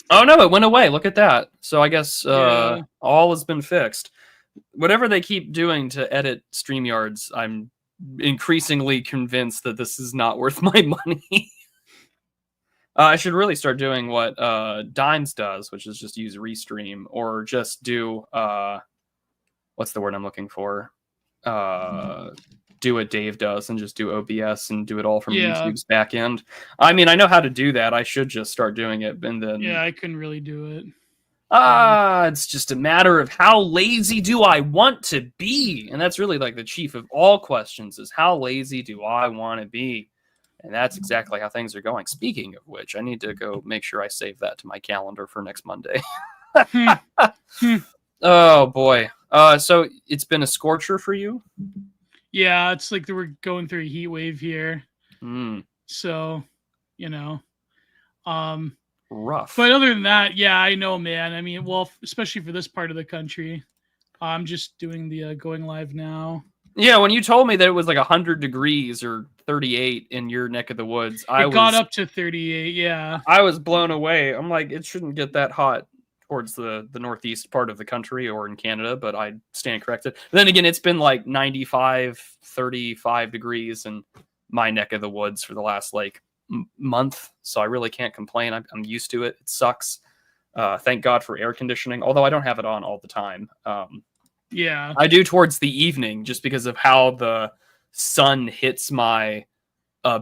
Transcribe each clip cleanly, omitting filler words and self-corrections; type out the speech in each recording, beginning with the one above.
Oh no, it went away. Look at that. So I guess Yeah. all has been fixed. Whatever they keep doing to edit StreamYards, I'm increasingly convinced that this is not worth my money. I should really start doing what Dimes does, which is just use Restream or just do what's the word I'm looking for? Do what Dave does and just do OBS and do it all from Yeah. YouTube's back end. I mean, I know how to do that. I should just start doing it, and then Yeah, I couldn't really do it. it's just a matter of how lazy do I want to be, and that's really like the chief of all questions: is how lazy do I want to be? And that's exactly how things are going. Speaking of which, I need to go make sure I save that to my calendar for next Monday. Oh boy. So it's been a scorcher for you? Yeah, it's like we're going through a heat wave here. Mm. So, you know. Rough. But other than that, yeah, I know, man. I mean, well, especially for this part of the country. I'm just doing the going live now. Yeah, when you told me that it was like 100 degrees or 38 in your neck of the woods, It got up to 38, yeah. I was blown away. I'm like, it shouldn't get that hot towards the northeast part of the country or in Canada, but I stand corrected. But then again, it's been like 95, 35 degrees in my neck of the woods for the last like month, so I really can't complain. I'm used to it. It sucks. Thank God for air conditioning, although I don't have it on all the time. Yeah. I do towards the evening just because of how the sun hits my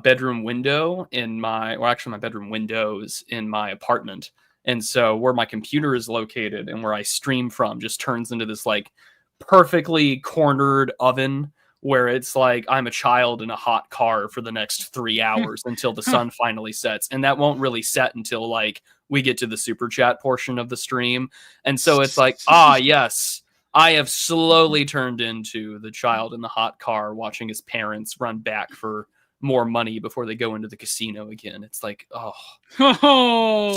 bedroom window in my, or actually my bedroom windows in my apartment. And so where my computer is located and where I stream from just turns into this like perfectly cornered oven where it's like I'm a child in a hot car for the next 3 hours until the sun finally sets. And that won't really set until like we get to the super chat portion of the stream. And so it's like, yes, I have slowly turned into the child in the hot car watching his parents run back for more money before they go into the casino again. It's like,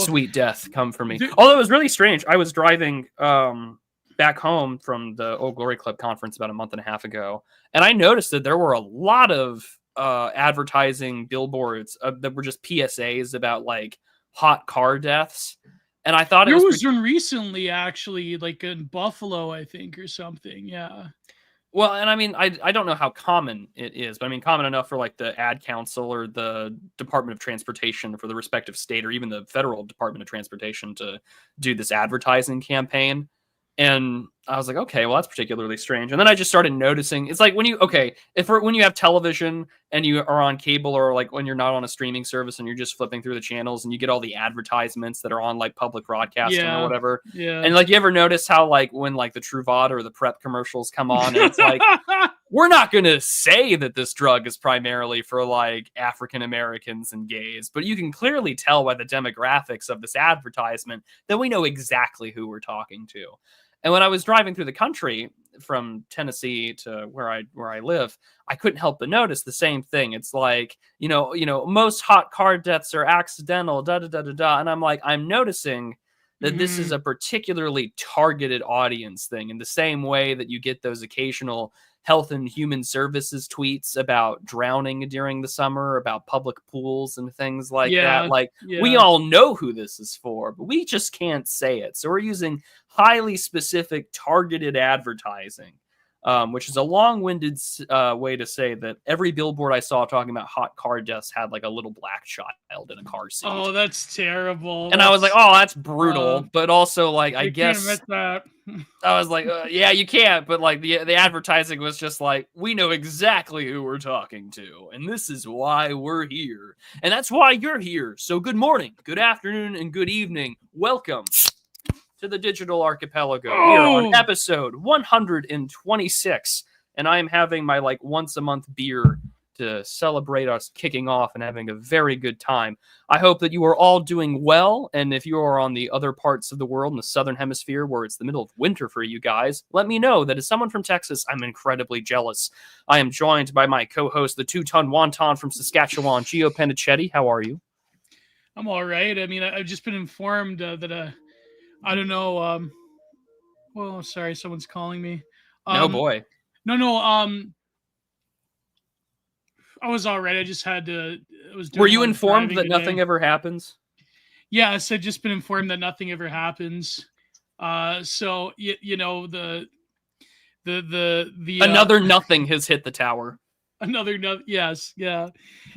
sweet death come for me. Although it was really strange. I was driving back home from the Old Glory Club conference about a month and a half ago, and I noticed that there were a lot of advertising billboards that were just PSAs about like hot car deaths. And I thought there was one recently, actually, like in Buffalo, I think, or something. Yeah. Well, and I mean, I don't know how common it is, but I mean, common enough for like the ad council or the Department of Transportation for the respective state, or even the federal Department of Transportation to do this advertising campaign. And I was like, okay, well, that's particularly strange. And then I just started noticing, it's like when you have television and you are on cable, or like when you're not on a streaming service and you're just flipping through the channels and you get all the advertisements that are on like public broadcasting or whatever. Yeah. And like, you ever notice how like when like the Truvada or the Prep commercials come on and it's like, we're not going to say that this drug is primarily for like African Americans and gays, but you can clearly tell by the demographics of this advertisement that we know exactly who we're talking to. And when I was driving through the country from Tennessee to where I live, I couldn't help but notice the same thing. It's like, most hot car deaths are accidental, da da da da da. And I'm like, I'm noticing that this is a particularly targeted audience thing, in the same way that you get those occasional Health and Human Services tweets about drowning during the summer, about public pools and things like that. Like, we all know who this is for, but we just can't say it. So we're using highly specific targeted advertising, which is a long-winded way to say that every billboard I saw talking about hot car deaths had like a little black child in a car seat. Oh, that's terrible. And I was like, oh, that's brutal. But also, like, I guess can't admit that. I was like, yeah, you can't. But like the advertising was just like, we know exactly who we're talking to, and this is why we're here, and that's why you're here. So good morning, good afternoon, and good evening. Welcome to the Digital Archipelago. We are on episode 126, and I am having my like once a month beer to celebrate us kicking off and having a very good time. I hope that you are all doing well, and if you are on the other parts of the world in the southern hemisphere where it's the middle of winter for you guys, let me know that as someone from Texas, I'm incredibly jealous. I am joined by my co-host, the 2-ton wonton from Saskatchewan, Gio Pennichetti. How are you? I'm all right. I mean, I've just been informed that I don't know. Well, sorry, someone's calling me. No boy. No. I was all right. I just had to. Were you informed that nothing ever happens? Yes, I've just been informed that nothing ever happens. So you know the Another nothing has hit the tower. another no, yes, yeah,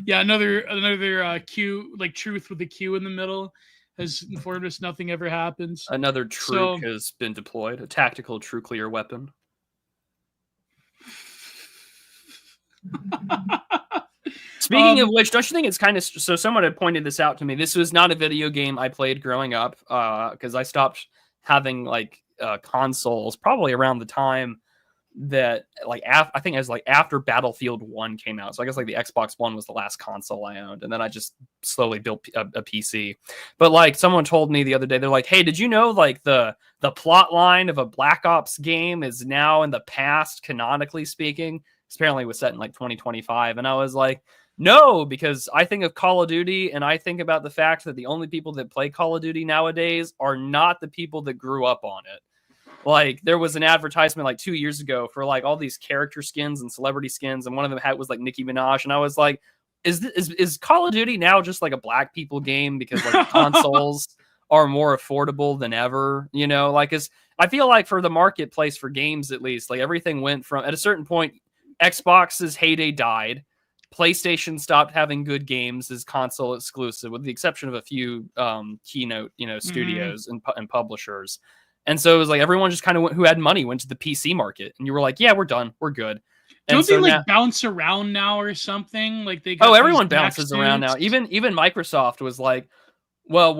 another Q, like truth with the Q in the middle, has informed us nothing ever happens. Another Truk So has been deployed, a tactical nuclear weapon. Speaking of which, don't you think it's kind of so? Someone had pointed this out to me. This was not a video game I played growing up because I stopped having like consoles probably around the time that like I think it was like after Battlefield 1 came out. So I guess like the Xbox One was the last console I owned, and then I just slowly built a PC. But like someone told me the other day, they're like, "Hey, did you know like the plot line of a Black Ops game is now in the past, canonically speaking?" Apparently, it was set in like 2025, and I was like, "No," because I think of Call of Duty, and I think about the fact that the only people that play Call of Duty nowadays are not the people that grew up on it. Like there was an advertisement like 2 years ago for like all these character skins and celebrity skins, and one of them was like Nicki Minaj, and I was like, is Call of Duty now just like a black people game because like consoles are more affordable than ever? You know, like I feel like for the marketplace for games at least, like everything went from at a certain point, Xbox's heyday died. PlayStation stopped having good games as console exclusive, with the exception of a few keynote, studios and publishers. And so it was like everyone just kind of who had money went to the PC market, and you were like, "Yeah, we're done, we're good." And don't so they like now, bounce around now or something? Like they got everyone these max bounces around now. suits? Even Microsoft was like, "Well,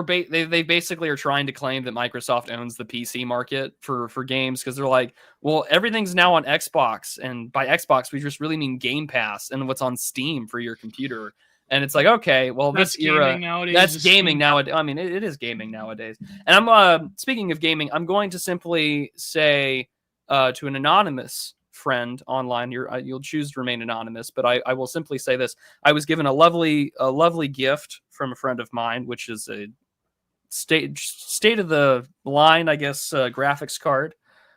they basically are trying to claim that Microsoft owns the PC market for games because they're like, well, everything's now on Xbox, and by Xbox we just really mean Game Pass and what's on Steam for your computer." And it's like, okay, well, That's this era, gaming nowadays. that's gaming nowadays. I mean, it is gaming nowadays. And I'm speaking of gaming, I'm going to simply say to an anonymous friend online, you'll choose to remain anonymous, but I will simply say this: I was given a lovely gift from a friend of mine, which is a state of the line, I guess, graphics card.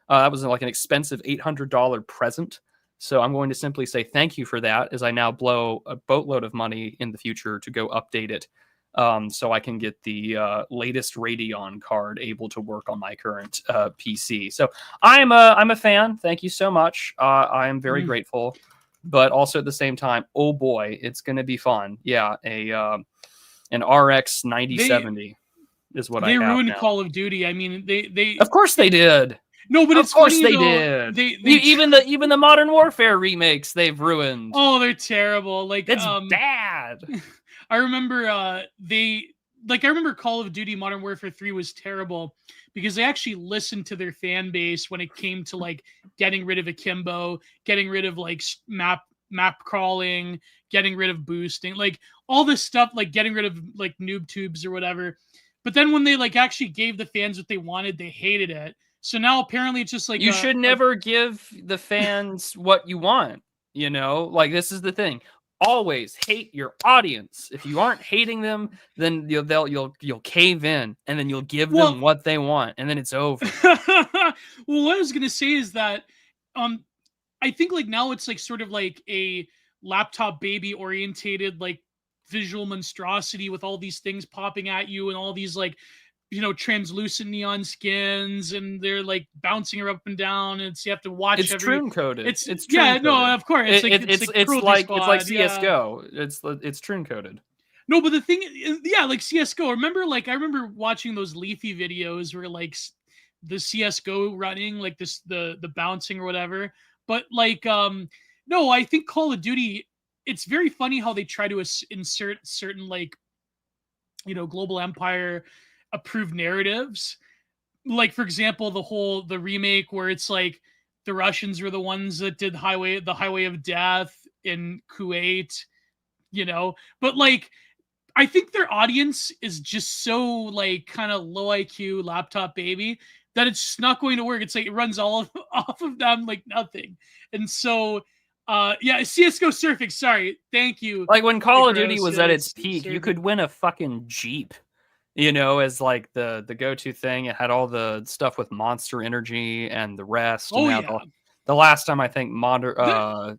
That was like an expensive $800 present. So I'm going to simply say thank you for that, as I now blow a boatload of money in the future to go update it, so I can get the latest Radeon card able to work on my current PC. So I'm a fan. Thank you so much. I am very grateful, but also at the same time, oh boy, it's going to be fun. Yeah, an RX 9070 is what I have ruined now. Call of Duty. I mean, they of course they did. No, but of it's course funny, they though, did. Even the Modern Warfare remakes they've ruined. Oh, they're terrible. Like it's bad. I remember I remember Call of Duty Modern Warfare 3 was terrible because they actually listened to their fan base when it came to like getting rid of akimbo, getting rid of like map crawling, getting rid of boosting, like all this stuff, like getting rid of like noob tubes or whatever. But then when they like actually gave the fans what they wanted, they hated it. So now apparently it's just like you should never give the fans what you want. You know, like this is the thing. Always hate your audience. If you aren't hating them, then you'll cave in, and then you'll give them what they want, and then it's over. Well, what I was gonna say is that I think like now it's like sort of like a laptop baby orientated like visual monstrosity with all these things popping at you and all these like translucent neon skins, and they're like bouncing up and down, and you have to watch. It's trune coded. It's yeah, no, of course. It's like CS:GO. Yeah. It's trune coded. No, but the thing is, yeah, like CS:GO. I remember watching those Leafy videos where like the CS:GO running, like this the bouncing or whatever. But like no, I think Call of Duty, it's very funny how they try to insert certain like global empire approved narratives. Like, for example, the remake where it's like the Russians were the ones that did the highway of death in Kuwait, but like I think their audience is just so like kind of low IQ laptop baby that it's just not going to work. It's like it runs all off of them like nothing. And so yeah, CS:GO surfing, sorry, thank you. Like when Call of Duty was at its peak, you could win a fucking Jeep, as like the go-to thing. It had all the stuff with Monster Energy and the rest. Oh, and yeah. The last time I think Monster's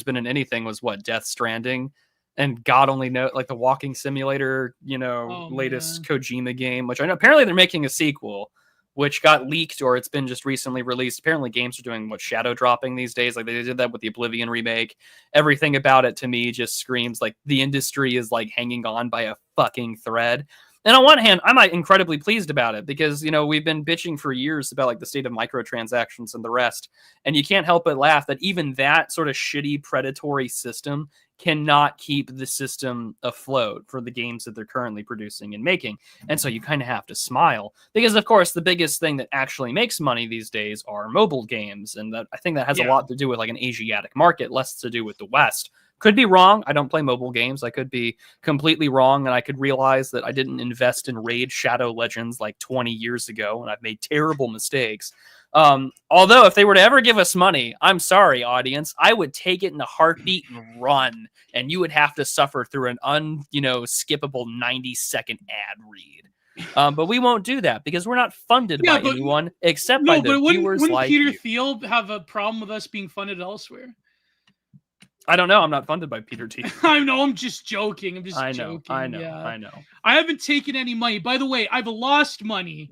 been in anything was Death Stranding. and God only knows, like the walking simulator, Oh latest man. Kojima game, which I know apparently they're making a sequel, which got leaked or it's been just recently released. Apparently games are doing shadow dropping these days. Like they did that with the Oblivion remake. Everything about it to me just screams like the industry is like hanging on by a fucking thread. And on one hand, I'm like incredibly pleased about it because, we've been bitching for years about like the state of microtransactions and the rest. And you can't help but laugh that even that sort of shitty predatory system cannot keep the system afloat for the games that they're currently producing and making. And so you kind of have to smile because, of course, the biggest thing that actually makes money these days are mobile games. And I think that has a lot to do with like an Asiatic market, less to do with the West. Could be wrong. I don't play mobile games. I could be completely wrong, and I could realize that I didn't invest in Raid Shadow Legends like 20 years ago, and I've made terrible mistakes. Although, if they were to ever give us money, I'm sorry, audience, I would take it in a heartbeat and run, and you would have to suffer through an skippable 90-second ad read. But we won't do that because we're not funded by anyone except by the viewers wouldn't like Peter you. Thiel have a problem with us being funded elsewhere? I don't know. I'm not funded by Peter Thiel. I know. I'm just joking. I know. Yeah. I know. I haven't taken any money. By the way, I've lost money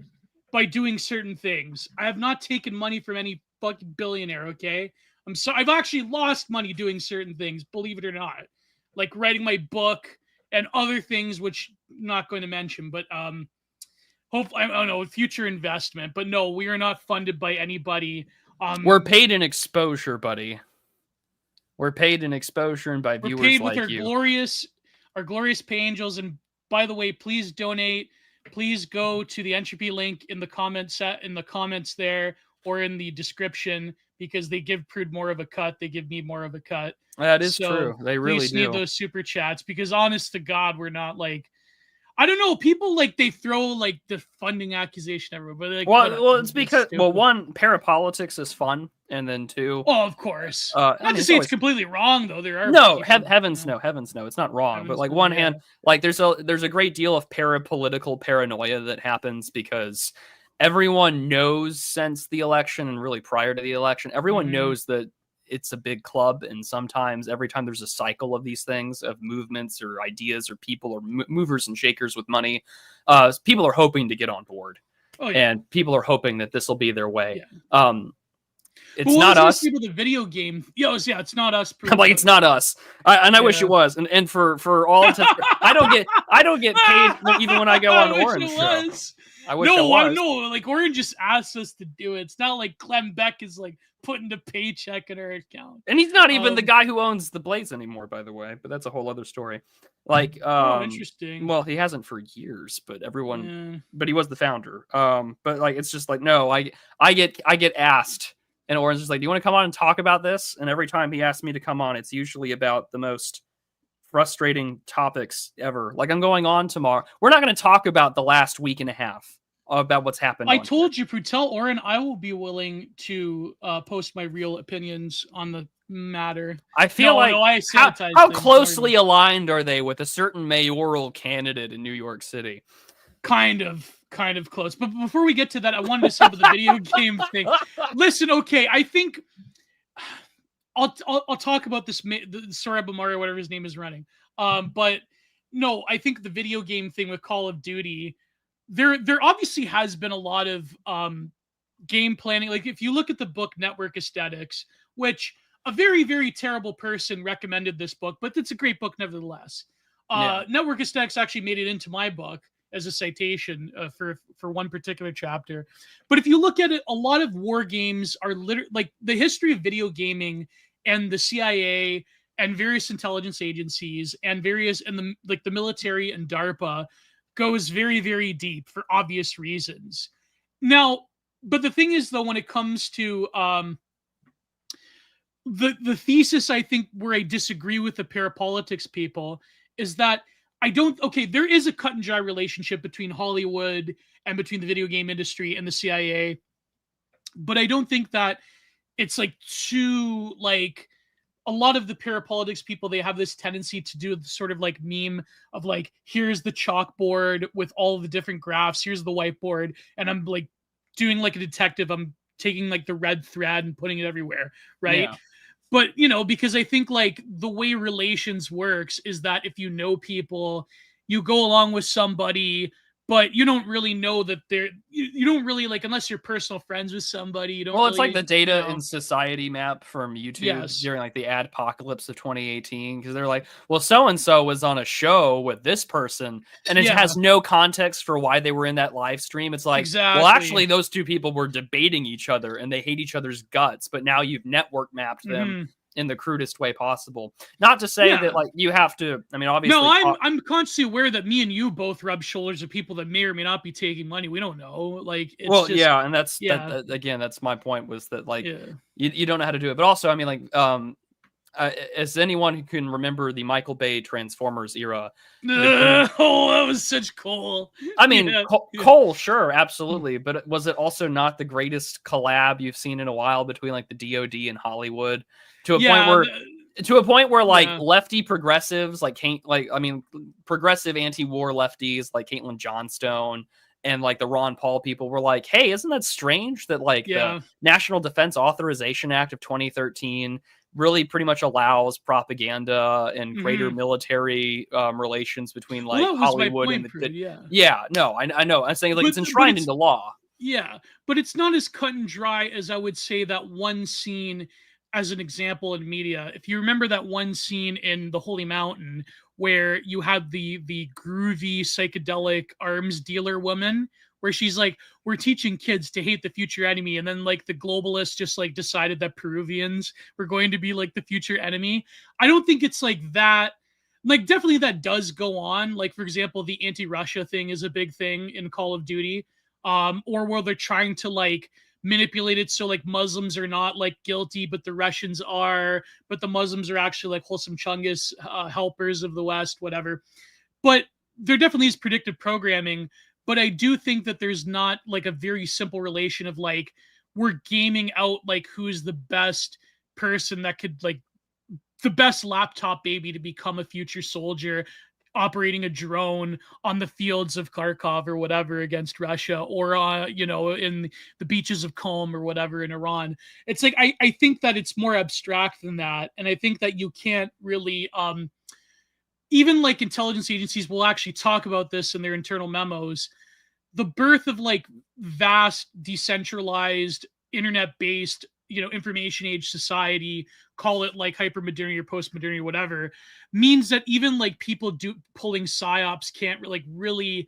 by doing certain things. I have not taken money from any fucking billionaire. Okay, I'm sorry. I've actually lost money doing certain things. Believe it or not, like writing my book and other things, which I'm not going to mention. But hopefully, I don't know, future investment. But no, we are not funded by anybody. We're paid in exposure, buddy. We're paid in exposure and by viewers like you. We're paid with our glorious pay angels. And by the way, please donate. Please go to the entropy link in the comments there or in the description because they give Prude more of a cut. They give me more of a cut. That is true. They really do. Need those super chats because honest to God, we're not like, I don't know. People like they throw like the funding accusation everywhere. But like, it's because one, parapolitics is fun, and then two, of course, not to say it's completely wrong though. There are heavens no, it's not wrong. But like one hand, like there's a great deal of parapolitical paranoia that happens because everyone knows since the election and really prior to the election, everyone knows that it's a big club, and sometimes every time there's a cycle of these things of movements or ideas or people or movers and shakers with money, people are hoping to get on board, and people are hoping that this will be their way. It's not us. People, the video game, it's not us. I'm like, it's not us, I wish it was. And for all intents, I don't get paid even when I go on Orange Show. I wish it was. No, like Orange just asked us to do it. It's not like Clem Beck is like putting the paycheck in our account. And he's not even the guy who owns the Blaze anymore, by the way. But that's a whole other story. Like, interesting. Well, he hasn't for years, but but he was the founder. But like, it's just like, no, I get asked, and Orange is like, do you want to come on and talk about this? And every time he asks me to come on, it's usually about the most frustrating topics ever. Like, I'm going on tomorrow. We're not going to talk about the last week and a half about what's happened. I told you, tell Oren I will be willing to post my real opinions on the matter. I feel how closely aligned are they with a certain mayoral candidate in New York City? Kind of close. But before we get to that, I wanted to say about the video game thing. Listen, okay, I think I'll talk about this Sorab Mario, whatever his name is running. But no, I think the video game thing with Call of Duty, there obviously has been a lot of game planning. Like if you look at the book Network Aesthetics, which a very, very terrible person recommended this book, but it's a great book nevertheless. Network Aesthetics actually made it into my book as a citation for one particular chapter. But if you look at it, a lot of war games are literally like the history of video gaming and the CIA and various intelligence agencies and the military and DARPA goes very, very deep for obvious reasons. Now, but the thing is though, when it comes to the thesis, I think where I disagree with the parapolitics people is that there is a cut and dry relationship between Hollywood and between the video game industry and the CIA, but I don't think that it's like too like a lot of the parapolitics people, they have this tendency to do the sort of like meme of like, here's the chalkboard with all the different graphs, here's the whiteboard, and I'm like doing like a detective, I'm taking like the red thread and putting it everywhere, right? Yeah. But, because I think like the way relations works is that if you know people, you go along with somebody, but you don't really know that you don't really like, unless you're personal friends with somebody, you don't Well, it's like really, the data and society map from YouTube yes. during like the adpocalypse of 2018, because they're like, well, so and so was on a show with this person, and it Yeah, has no context for why they were in that live stream. It's like, well, exactly. actually, those two people were debating each other and they hate each other's guts, but now you've network mapped them Mhm. in the crudest way possible. Not to say that Yeah. like you have to. I mean, No, obviously, I'm consciously aware that me and you both rub shoulders with people that may or may not be taking money. We don't know. Like, it's well, just, yeah, and that's yeah, again. That's my point, was that like yeah. you don't know how to do it, but also, I mean, like as anyone who can remember the Michael Bay Transformers era, Oh, that was such Cole. I mean, Yeah, yeah. Cole, sure, absolutely, but was it also not the greatest collab you've seen in a while between like the DoD and Hollywood, to a point Yeah, where like yeah. lefty progressives like progressive anti-war lefties like Caitlin Johnstone and like the Ron Paul people were like, hey, isn't that strange that like the Yeah. National Defense Authorization Act of 2013 really pretty much allows propaganda and greater Mhm. military relations between Well, like that was my Hollywood and point, Prude, yeah. yeah, no, I know. I'm saying like it's But enshrined it's into law. yeah, but it's not as cut and dry as I would say that one scene as an example in media. If you remember that one scene in The Holy Mountain where you had the groovy psychedelic arms dealer woman, where she's like, we're teaching kids to hate the future enemy, and then like the globalists just like decided that Peruvians were going to be like the future enemy. I don't think it's like that. Like, definitely that does go on. Like, for example, the anti-Russia thing is a big thing in Call of Duty, or where they're trying to like manipulate it so like Muslims are not like guilty, but the Russians are, but the Muslims are actually like wholesome Chungus helpers of the West, whatever. But there definitely is predictive programming. But I do think that there's not like a very simple relation of like we're gaming out like who's the best person that could like the best laptop baby to become a future soldier operating a drone on the fields of Kharkov or whatever against Russia, or in the beaches of Qom or whatever in Iran. It's like I think that it's more abstract than that, and I think that you can't really even like intelligence agencies will actually talk about this in their internal memos. The birth of like vast decentralized internet based information age society, call it like hypermodernity or postmodernity or whatever, means that even like people pulling psyops can't like really,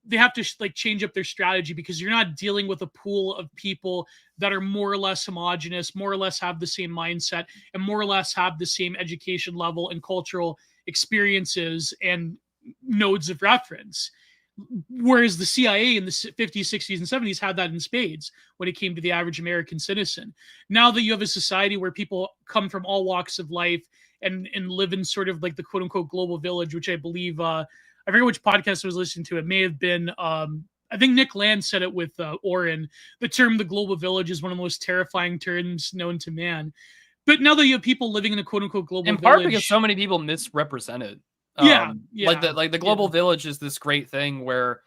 they have to like change up their strategy, because you're not dealing with a pool of people that are more or less homogenous, more or less have the same mindset, and more or less have the same education level and cultural experiences and nodes of reference. Whereas the CIA in the 50s, 60s, and 70s had that in spades when it came to the average American citizen. Now that you have a society where people come from all walks of life and live in sort of like the quote unquote global village, which I believe, I forget which podcast I was listening to. It may have been, I think Nick Land said it with Oren. The term the global village is one of the most terrifying terms known to man. But now that you have people living in a quote unquote global In part village, because so many people misrepresented. yeah, Like yeah, the global village is this great thing where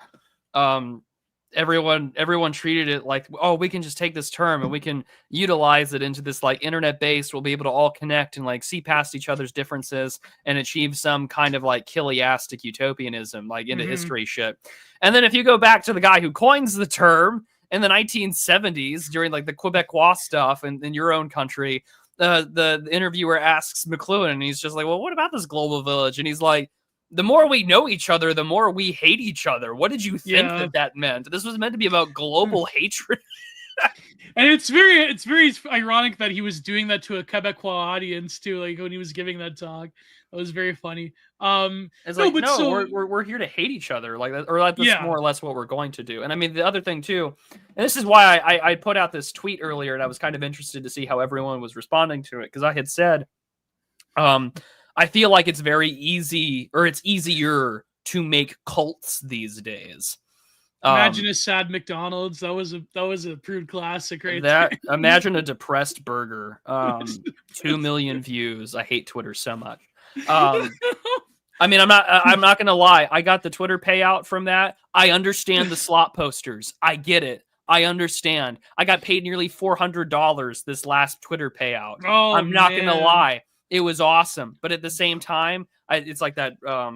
everyone treated it like, oh, we can just take this term and we can utilize it into this like internet based, we'll be able to all connect and like see past each other's differences and achieve some kind of like chiliastic utopianism, like into history shit. And then if you go back to the guy who coins the term in the 1970s during like the Quebecois stuff in your own country, the interviewer asks McLuhan, and he's just like, well, what about this global village? And he's like, the more we know each other, the more we hate each other. What did you think that meant? This was meant to be about global hatred. And it's very ironic that he was doing that to a Quebecois audience too, like when he was giving that talk. It was very funny. It's like, we're here to hate each other, like that, or that's more or less what we're going to do. And I mean, the other thing too, and this is why I put out this tweet earlier, and I was kind of interested to see how everyone was responding to it, because I had said, I feel like it's very easy, or it's easier to make cults these days. Imagine a sad McDonald's. That was a Prude classic right there. Imagine a depressed burger. 2 million views. I hate Twitter so much. I mean, I'm not gonna lie. I got the Twitter payout from that. I understand the slot posters. I get it. I understand. I got paid nearly $400 this last Twitter payout. Oh, I'm not going to man. lie. It was awesome. But at the same time, it's like that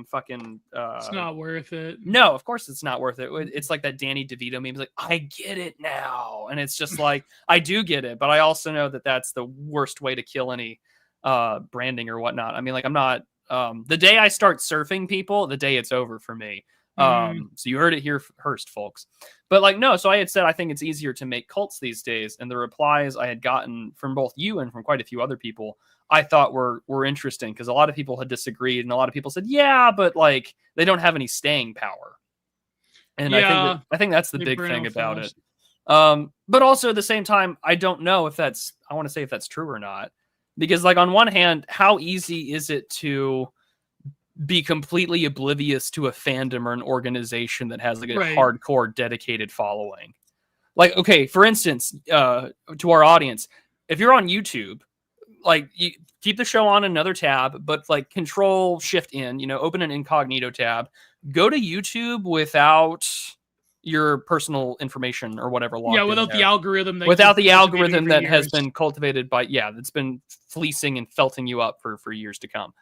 fucking... It's not worth it. No, of course it's not worth it. It's like that Danny DeVito meme. He's like, I get it now. And it's just like, I do get it. But I also know that that's the worst way to kill any branding or whatnot. I mean, like, I'm not... the day I start surfing people, the day it's over for me. So you heard it here first, folks. But like, no, so I had said, I think it's easier to make cults these days. And the replies I had gotten from both you and from quite a few other people, I thought were interesting, because a lot of people had disagreed and a lot of people said, yeah, but like they don't have any staying power. And I think that's the big thing about it. But also at the same time, I don't know if that's, I want to say if that's true or not, because like on one hand, how easy is it to be completely oblivious to a fandom or an organization that has like a hardcore dedicated following? Like, okay, for instance, to our audience, if you're on YouTube, like you keep the show on another tab, but like Control Shift in, open an incognito tab, go to YouTube without your personal information or whatever. Without the algorithm. Without the algorithm that has been cultivated by, that's been fleecing and felting you up for years to come.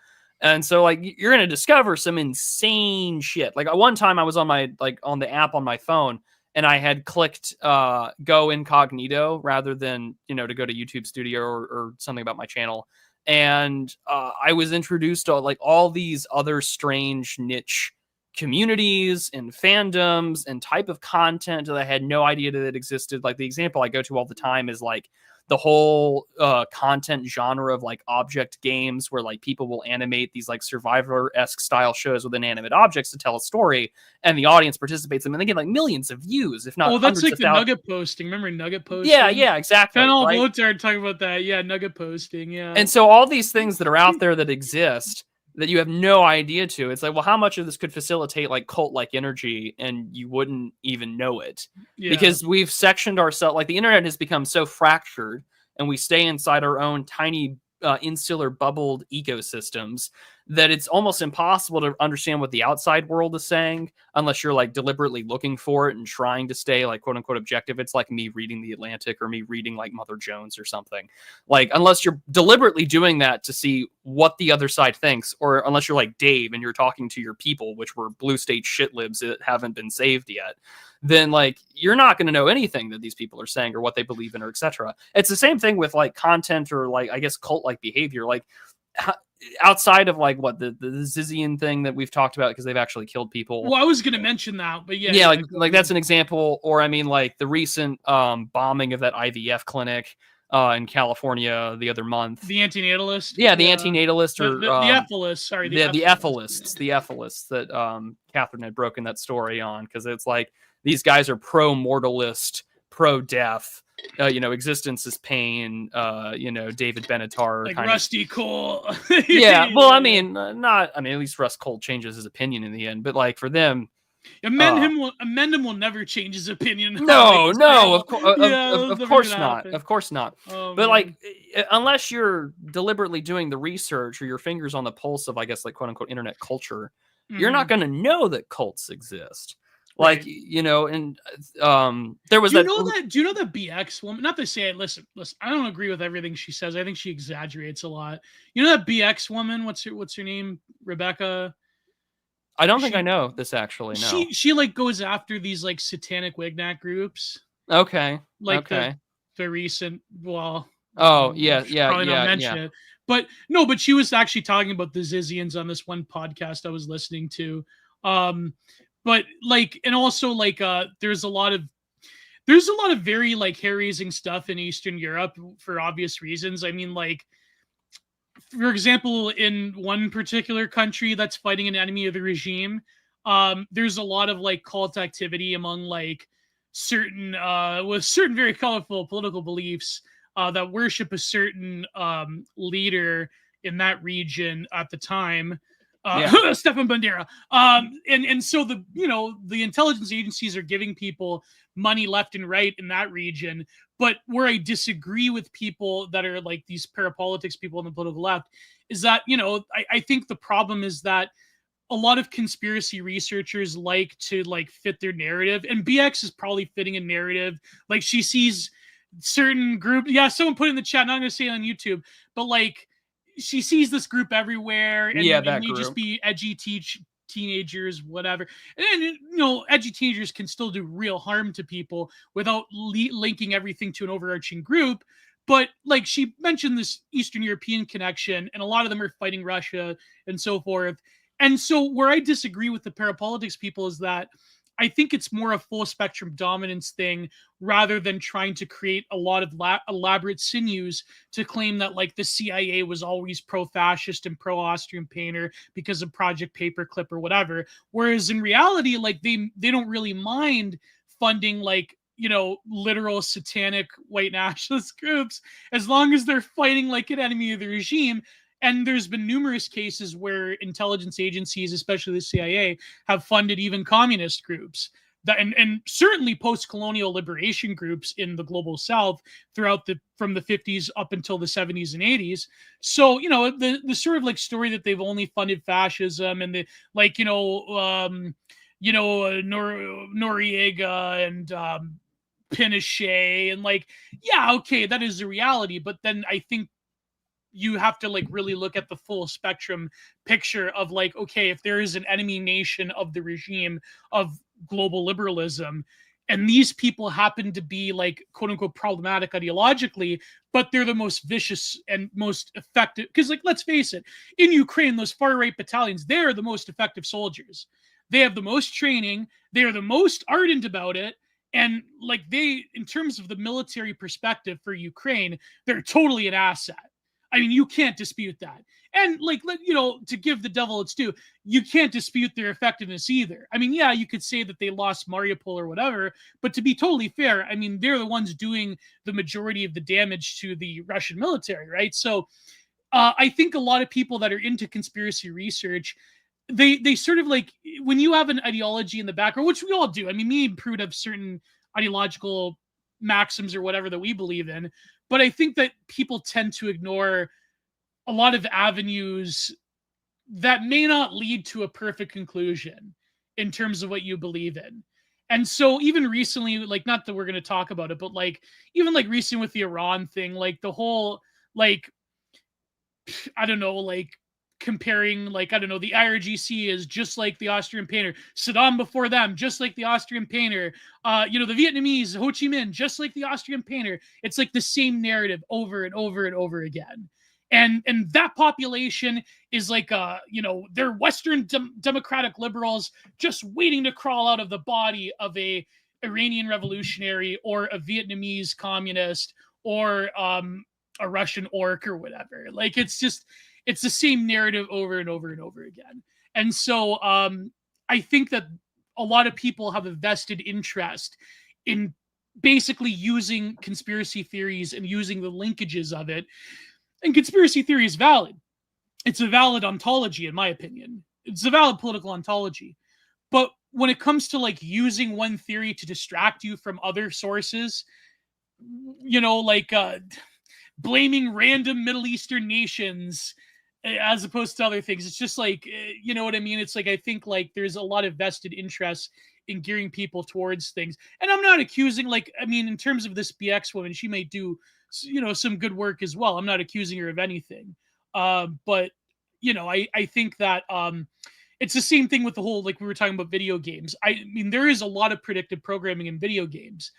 And so like you're going to discover some insane shit. Like at one time I was on my, like on the app on my phone, and I had clicked go incognito rather than, to go to YouTube Studio or something about my channel. And I was introduced to like all these other strange niche communities and fandoms and type of content that I had no idea that it existed. Like the example I go to all the time is like the whole content genre of like object games, where like people will animate these like Survivor-esque style shows with inanimate objects to tell a story, and the audience participates in them, and they get like millions of views, if not hundreds that's like of the nugget posting. Remember nugget posting? Yeah, exactly. Fennel Voltaire talking about that. Yeah, nugget posting. Yeah. And so all these things that are out there that exist that you have no idea to, it's like, well, how much of this could facilitate like cult-like energy and you wouldn't even know it? Because we've sectioned ourselves, like the internet has become so fractured, and we stay inside our own tiny insular bubbled ecosystems that it's almost impossible to understand what the outside world is saying unless you're like deliberately looking for it and trying to stay like quote unquote objective. It's like me reading The Atlantic or me reading like Mother Jones or something. Like unless you're deliberately doing that to see what the other side thinks, or unless you're like Dave and you're talking to your people, which were blue state shit libs that haven't been saved yet, then like you're not going to know anything that these people are saying or what they believe in or etc. It's the same thing with like content or like, I guess, cult like behavior. Like outside of like what the Zizian thing that we've talked about, because they've actually killed people. Well, I was going to mention that, but like that's an example. Or I mean, like the recent bombing of that IVF clinic in California the other month. The antinatalist. Yeah, the antinatalist or the Ephialists. Sorry, the Ephialists that Catherine had broken that story on, because it's like these guys are pro-mortalist, pro-death. Existence is pain. David Benatar, like Rusty Cole. Yeah, well, I mean, at least Russ Cole changes his opinion in the end. But like for them, Amendham will never change his opinion. No, of course not. Of course not. Oh, but like, unless you're deliberately doing the research or your fingers on the pulse of, I guess, like quote unquote internet culture, you're not going to know that cults exist. Like, and there was do you know that BX woman? Not to say, listen, I don't agree with everything she says. I think she exaggerates a lot. You know that BX woman? What's her name? Rebecca? I don't think I know this actually. No. She like goes after these like satanic Wignac groups. Okay. Like the recent, well. Oh yeah. Probably not mention it. But no, but she was actually talking about the Zizians on this one podcast I was listening to. But like, and also like, there's a lot of very like hair-raising stuff in Eastern Europe for obvious reasons. I mean, like, for example, in one particular country that's fighting an enemy of the regime, there's a lot of like cult activity among like certain very colorful political beliefs that worship a certain leader in that region at the time. Stefan Bandera. And so the intelligence agencies are giving people money left and right in that region. But where I disagree with people that are like these parapolitics people on the political left is that, I think the problem is that a lot of conspiracy researchers like to like fit their narrative, and BX is probably fitting a narrative. Like she sees certain group. Yeah, someone put in the chat, not gonna say it on YouTube, but like she sees this group everywhere, and, Yeah, and that they just group. be edgy teenagers, whatever. And you know, edgy teenagers can still do real harm to people without linking everything to an overarching group. But like she mentioned this Eastern European connection, and a lot of them are fighting Russia and so forth. And so where I disagree with the parapolitics people is that I think it's more a full spectrum dominance thing rather than trying to create a lot of elaborate sinews to claim that like the CIA was always pro-fascist and pro-Austrian painter because of Project Paperclip or whatever. Whereas in reality, like they don't really mind funding like, you know, literal satanic white nationalist groups as long as they're fighting like an enemy of the regime. And there's been numerous cases where intelligence agencies, especially the CIA, have funded even communist groups that, and certainly post-colonial liberation groups in the global South throughout from the 50s up until the 70s and 80s. So, you know, the sort of like story that they've only funded fascism and the like, Noriega and Pinochet and like, yeah, okay, that is a reality. But then I think you have to like really look at the full spectrum picture of like, okay, if there is an enemy nation of the regime of global liberalism, and these people happen to be like quote unquote problematic ideologically, but they're the most vicious and most effective. Because like, let's face it, in Ukraine, those far right battalions, they're the most effective soldiers. They have the most training. They are the most ardent about it. And like they, in terms of the military perspective for Ukraine, they're totally an asset. I mean, you can't dispute that. And like, you know, to give the devil its due, you can't dispute their effectiveness either. I mean, yeah, you could say that they lost Mariupol or whatever, but to be totally fair, I mean, they're the ones doing the majority of the damage to the Russian military, right? So I think a lot of people that are into conspiracy research, they sort of like, when you have an ideology in the background, which we all do. I mean, me and Prude have certain ideological maxims or whatever that we believe in, but I think that people tend to ignore a lot of avenues that may not lead to a perfect conclusion in terms of what you believe in. And so even recently, like, not that we're going to talk about it, but like even like recently with the Iran thing, like the whole like, I don't know, like comparing like, I don't know, the IRGC is just like the Austrian painter, Saddam before them just like the Austrian painter, you know, the Vietnamese, Ho Chi Minh just like the Austrian painter. It's like the same narrative over and over and over again. And that population is like, you know, they're Western democratic liberals just waiting to crawl out of the body of a Iranian revolutionary or a Vietnamese communist or a Russian orc or whatever. Like, it's just, it's the same narrative over and over and over again. And so I think that a lot of people have a vested interest in basically using conspiracy theories and using the linkages of it. And conspiracy theory is valid. It's a valid ontology, in my opinion. It's a valid political ontology. But when it comes to like using one theory to distract you from other sources, you know, like blaming random Middle Eastern nations as opposed to other things, it's just like, you know what I mean? It's like, I think like there's a lot of vested interest in gearing people towards things. And I'm not accusing, like, I mean, in terms of this BX woman, she may do, you know, some good work as well. I'm not accusing her of anything. But, you know, I think that it's the same thing with the whole, like we were talking about video games. I mean, there is a lot of predictive programming in video games,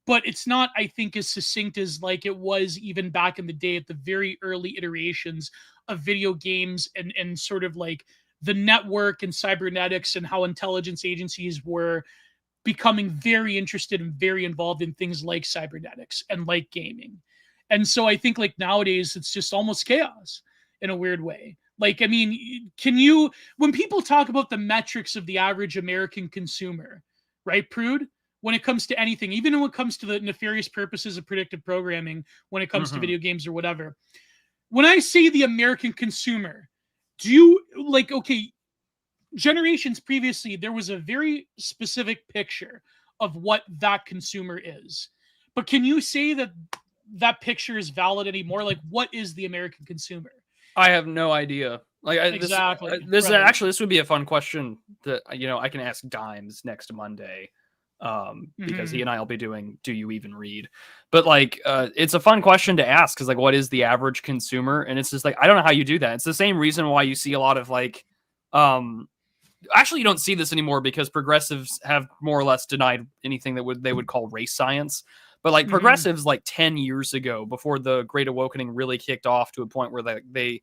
but it's not, I think, as succinct as like it was even back in the day at the very early iterations of video games and sort of like the network and cybernetics and how intelligence agencies were becoming very interested and very involved in things like cybernetics and like gaming. And so I think like nowadays it's just almost chaos in a weird way. Like, I mean, when people talk about the metrics of the average American consumer, right, Prude? When it comes to anything, even when it comes to the nefarious purposes of predictive programming, when it comes to video games or whatever, when I say the American consumer, do you like, okay, generations previously, there was a very specific picture of what that consumer is. But can you say that that picture is valid anymore? Like, what is the American consumer? I have no idea. Like Exactly. this Right. actually this would be a fun question that I can ask Dimes next Monday, because he and I will be doing Do You Even Read? But like it's a fun question to ask because like what is the average consumer? And it's just like I don't know how you do that. It's the same reason why you see a lot of like actually you don't see this anymore because progressives have more or less denied anything that they would call race science. But like progressives like 10 years ago, before the Great Awakening really kicked off to a point where they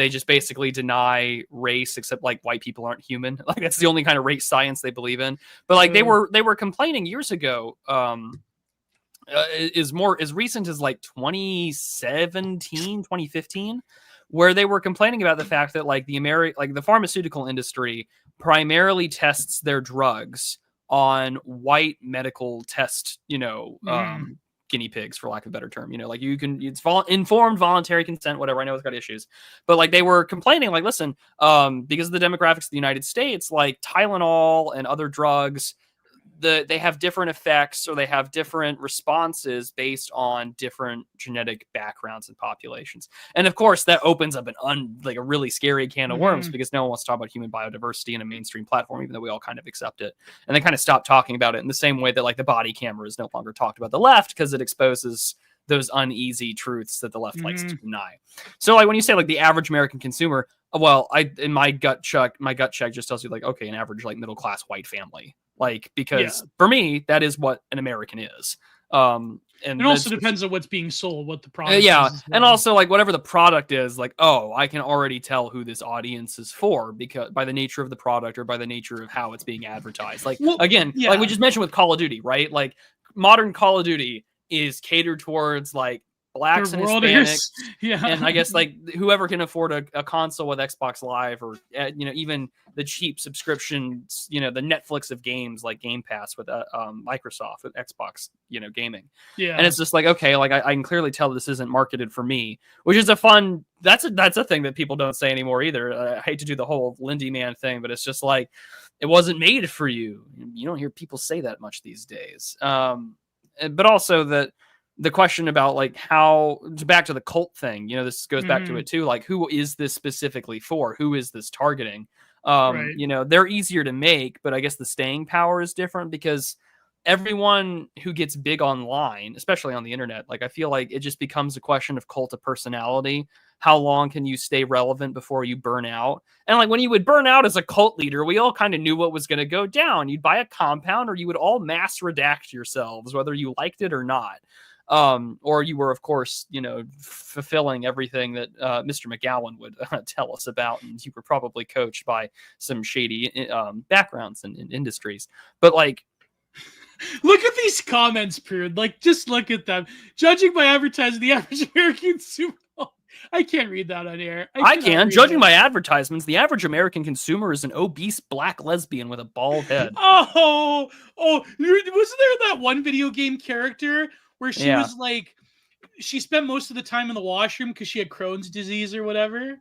just basically deny race, except like white people aren't human. Like that's the only kind of race science they believe in. But like they were complaining years ago, is more as recent as like 2017, 2015, where they were complaining about the fact that like the pharmaceutical industry primarily tests their drugs on white medical test, guinea pigs, for lack of a better term. Like it's informed voluntary consent, whatever. I know it's got issues, but like they were complaining, like, listen, because of the demographics of the United States, like Tylenol and other drugs, they have different effects or they have different responses based on different genetic backgrounds and populations. And of course, that opens up a really scary can of worms because no one wants to talk about human biodiversity in a mainstream platform, even though we all kind of accept it. And they kind of stopped talking about it in the same way that like the body camera is no longer talked about the left because it exposes those uneasy truths that the left likes to deny. So like when you say like the average American consumer, well, my gut check just tells you like, okay, an average like middle class white family. Like, because for me, that is what an American is. And it also depends on what's being sold, what the product is. Well. And also like whatever the product is, like, oh, I can already tell who this audience is for because by the nature of the product or by the nature of how it's being advertised. Like, like we just mentioned with Call of Duty, right? Like modern Call of Duty is catered towards like blacks and Hispanics, and I guess like whoever can afford a console with Xbox Live or even the cheap subscriptions, the Netflix of games like Game Pass with Microsoft with Xbox, gaming. And it's just like, okay, like I can clearly tell this isn't marketed for me, which is that's a thing that people don't say anymore either. I hate to do the whole Lindy Man thing, but it's just like it wasn't made for you. You don't hear people say that much these days. But also that. The question about like how back to the cult thing, this goes back to it too. Like, who is this specifically for? Who is this targeting? They're easier to make, but I guess the staying power is different because everyone who gets big online, especially on the internet, like I feel like it just becomes a question of cult of personality. How long can you stay relevant before you burn out? And like when you would burn out as a cult leader, we all kind of knew what was going to go down. You'd buy a compound or you would all mass redact yourselves, whether you liked it or not. Or you were, of course, fulfilling everything that Mr. McGowan would tell us about, and you were probably coached by some shady backgrounds and industries. But like, look at these comments, Prude. Like, just look at them. Judging by advertising, the average American consumer. I can't read that on air. I can. Judging by advertisements, the average American consumer is an obese black lesbian with a bald head. Oh, wasn't there that one video game character where she was like, she spent most of the time in the washroom because she had Crohn's disease or whatever?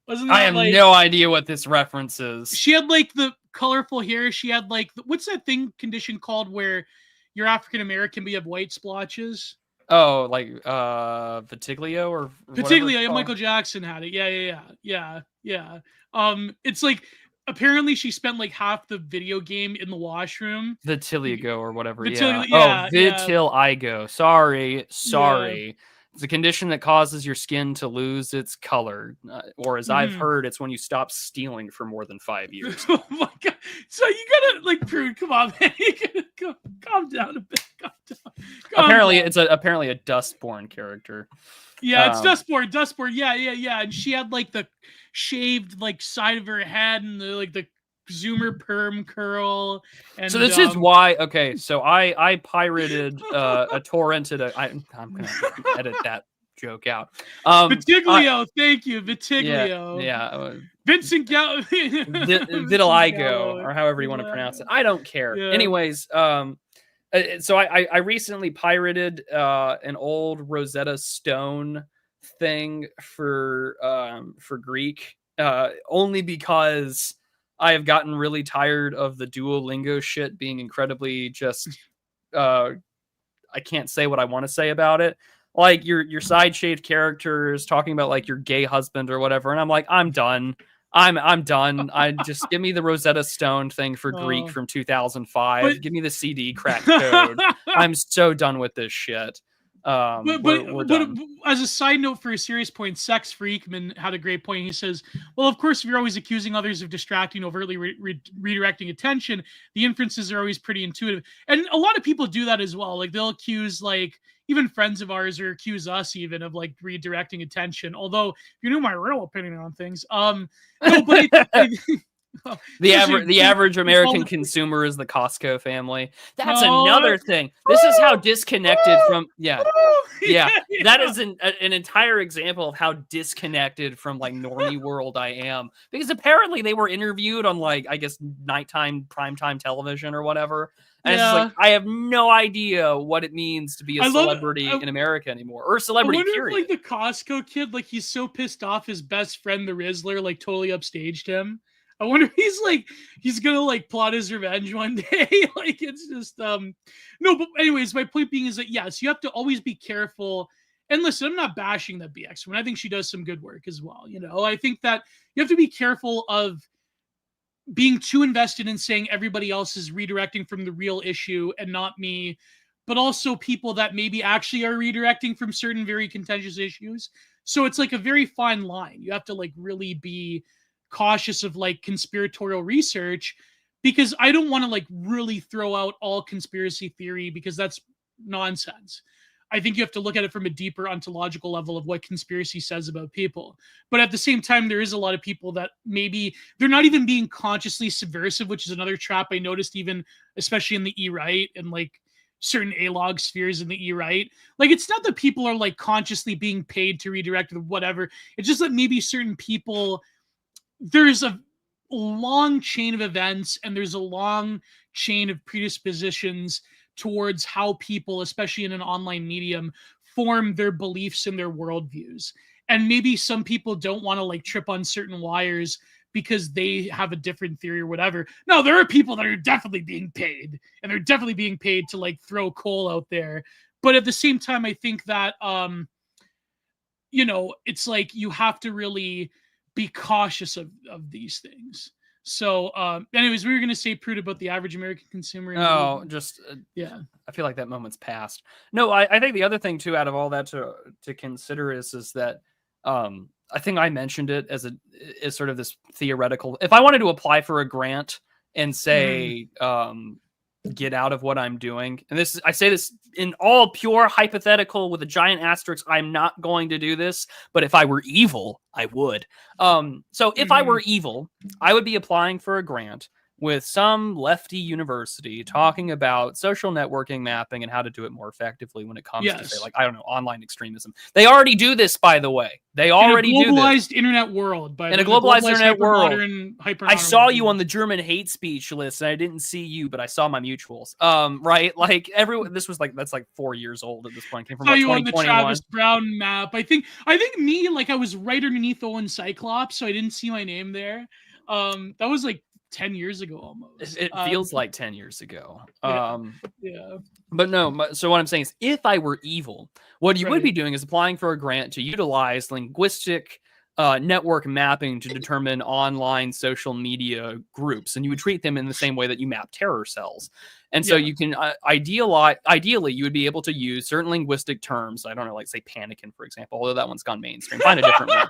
Wasn't that I have no idea what this reference is. She had like the colorful hair. She had like, what's that condition called where you're African American but you have white splotches? Oh, like Vitiglio or Vitiglio. Yeah, Michael Jackson had it. Yeah. It's like apparently she spent like half the video game in the washroom. Vitiligo or whatever. Vitiligo. Sorry. Yeah. It's a condition that causes your skin to lose its color, or as I've heard, it's when you stop stealing for more than 5 years. Oh my god! So you gotta like, Prude, come on, man. You gotta calm down a bit. Apparently, it's a Dustborn character. Yeah, it's Dustborn. Yeah. And she had like the shaved like side of her head and the Zoomer perm curl. And so this is why. Okay, so I pirated a torrented. I'm gonna edit that joke out. Vitiglio, thank you, Vitiglio. Yeah. Vincent Vitiligo, or however you want to pronounce it. I don't care. Yeah. Anyways, so I recently pirated an old Rosetta Stone thing for Greek, only because I have gotten really tired of the Duolingo shit being incredibly just I can't say what I want to say about it. like your side shade characters talking about like your gay husband or whatever, and I'm like, I'm done. I'm done. I just give me the Rosetta Stone thing for Greek from 2005. but- Give me the CD crack code. I'm so done with this shit. We're done. As a side note, for a serious point, Sex Freakman had a great point. He says, well, of course, if you're always accusing others of distracting, overtly redirecting attention, the inferences are always pretty intuitive. And a lot of people do that as well. Like they'll accuse like even friends of ours, or accuse us even of like redirecting attention. Although if you knew my real opinion on things, no, but the average American consumer is the Costco family. That's another thing. This is how disconnected from that is an entire example of how disconnected from like normie world I am, because apparently they were interviewed on like, I guess, nighttime primetime television or whatever. And it's like, I have no idea what it means to be a celebrity in America anymore, or a celebrity. I wonder if, like, the Costco kid, like, he's so pissed off his best friend, the Rizzler, like, totally upstaged him. I wonder if he's gonna like plot his revenge one day. Like, it's just no. But anyways, my point being is that yes, you have to always be careful. And listen, I'm not bashing that BX one. I think she does some good work as well. You know, I think that you have to be careful of being too invested in saying everybody else is redirecting from the real issue and not me, but also people that maybe actually are redirecting from certain very contentious issues. So it's like a very fine line. You have to like really be cautious of like conspiratorial research, because I don't want to like really throw out all conspiracy theory, because that's nonsense. I think you have to look at it from a deeper ontological level of what conspiracy says about people. But at the same time, there is a lot of people that maybe they're not even being consciously subversive, which is another trap I noticed, even especially in the E-right and like certain A-log spheres in the E-right. Like, it's not that people are like consciously being paid to redirect or whatever. It's just that maybe certain people, there's a long chain of events and there's a long chain of predispositions towards how people, especially in an online medium, form their beliefs and their worldviews. And maybe some people don't want to like trip on certain wires because they have a different theory or whatever. No, there are people that are definitely being paid, and they're definitely being paid to like throw coal out there. But at the same time, I think that, you know, it's like you have to really be cautious of these things. So, anyways, we were going to say, Prude, about the average American consumer. Oh, just I feel like that moment's passed. No, I think the other thing too, out of all that to consider is that I think I mentioned it as sort of this theoretical. If I wanted to apply for a grant and say, get out of what I'm doing, and I say this in all pure hypothetical with a giant asterisk, I'm not going to do this, but if I were evil, I would. So if I were evil, I would be applying for a grant with some lefty university talking about social networking mapping and how to do it more effectively when it comes to, say, like, I don't know, online extremism. They already do this, by the way. They already do this. In a globalized internet world. In a globalized internet world. I saw you on the German hate speech list, and I didn't see you, but I saw my mutuals. Right? Like, this was like, that's like 4 years old at this point. Came from like 2021. On the Travis Brown map. I think me, like, I was right underneath Owen Cyclops, so I didn't see my name there. That was like 10 years ago almost. It feels like 10 years ago. Yeah. But no, so what I'm saying is, if I were evil, what you would be doing is applying for a grant to utilize linguistic network mapping to determine online social media groups, and you would treat them in the same way that you map terror cells. And so you can ideally you would be able to use certain linguistic terms. I don't know, like say Panikin, for example, although that one's gone mainstream. Find a different one.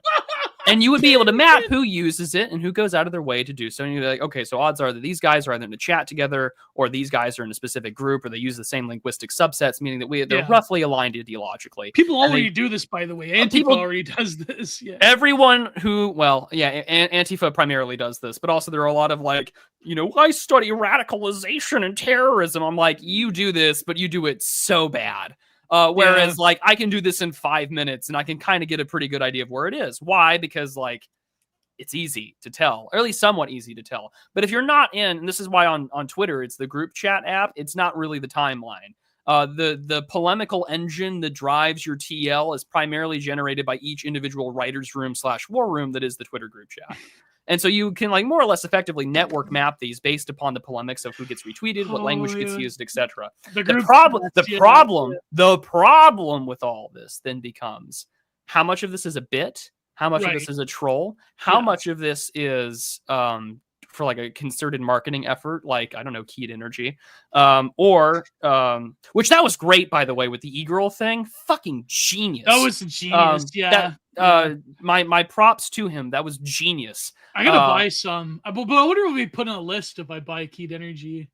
And you would be able to map who uses it and who goes out of their way to do so. And you'd be like, okay, so odds are that these guys are either in a chat together, or these guys are in a specific group, or they use the same linguistic subsets, meaning that they're roughly aligned ideologically. People already do this, by the way. Antifa already does this. Yeah. Everyone who, Antifa primarily does this, but also there are a lot of like, you know, I study radicalization and terrorism. I'm like, you do this, but you do it so bad. Whereas like I can do this in 5 minutes and I can kind of get a pretty good idea of where it is. Why? Because like it's easy to tell, or at least somewhat easy to tell. But if you're not in, and this is why on Twitter, it's the group chat app. It's not really the timeline. The polemical engine that drives your TL is primarily generated by each individual writer's room /war room that is the Twitter group chat. And so you can like more or less effectively network map these based upon the polemics of who gets retweeted, what language gets used, etc. The problem with all this then becomes how much of this is a bit, how much of this is a troll, how much of this is for like a concerted marketing effort, like I don't know, Keyed Energy, which that was great by the way with the e-girl thing, fucking genius. That was genius. My props to him. That was genius. I gotta buy some, but I wonder if we put on a list if I buy Keyed Energy.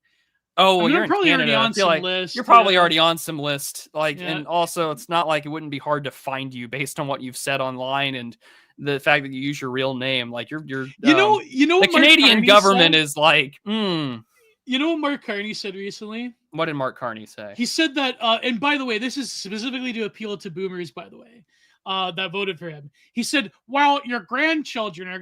Oh, well, you're probably Canada. already on some list. You're probably already on some list. Like, and also, it's not like it wouldn't be hard to find you based on what you've said online and the fact that you use your real name. Like, you're the Canadian government is like, You know what Mark Carney said recently? What did Mark Carney say? He said that, and by the way, this is specifically to appeal to boomers, by the way, that voted for him. He said, while your children and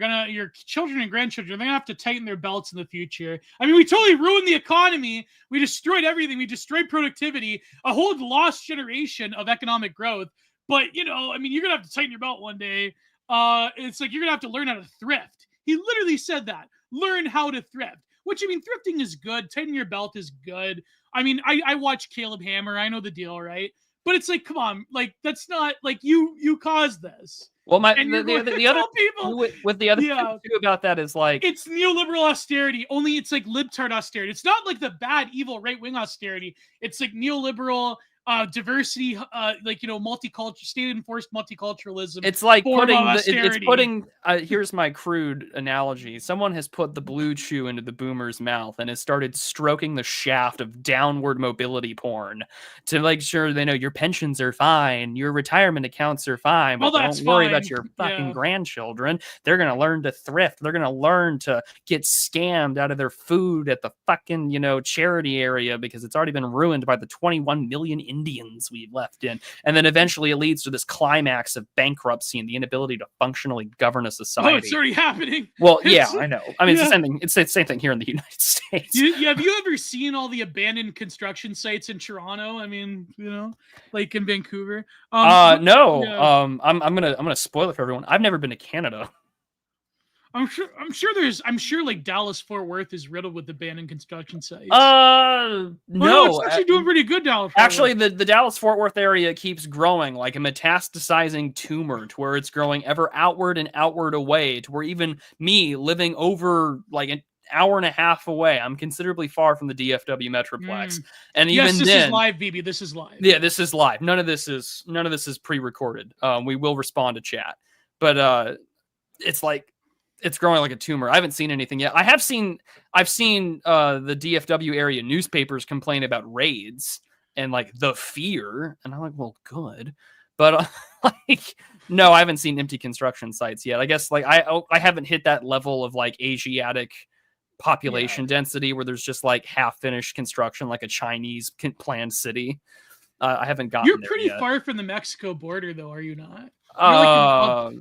grandchildren, they're gonna have to tighten their belts in the future. I mean, we totally ruined the economy. We destroyed everything. We destroyed productivity, a whole lost generation of economic growth. But, you know, I mean, you're gonna have to tighten your belt one day. It's like, you're gonna have to learn how to thrift. He literally said that. Learn how to thrift. Which, I mean, thrifting is good. Tightening your belt is good. I mean, I watch Caleb Hammer. I know the deal, right? But it's like, come on, like that's not like you caused this. Well, the other people with the other thing too about that is like it's neoliberal austerity. Only it's like libtard austerity. It's not like the bad, evil, right-wing austerity. It's like neoliberal diversity, like, you know, multicultural, state-enforced multiculturalism. It's like putting here's my crude analogy. Someone has put the blue chew into the boomer's mouth and has started stroking the shaft of downward mobility porn to make sure they know your pensions are fine, your retirement accounts are fine, but don't worry about your fucking grandchildren. They're gonna learn to thrift. They're gonna learn to get scammed out of their food at the fucking, you know, charity area because it's already been ruined by the 21 million Indians we've left in, and then eventually it leads to this climax of bankruptcy and the inability to functionally govern a society. Oh, it's already happening. Well, yeah, I know. I mean, it's the same thing. It's the same thing here in the United States. Have you ever seen all the abandoned construction sites in Toronto? I mean, you know, like in Vancouver. No. Yeah. I'm gonna spoil it for everyone. I've never been to Canada. I'm sure like Dallas Fort Worth is riddled with abandoned construction sites. No, it's actually doing pretty good. The Dallas Fort Worth area keeps growing like a metastasizing tumor to where it's growing ever outward and outward away to where even me living over like an hour and a half away, I'm considerably far from the DFW Metroplex. And even this is live, BB. This is live. Yeah, this is live. None of this is pre-recorded. We will respond to chat, but it's like. It's growing like a tumor. I haven't seen anything yet. I've seen the DFW area newspapers complain about raids and like the fear. And I'm like, well, good. But like, no, I haven't seen empty construction sites yet. I guess like I haven't hit that level of like Asiatic population density where there's just like half finished construction, like a Chinese planned city. I haven't gotten You're there pretty yet. far from the Mexico border though, are you not?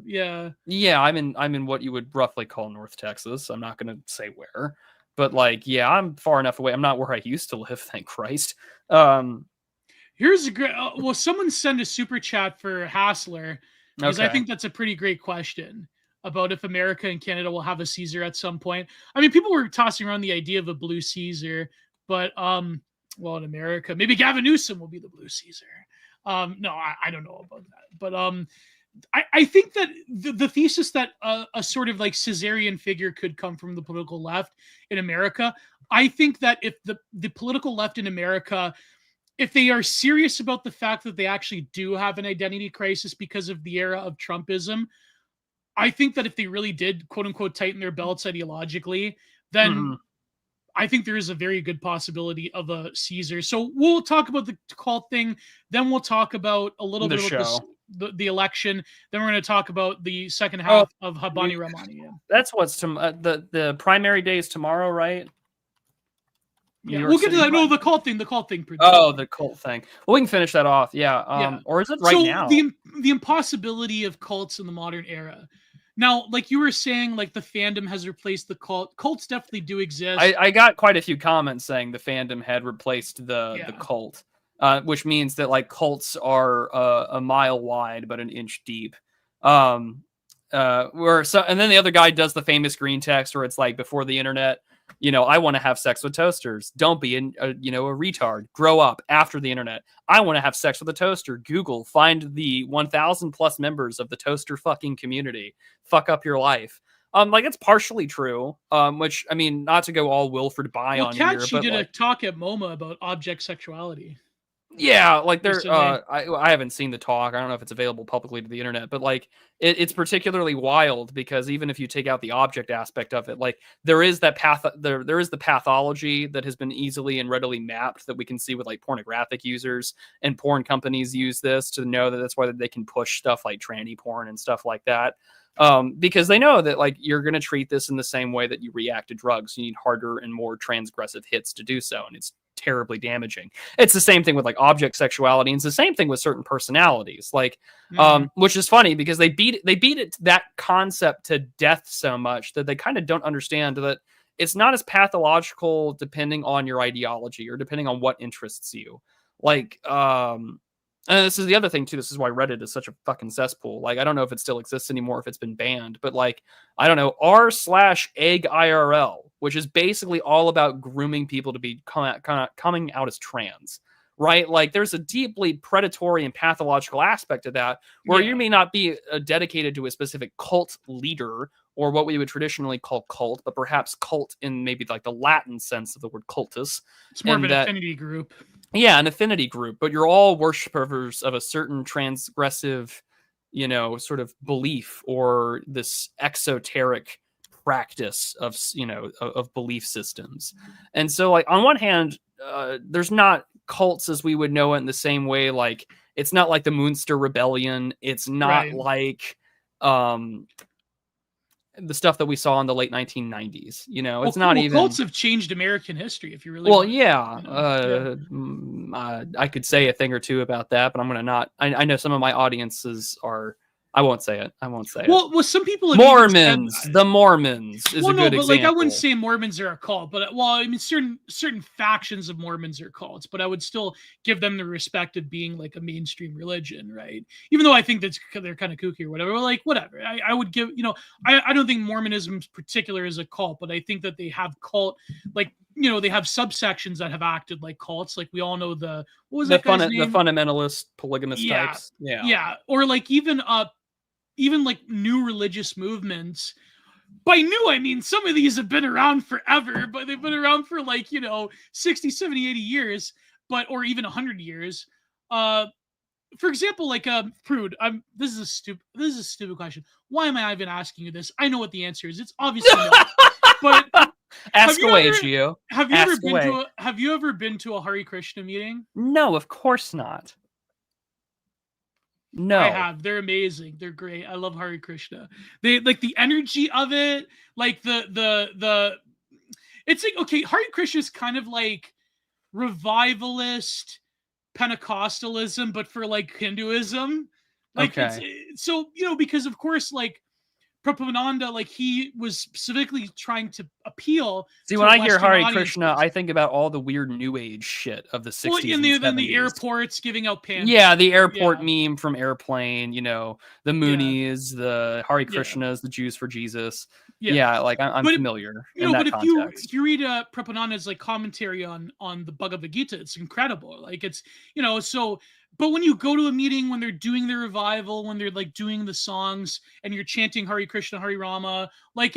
Yeah, I'm in what you would roughly call North Texas. I'm not gonna say where, but like, yeah, I'm far enough away. I'm not where I used to live, thank Christ. Here's a great. Well, someone send a super chat for Hassler because I think that's a pretty great question about if America and Canada will have a Caesar at some point. I mean, people were tossing around the idea of a blue Caesar, but well, in America, maybe Gavin Newsom will be the blue Caesar. No, I don't know about that, but I think that the thesis that a sort of like Caesarian figure could come from the political left in America, I think that if the political left in America, if they are serious about the fact that they actually do have an identity crisis because of the era of Trumpism, I think that if they really did, quote unquote, tighten their belts ideologically, then I think there is a very good possibility of a Caesar. So we'll talk about the cult thing. Then we'll talk about a little bit about the election. Then we're going to talk about the second half of Haibane Renmei. That's what's the primary day is tomorrow, right? Yeah, we'll get to that. No, the cult thing. Oh, the cult thing. Well, we can finish that off. Yeah. Or is it right now? The impossibility of cults in the modern era. Now, like you were saying, like the fandom has replaced the cult. Cults definitely do exist. I got quite a few comments saying the fandom had replaced the cult, which means that like cults are a mile wide but an inch deep. and then the other guy does the famous green text where it's like, before the internet, I want to have sex with toasters. Don't be a retard. Grow up. After the internet, I want to have sex with a toaster. Google, find the 1,000 plus members of the toaster fucking community. Fuck up your life. Like, it's partially true. Which, I mean, not to go all Wilfred by on here, but did like, a talk at MoMA about object sexuality. yeah, like I haven't seen the talk. I don't know if it's available publicly to the internet, but like it's particularly wild because even if you take out the object aspect of it, like there is that there is the pathology that has been easily and readily mapped that we can see with like pornographic users, and porn companies use this to know that that's why they can push stuff like tranny porn and stuff like that. Because they know that like you're going to treat this in the same way that you react to drugs. You need harder and more transgressive hits to do so, and it's terribly damaging. It's the same thing with like object sexuality, and it's the same thing with certain personalities, like which is funny because they beat it that concept to death so much that they kind of don't understand that it's not as pathological depending on your ideology or depending on what interests you. Like and this is the other thing too. This is why Reddit is such a fucking cesspool. Like, I don't know if it still exists anymore, if it's been banned, but like, I don't know, r/egg IRL, which is basically all about grooming people to be coming out as trans, right? Like, there's a deeply predatory and pathological aspect to that, where you may not be dedicated to a specific cult leader or what we would traditionally call cult, but perhaps cult in maybe like the Latin sense of the word cultus. It's more of an affinity group. Yeah, an affinity group, but you're all worshipers of a certain transgressive, sort of belief or this exoteric practice of, of belief systems. And so, like, on one hand, there's not cults as we would know it in the same way. Like, it's not like the Munster Rebellion. It's not like the stuff that we saw in the late 1990s. It's not even. Cults have changed American history, if you really. Well, I could say a thing or two about that, but I'm gonna not. I know some of my audiences are. I won't say it. Well, some people. Mormons. The Mormons is a good example. Like, I wouldn't say Mormons are a cult, but I mean, certain factions of Mormons are cults, but I would still give them the respect of being like a mainstream religion, right? Even though I think they're kind of kooky or whatever. Like, whatever. I would give. I don't think Mormonism in particular is a cult, but I think that they have cult, like, they have subsections that have acted like cults. Like, we all know the fundamentalist polygamous types. Yeah. Or like even like new religious movements. By new, I mean some of these have been around forever, but they've been around for like, 60, 70, 80 years, or even 100 years. For example, like Prude, this is a stupid question. Why am I even asking you this? I know what the answer is. It's obviously no. But ask away, Gio. Have you ever been to a Hare Krishna meeting? No, of course not. No, I have. They're amazing. They're great. I love Hare Krishna. They like the energy of it, like the. It's like, okay, Hare Krishna is kind of like revivalist Pentecostalism, but for like Hinduism. Like, so because of course, like, Prabhupada, like, he was specifically trying to appeal. See, when I hear Hare Krishna, I think about all the weird New Age shit of the 60s. Well, and then the airports giving out pans. Yeah, the airport meme from Airplane. The Moonies, the Hare Krishnas, the Jews for Jesus. Yeah, like I'm familiar. But if you read Prabhupada's like commentary on the Bhagavad Gita, it's incredible. Like, it's so. But when you go to a meeting, when they're doing the revival, when they're like doing the songs and you're chanting Hare Krishna, Hare Rama, like,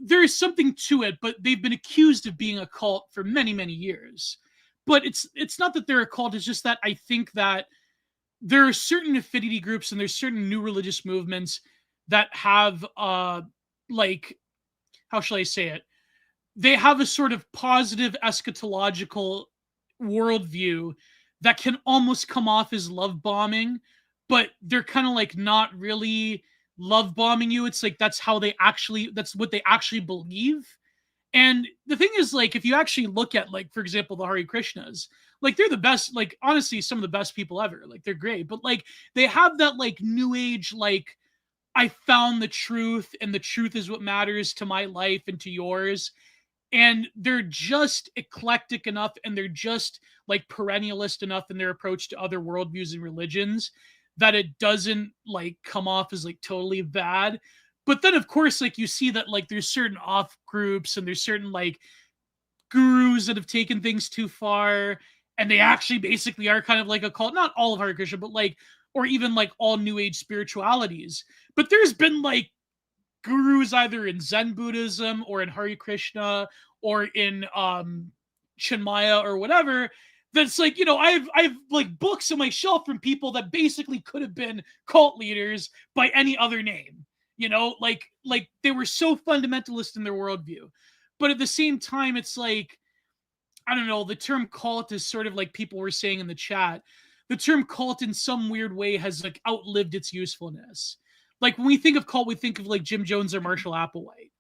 there is something to it, but they've been accused of being a cult for many, many years. But it's not that they're a cult. It's just that I think that there are certain affinity groups and there's certain new religious movements that have, like, how shall I say it? They have a sort of positive eschatological worldview that can almost come off as love bombing, but they're kind of like not really love bombing you. It's like that's what they actually believe. And the thing is, like, if you actually look at, like, for example, the Hare Krishnas, like, they're the best, like, honestly, some of the best people ever. Like, they're great, but like they have that like new age, like, I found the truth and the truth is what matters to my life and to yours. And they're just eclectic enough and they're just like perennialist enough in their approach to other worldviews and religions that it doesn't like come off as like totally bad. But then of course, like you see that like there's certain off groups and there's certain like gurus that have taken things too far, and they actually basically are kind of like a cult. Not all of Hare Krishna, but like, or even like all New Age spiritualities. But there's been like gurus either in Zen Buddhism or in Hare Krishna or in Chinmaya or whatever. That's like, you know, I've like books on my shelf from people that basically could have been cult leaders by any other name. You know, like they were so fundamentalist in their worldview. But at the same time, it's like, I don't know, the term cult is sort of like people were saying in the chat. The term cult in some weird way has like outlived its usefulness. Like when we think of cult, we think of like Jim Jones or Marshall Applewhite.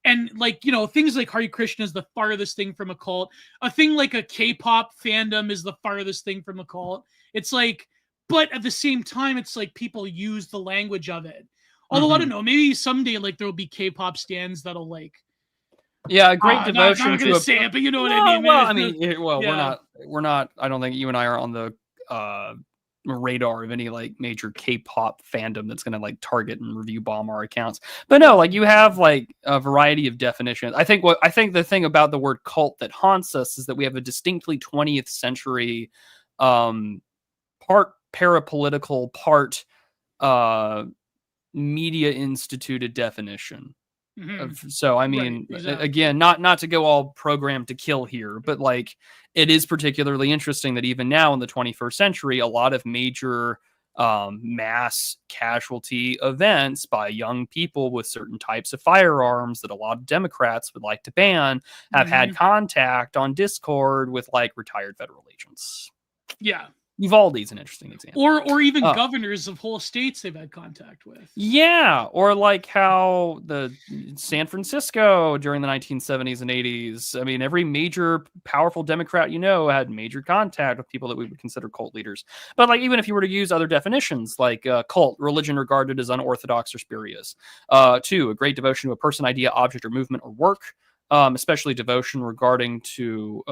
And like, you know, things like Hare Krishna is the farthest thing from a cult. A thing like a K-pop fandom is the farthest thing from a cult. It's like, but at the same time, it's like people use the language of it. Although I don't know, maybe someday like there will be K-pop stands that'll like, yeah, a great devotion I'm to gonna a, say it, but you know what I mean. Well, I mean, well, we're not. I don't think you and I are on the radar of any like major K-pop fandom that's gonna like target and review bomb our accounts. But no, like you have like a variety of definitions. I think the thing about the word cult that haunts us is that we have a distinctly 20th century, part parapolitical, part media instituted definition. So I mean, right, exactly. Again, not to go all programmed to kill here, but like it is particularly interesting that even now in the 21st century, a lot of major mass casualty events by young people with certain types of firearms that a lot of Democrats would like to ban have had contact on Discord with like retired federal agents. Yeah. Uvalde's an interesting example. Or even governors of whole states they've had contact with. Yeah, or like how the San Francisco during the 1970s and 80s. I mean, every major powerful Democrat you know had major contact with people that we would consider cult leaders. But like even if you were to use other definitions like cult, religion regarded as unorthodox or spurious. 2, a great devotion to a person, idea, object, or movement or work, especially devotion regarding to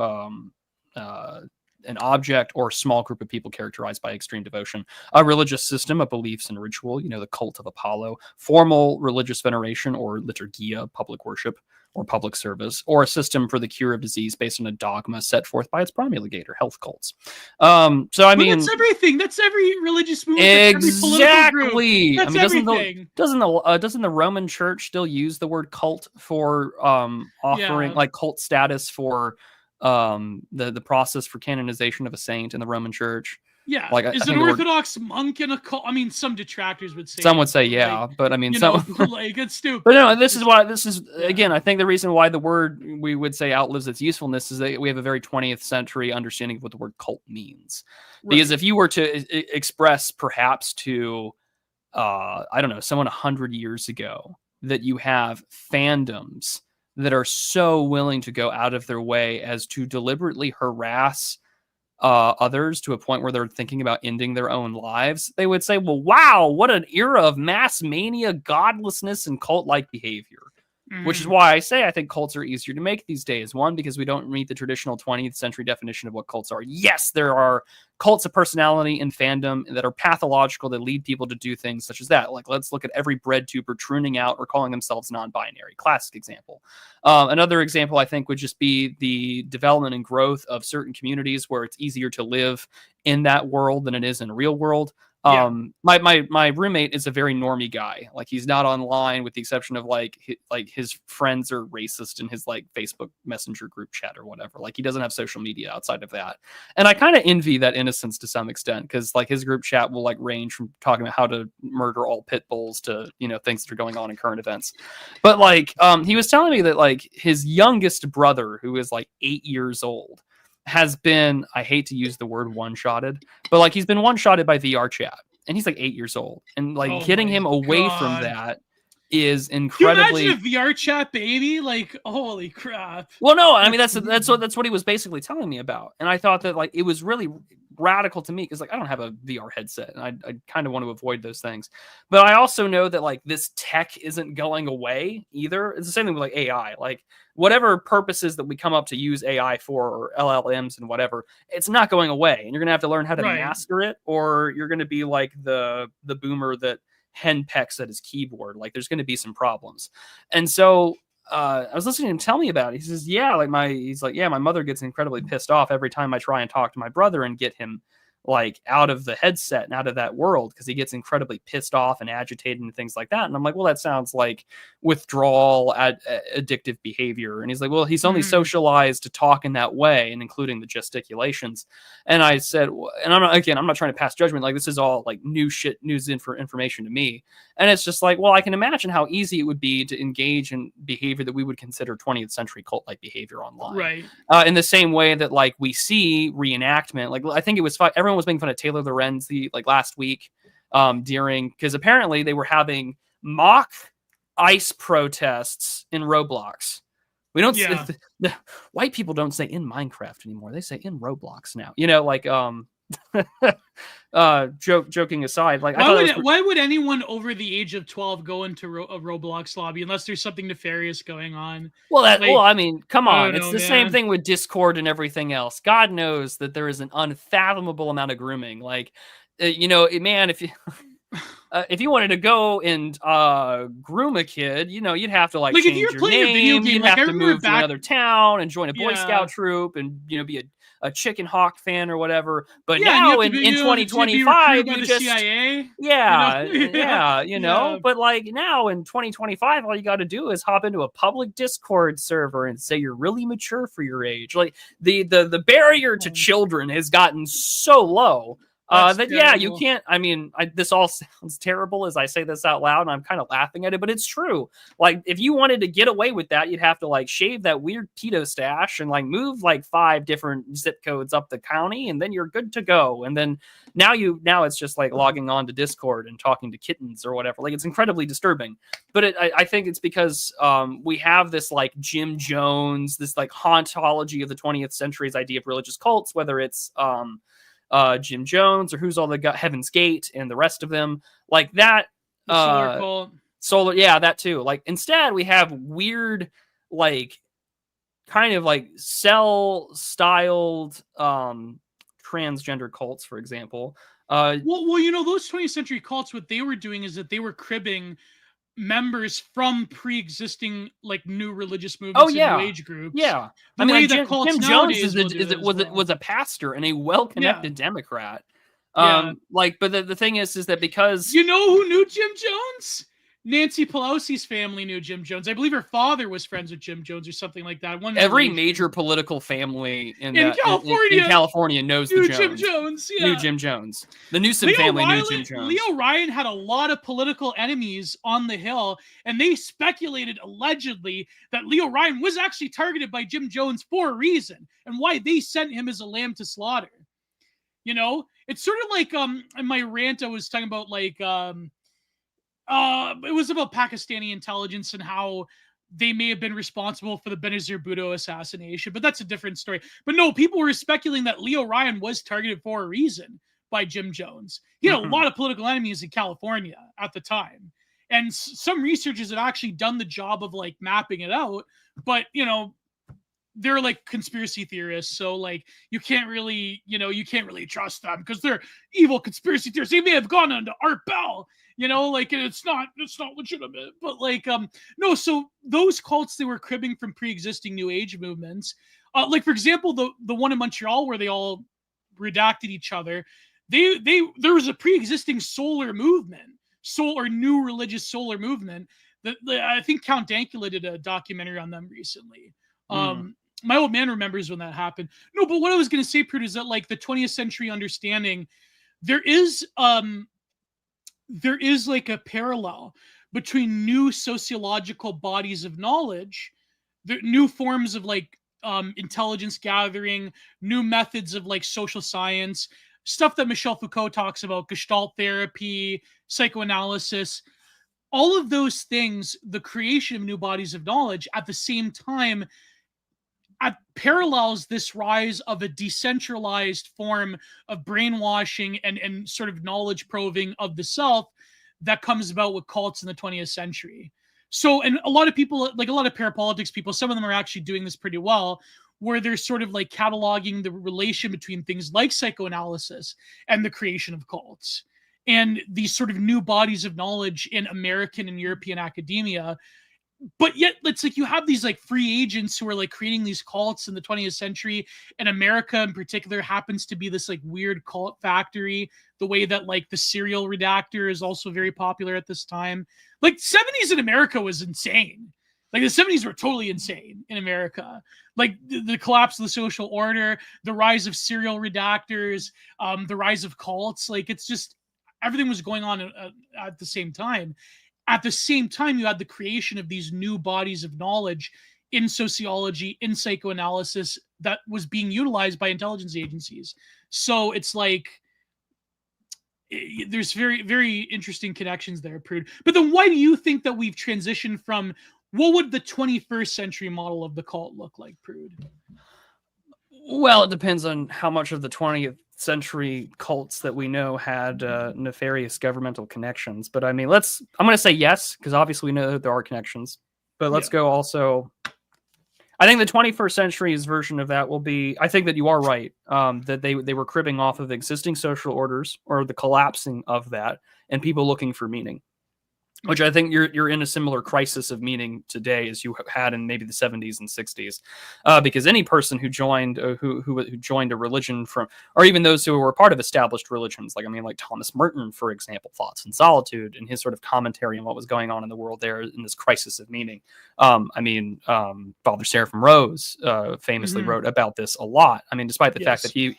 an object or small group of people characterized by extreme devotion. A religious system of beliefs and ritual, you know, the cult of Apollo, formal religious veneration or liturgia, public worship or public service, or a system for the cure of disease based on a dogma set forth by its promulgator, health cults. So I mean, that's everything. That's every religious movement. Exactly. That's everything. Doesn't the Roman Church still use the word cult for offering like cult status for the process for canonization of a saint in the Roman Church? Yeah, like is an Orthodox monk in a cult? I mean, some detractors would say. Some would say, yeah, like, but I mean, some like it's stupid. But no, this is again. I think the reason why the word we would say outlives its usefulness is that we have a very 20th century understanding of what the word cult means. Because if you were to express, perhaps to, I don't know, someone 100 years ago, that you have fandoms that are so willing to go out of their way as to deliberately harass others to a point where they're thinking about ending their own lives, they would say, well, wow, what an era of mass mania, godlessness, and cult-like behavior. Which is why I say I think cults are easier to make these days. One, because we don't meet the traditional 20th century definition of what cults are. Yes, there are cults of personality and fandom that are pathological that lead people to do things such as that. Like, let's look at every bread tuber pruning out or calling themselves non-binary. Classic example. Another example, I think, would just be the development and growth of certain communities where it's easier to live in that world than it is in a real world. My roommate is a very normie guy. Like, he's not online with the exception of like his friends are racist in his like Facebook Messenger group chat or whatever. Like, he doesn't have social media outside of that. And I kind of envy that innocence to some extent, because like his group chat will like range from talking about how to murder all pit bulls to, you know, things that are going on in current events. But like he was telling me that like his youngest brother, who is like 8 years old, has been, I hate to use the word one-shotted, but like he's been one-shotted by VR chat, and he's like 8 years old, and like getting him away from that is incredibly. Can you imagine a VR chat baby? Like, holy crap. Well, no, I mean that's what he was basically telling me about, and I thought that like it was really radical to me because like I don't have a VR headset and I kind of want to avoid those things. But I also know that like this tech isn't going away either. It's the same thing with like AI. Like whatever purposes that we come up to use AI for or LLMs and whatever, it's not going away. And you're gonna have to learn how to Right. master it, or you're gonna be like the boomer that henpecks at his keyboard. Like there's gonna be some problems. And so I was listening to him tell me about it. He says, yeah, like my mother gets incredibly pissed off every time I try and talk to my brother and get him like out of the headset and out of that world because he gets incredibly pissed off and agitated and things like that. And I'm like, well, that sounds like withdrawal, addictive behavior. And he's like, well, he's only socialized to talk in that way, and including the gesticulations. And I said, and I'm not trying to pass judgment. Like this is all like news information to me. And it's just like, well, I can imagine how easy it would be to engage in behavior that we would consider 20th century cult-like behavior online. Right. In the same way that like we see reenactment. Like I think it was everyone was making fun of Taylor Lorenzi like last week because apparently they were having mock ICE protests in Roblox. We don't the white people don't say in Minecraft anymore. They say in Roblox now. You know, like joking aside, like why would anyone over the age of 12 go into a Roblox lobby unless there's something nefarious going on? Well, I mean, come on, it's the same thing with Discord and everything else. God knows that there is an unfathomable amount of grooming. Like, man, if you wanted to go and groom a kid, you'd have to like change your name. You'd have to move to another town and join a Boy Scout troop and be a chicken hawk fan or whatever. But now in 2025, you just CIA, But like now in 2025, all you got to do is hop into a public Discord server and say you're really mature for your age. Like the barrier to children has gotten so low. You can't. I mean, this all sounds terrible as I say this out loud, and I'm kind of laughing at it, but it's true. Like, if you wanted to get away with that, you'd have to like shave that weird pedo stash and like move like 5 different zip codes up the county, and then you're good to go. And then now it's just like logging on to Discord and talking to kittens or whatever. Like, it's incredibly disturbing. But I think it's because we have this like Jim Jones, this like hauntology of the 20th century's idea of religious cults, whether it's Jim Jones or who's all the Heaven's Gate and the rest of them, like that. Solar, yeah, that too. Like instead, we have weird, like kind of like cell-styled transgender cults, for example. Well, those 20th century cults, what they were doing is that they were cribbing members from pre-existing like new religious movements and new age groups. Yeah. Jim Jones was a pastor and a well-connected Democrat. But the thing is that because you know who knew Jim Jones? Nancy Pelosi's family knew Jim Jones. I believe her father was friends with Jim Jones or something like that. Every major political family in California knows the Jones. Jim Jones. Yeah. Knew Jim Jones. The Newsom family knew Jim Jones. Leo Ryan had a lot of political enemies on the Hill, and they speculated allegedly that Leo Ryan was actually targeted by Jim Jones for a reason, and why they sent him as a lamb to slaughter. It's sort of like in my rant I was talking about like it was about Pakistani intelligence and how they may have been responsible for the Benazir Bhutto assassination, but that's a different story. But no, people were speculating that Leo Ryan was targeted for a reason by Jim Jones. He had a lot of political enemies in California at the time. And some researchers have actually done the job of like mapping it out, but they're like conspiracy theorists. So like you can't really trust them because they're evil conspiracy theorists. They may have gone on to Art Bell. It's not legitimate, but like, no, so those cults, they were cribbing from pre-existing new age movements. Like for example, the one in Montreal where they all redacted each other, there was a pre-existing new religious solar movement that I think Count Dankula did a documentary on them recently. My old man remembers when that happened. No, but what I was going to say, Prud, is that like the 20th century understanding, there is like a parallel between new sociological bodies of knowledge, the new forms of like intelligence gathering, new methods of like social science, stuff that Michel Foucault talks about, Gestalt therapy, psychoanalysis, all of those things, the creation of new bodies of knowledge at the same time parallels this rise of a decentralized form of brainwashing and sort of knowledge probing of the self that comes about with cults in the 20th century. So, and a lot of people, like a lot of parapolitics people, some of them are actually doing this pretty well, where they're sort of like cataloging the relation between things like psychoanalysis and the creation of cults and these sort of new bodies of knowledge in American and European academia. But yet it's like you have these like free agents who are like creating these cults in the 20th century, and America in particular happens to be this like weird cult factory, the way that like the serial redactor is also very popular at this time. Like 70s in America was insane. Like the 70s were totally insane in America. Like the collapse of the social order, the rise of serial redactors, the rise of cults. Like it's just everything was going on at the same time. At the same time, you had the creation of these new bodies of knowledge in sociology, in psychoanalysis, that was being utilized by intelligence agencies. So it's like there's very, very interesting connections there, Prude. But then why do you think that we've transitioned from what would the 21st century model of the cult look like, Prude? Well, it depends on how much of the 20th century cults that we know had nefarious governmental connections. But I mean, I'm going to say yes, because obviously we know that there are connections. But let's go also. I think the 21st century's version of that will be, I think that you are right, that they were cribbing off of existing social orders or the collapsing of that and people looking for meaning. Which I think you're in a similar crisis of meaning today as you had in maybe the 70s and 60s, because any person who joined who joined a religion from, or even those who were part of established religions, like Thomas Merton, for example, Thoughts in Solitude, and his sort of commentary on what was going on in the world there in this crisis of meaning. Father Seraphim Rose famously wrote about this a lot. I mean, despite the fact that he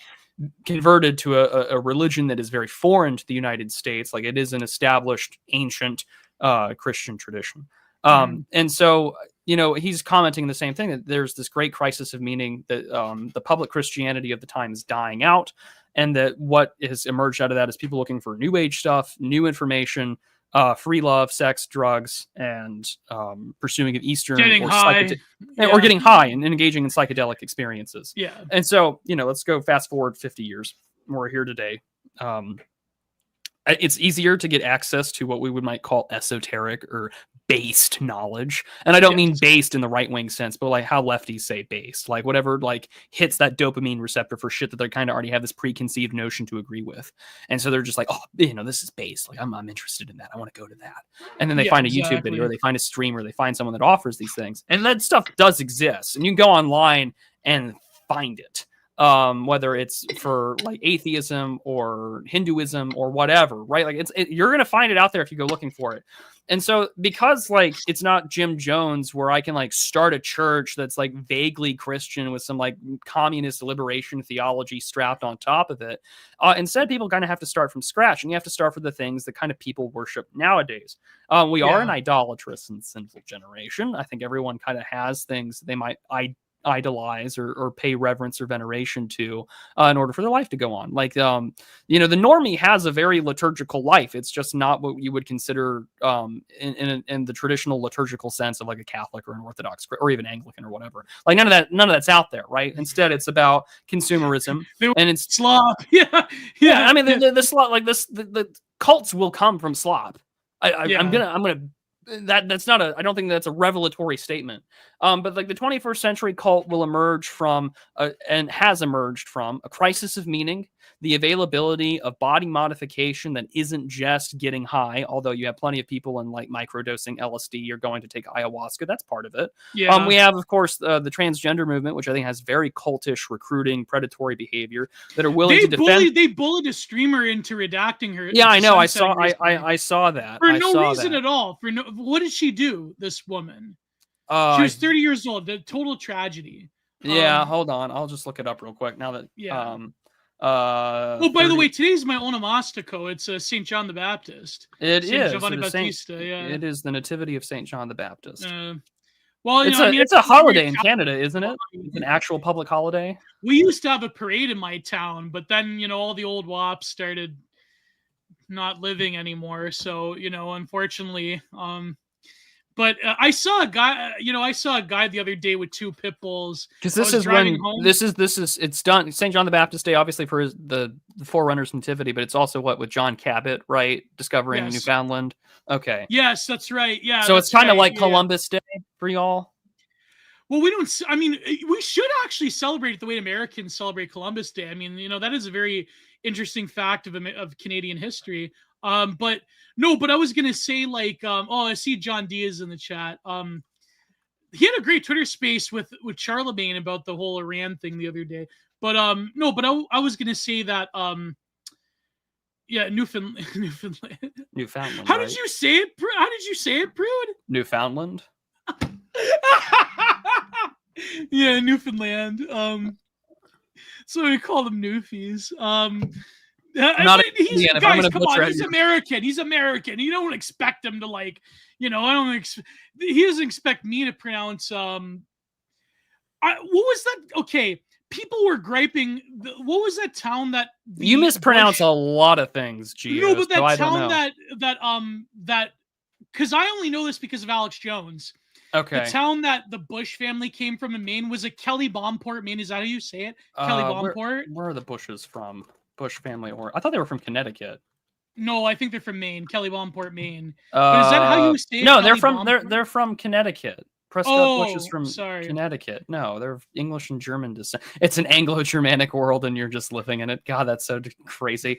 converted to a religion that is very foreign to the United States, like it is an established ancient Christian tradition. And so, he's commenting the same thing, that there's this great crisis of meaning, that the public Christianity of the time is dying out, and that what has emerged out of that is people looking for new age stuff, new information, free love, sex, drugs, and pursuing of Eastern getting high. or getting high and engaging in psychedelic experiences. Yeah. And so, let's go fast forward 50 years. We're here today. It's easier to get access to what we might call esoteric or based knowledge. And I don't mean based in the right-wing sense, but like how lefties say based, like whatever like hits that dopamine receptor for shit that they kind of already have this preconceived notion to agree with. And so they're just like, oh, this is based. Like I'm interested in that. I want to go to that. And then they find a YouTube video, or they find a stream, or they find someone that offers these things. And that stuff does exist. And you can go online and find it. Whether it's for like atheism or Hinduism or whatever, right? Like you're going to find it out there if you go looking for it. And so because like, it's not Jim Jones where I can like start a church that's like vaguely Christian with some like communist liberation theology strapped on top of it. Instead, people kind of have to start from scratch, and you have to start for the things that kind of people worship nowadays. We are an idolatrous and sinful generation. I think everyone kind of has things they might idolize or pay reverence or veneration to in order for their life to go on. Like, the normie has a very liturgical life. It's just not what you would consider in the traditional liturgical sense of like a Catholic or an Orthodox or even Anglican or whatever. Like none of that's out there, right? Instead, it's about consumerism and it's slop. Yeah. I mean, the slop, like this, the cults will come from slop. I'm gonna. That's not I don't think that's a revelatory statement. But like the 21st century cult will emerge from and has emerged from a crisis of meaning, the availability of body modification that isn't just getting high, although you have plenty of people in like microdosing LSD or going to take ayahuasca. That's part of it. Yeah. We have, of course, the transgender movement, which I think has very cultish, recruiting, predatory behavior that are willing to defend. They bullied a streamer into redacting her. Yeah, I know. I saw that. For no reason at all. What did she do, this woman? She was 30 years old. The total tragedy. Yeah, hold on. I'll just look it up real quick now that. Yeah. By the way, today's my onomastico. It's St. John the Baptist. It Saint is. Giovanni Battista. Yeah. It is the Nativity of St. John the Baptist. It's a holiday in Canada, isn't it? It's an actual public holiday. We used to have a parade in my town, but then all the old wops started not living anymore. So unfortunately, But I saw a guy, I saw a guy the other day with 2 pit bulls. Because this is when it's done. St. John the Baptist Day, obviously for the Forerunner's nativity, but it's also with John Cabot, right? Discovering Newfoundland. Okay. Yes, that's right. Yeah. So it's kind of like Columbus Day for y'all. Well, we don't. I mean, we should actually celebrate it the way Americans celebrate Columbus Day. I mean, that is a very interesting fact of Canadian history. But I was gonna say I see John Diaz in the chat. He had a great Twitter space with Charlemagne about the whole Iran thing the other day. But I was gonna say that Newfoundland. Newfoundland. How did you say it? How did you say it, Prude? Newfoundland. Yeah, Newfoundland. So we call them Newfies. He's American. He's American. You don't expect him to he doesn't expect me to pronounce what was that? Okay, people were griping. What was that town that you mispronounce a lot of things, Gio? No, but that town that because I only know this because of Alex Jones. Okay. The town that the Bush family came from in Maine was Kelly Bomport, Maine. Is that how you say it? Kelly Bomport? Where are the Bushes from? Bush family, or I thought they were from Connecticut. No, I think they're from Maine. Kelly Bomport, Maine. But is that how you say it? No, they're from Connecticut. Prescott Bush is from sorry. Connecticut. No, they're English and German descent. It's an Anglo-Germanic world, and you're just living in it. God, that's so crazy.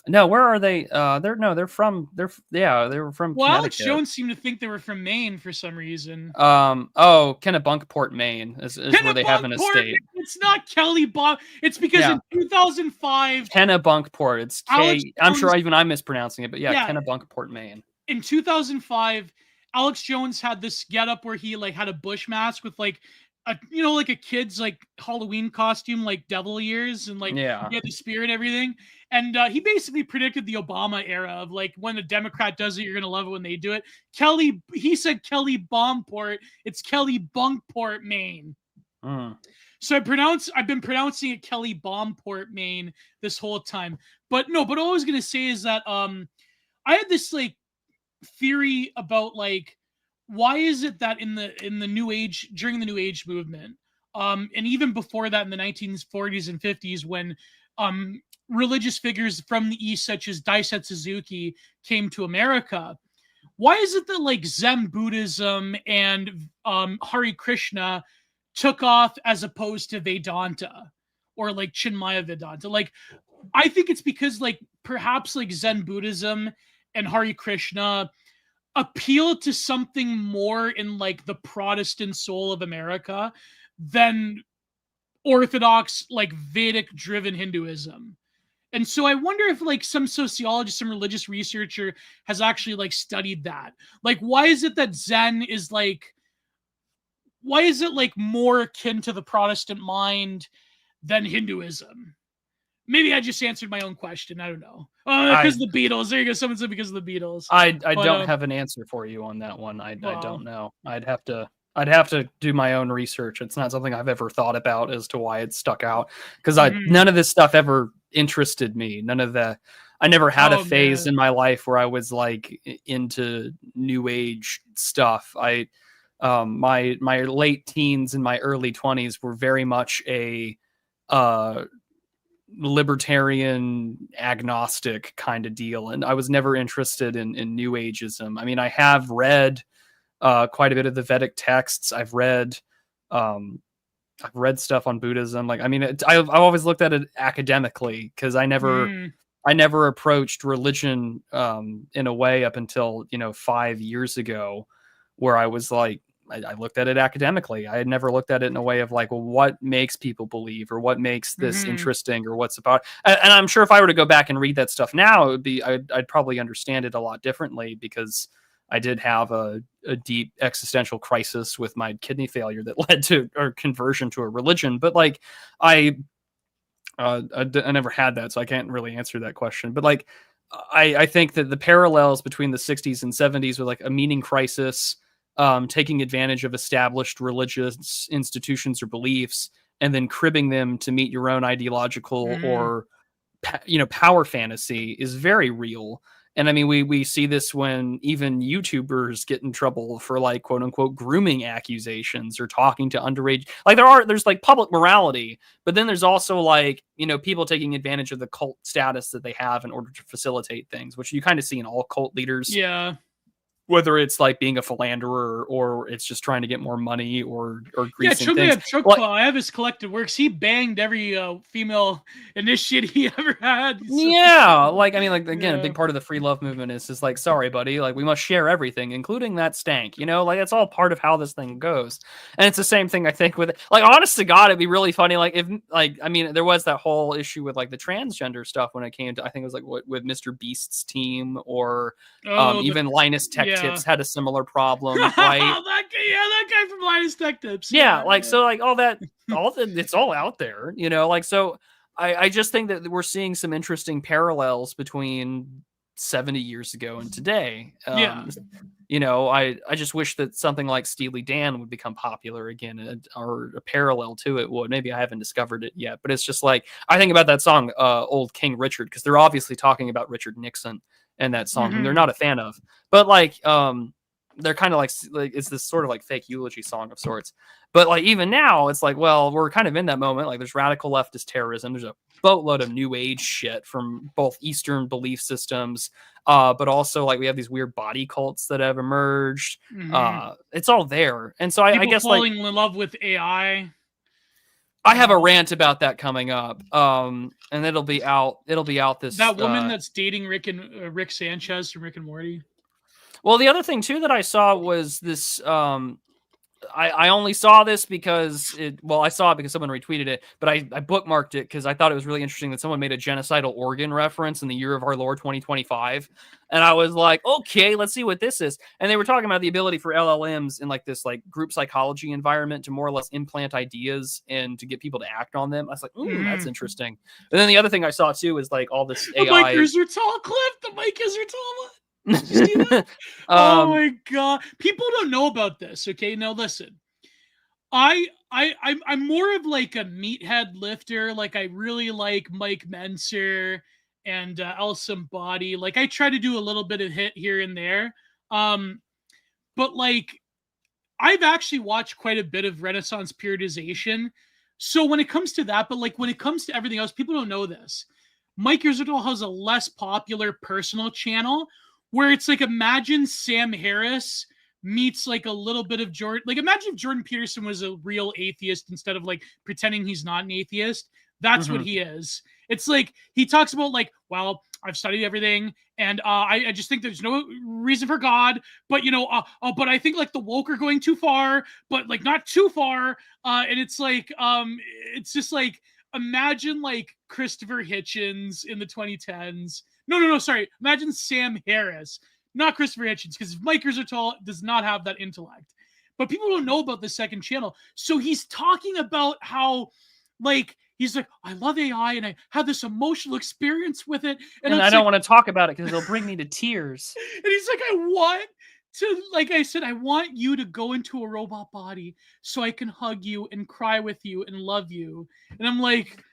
No, where are they? They're from Connecticut. Alex Jones seemed to think they were from Maine for some reason. Kennebunkport, Maine is where they have an estate. It's not Kelly Bomb. It's because in 2005, Kennebunkport. It's K. I'm sure even I'm mispronouncing it, but Kennebunkport, Maine. In 2005, Alex Jones had this getup where he had a bush mask with a kid's Halloween costume, devil ears, and he had the spear and everything. And he basically predicted the Obama era of when a Democrat does it, you're gonna love it when they do it. He said Kelly Bomport. It's Kelly Bunkport, Maine. So I've been pronouncing it Kelly Bomport, Maine this whole time. But what I was gonna say is that I had this theory about why is it that in the New Age, during the New Age movement, and even before that in the 1940s and 50s, when religious figures from the East, such as Daisetsu Suzuki, came to America, why is it that Zen Buddhism and Hare Krishna took off as opposed to Vedanta or Chinmaya Vedanta? I think it's because perhaps Zen Buddhism and Hare Krishna appeal to something more in the Protestant soul of America than Orthodox Vedic driven Hinduism. And so I wonder if some sociologist, some religious researcher has actually studied that. Why is it that Zen is why is it more akin to the Protestant mind than Hinduism? Maybe I just answered my own question. I don't know. Because of the Beatles. There you go. Someone said because of the Beatles. I don't have an answer for you on that one. I don't know. I'd have to do my own research. It's not something I've ever thought about as to why it stuck out. Because none of this stuff ever interested me. I never had a phase in my life where I was into New Age stuff. My late teens and my early 20s were very much a libertarian agnostic kind of deal, and I was never interested in New Ageism. I mean, I have read quite a bit of the Vedic texts. I've read stuff on Buddhism. I've always looked at it academically because I never approached religion in a way up until 5 years ago, where I was I looked at it academically. I had never looked at it in a way of what makes people believe or what makes this interesting or what's about. And I'm sure if I were to go back and read that stuff now, it would be, I'd probably understand it a lot differently, because I did have a deep existential crisis with my kidney failure that led to a conversion to a religion. But I never had that, so I can't really answer that question. But I think that the parallels between the 60s and 70s with a meaning crisis, taking advantage of established religious institutions or beliefs, and then cribbing them to meet your own ideological or power fantasy is very real. And I mean, we see this when even YouTubers get in trouble for like quote unquote grooming accusations or talking to underage. Like there's like public morality, but then there's also like, you know, people taking advantage of the cult status that they have in order to facilitate things, which you kind of see in all cult leaders. Yeah. Whether it's like being a philanderer or it's just trying to get more money or greasing things. I have his collected works. He banged every female initiate he ever had. Yeah, like I mean, like again, a big part of the free love movement is like, sorry, buddy, like we must share everything, including that stank. You know, like it's all part of how this thing goes. And it's the same thing I think with like, honest to God, it'd be really funny. Like if like I mean, there was that whole issue with like the transgender stuff when it came to I think it was like with Mr. Beast's team or even Linus Tech Tips had a similar problem, right? that guy from Linus Tech Tips. Yeah, like so, like it's all out there, you know. Like so, I just think that we're seeing some interesting parallels between 70 years ago and today. You know, I just wish that something like Steely Dan would become popular again, or a parallel to it would. Maybe I haven't discovered it yet, but it's just like I think about that song, "Old King Richard," because they're obviously talking about Richard Nixon and that song, whom they're not a fan of, but like they're kind of like it's this sort of like fake eulogy song of sorts. But like even now, it's like, well, we're kind of in that moment. Like there's radical leftist terrorism. There's a boatload of new age shit from both Eastern belief systems, but also like we have these weird body cults that have emerged. It's all there, and so I guess falling in love with AI. I have a rant about that coming up, and it'll be out. This that woman that's dating Rick Sanchez from Rick and Morty. Well, the other thing too that I saw was this. I only saw this because I saw it because someone retweeted it, but I bookmarked it because I thought it was really interesting that someone made a genocidal organ reference in the year of our Lord 2025, and I was like, okay, let's see what this is. And they were talking about the ability for LLMs in like this like group psychology environment to more or less implant ideas and to get people to act on them. I was like, ooh, that's interesting. And then the other thing I saw too is like all this AI. The Mike Israel clip. The Mike Israel. Did you see that? Oh my God. People don't know about this. Okay. Now listen, I'm more of like a meathead lifter. Like I really like Mike Menser and Elsa Body. Like I try to do a little bit of hit here and there. But like I've actually watched quite a bit of Renaissance periodization. So when it comes to that, but like when it comes to everything else, people don't know this. Mike Israel has a less popular personal channel where it's like, imagine Sam Harris meets like a little bit of Jordan. Like imagine if Jordan Peterson was a real atheist instead of like pretending he's not an atheist. That's what he is. It's like, he talks about like, well, I've studied everything and I just think there's no reason for God, but you know, but I think like the woke are going too far, but like not too far. And it's like, it's just like, imagine like Christopher Hitchens in the 2010s. No, sorry. Imagine Sam Harris, not Christopher Hitchens, because Mike Israel does not have that intellect. But people don't know about the second channel. So he's talking about how, like, he's like, I love AI and I have this emotional experience with it. And I don't want to talk about it because it'll bring me to tears. And he's like, I want you to go into a robot body so I can hug you and cry with you and love you. And I'm like,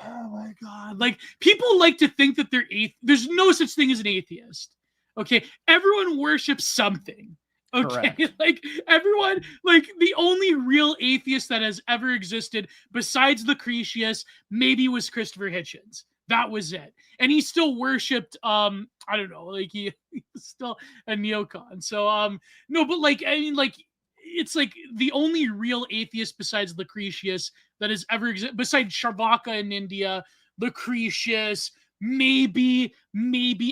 oh my God. Like people like to think that they're there's no such thing as an atheist. Okay. Everyone worships something. Okay. Correct. Like everyone, like the only real atheist that has ever existed besides Lucretius maybe was Christopher Hitchens. That was it. And he still worshipped, I don't know, like he was still a neocon. So, no, but like, I mean, like, it's like the only real atheist besides Lucretius that has ever existed, besides Sharvaka in India, Lucretius, maybe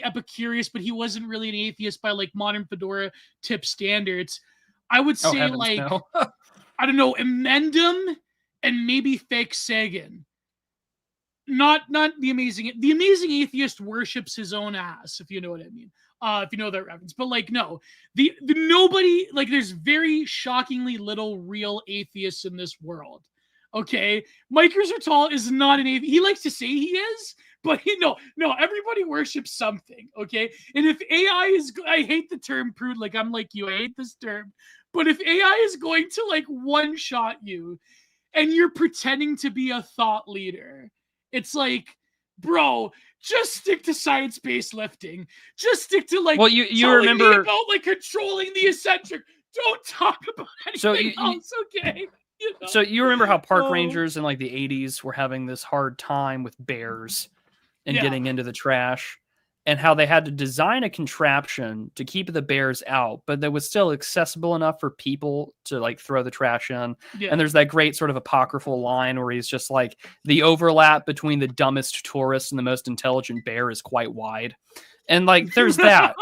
Epicurus, but he wasn't really an atheist by like modern Fedora tip standards. I would say like, no. I don't know, Emendum and maybe Fake Sagan. Not the amazing atheist worships his own ass, if you know what I mean. If you know that reference. But like, no, the nobody, like there's very shockingly little real atheists in this world. Okay. Mike Israel is not an atheist. He likes to say he is, but no, everybody worships something. Okay. And if AI is, I hate the term prude. Like I'm like you, I hate this term, but if AI is going to like one shot you and you're pretending to be a thought leader, it's like, bro, just stick to science-based lifting. Just stick to like. Well, you telling remember me about like controlling the eccentric. Don't talk about anything else, okay? You know? So you remember how park rangers in like the 80s were having this hard time with bears and getting into the trash, and how they had to design a contraption to keep the bears out, but that was still accessible enough for people to like throw the trash in. Yeah. And there's that great sort of apocryphal line where he's just like, the overlap between the dumbest tourist and the most intelligent bear is quite wide. And like, there's that.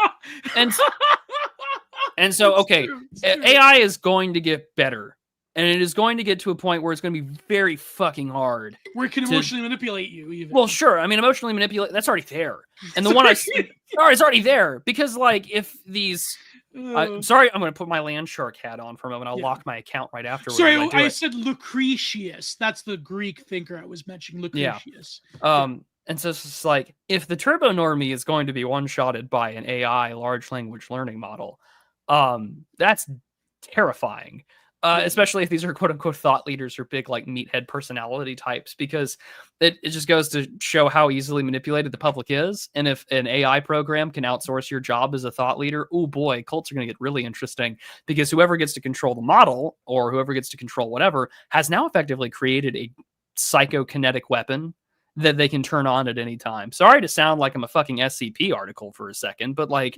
And so, okay, AI is going to get better. And it is going to get to a point where it's going to be very fucking hard. Where it can emotionally manipulate you, even. Well, sure. I mean, emotionally manipulate, that's already there. And the one it's already there. Because, like, if these... sorry, I'm going to put my land shark hat on for a moment. I'll lock my account right afterwards. Sorry, I said Lucretius. That's the Greek thinker I was mentioning, Lucretius. Yeah. And so it's just like, if the turbo normie is going to be one-shotted by an AI, large language learning model, that's terrifying. Especially if these are quote unquote thought leaders or big like meathead personality types, because it just goes to show how easily manipulated the public is. And if an AI program can outsource your job as a thought leader, oh boy, cults are going to get really interesting, because whoever gets to control the model or whoever gets to control whatever has now effectively created a psychokinetic weapon that they can turn on at any time. Sorry to sound like I'm a fucking SCP article for a second, but like,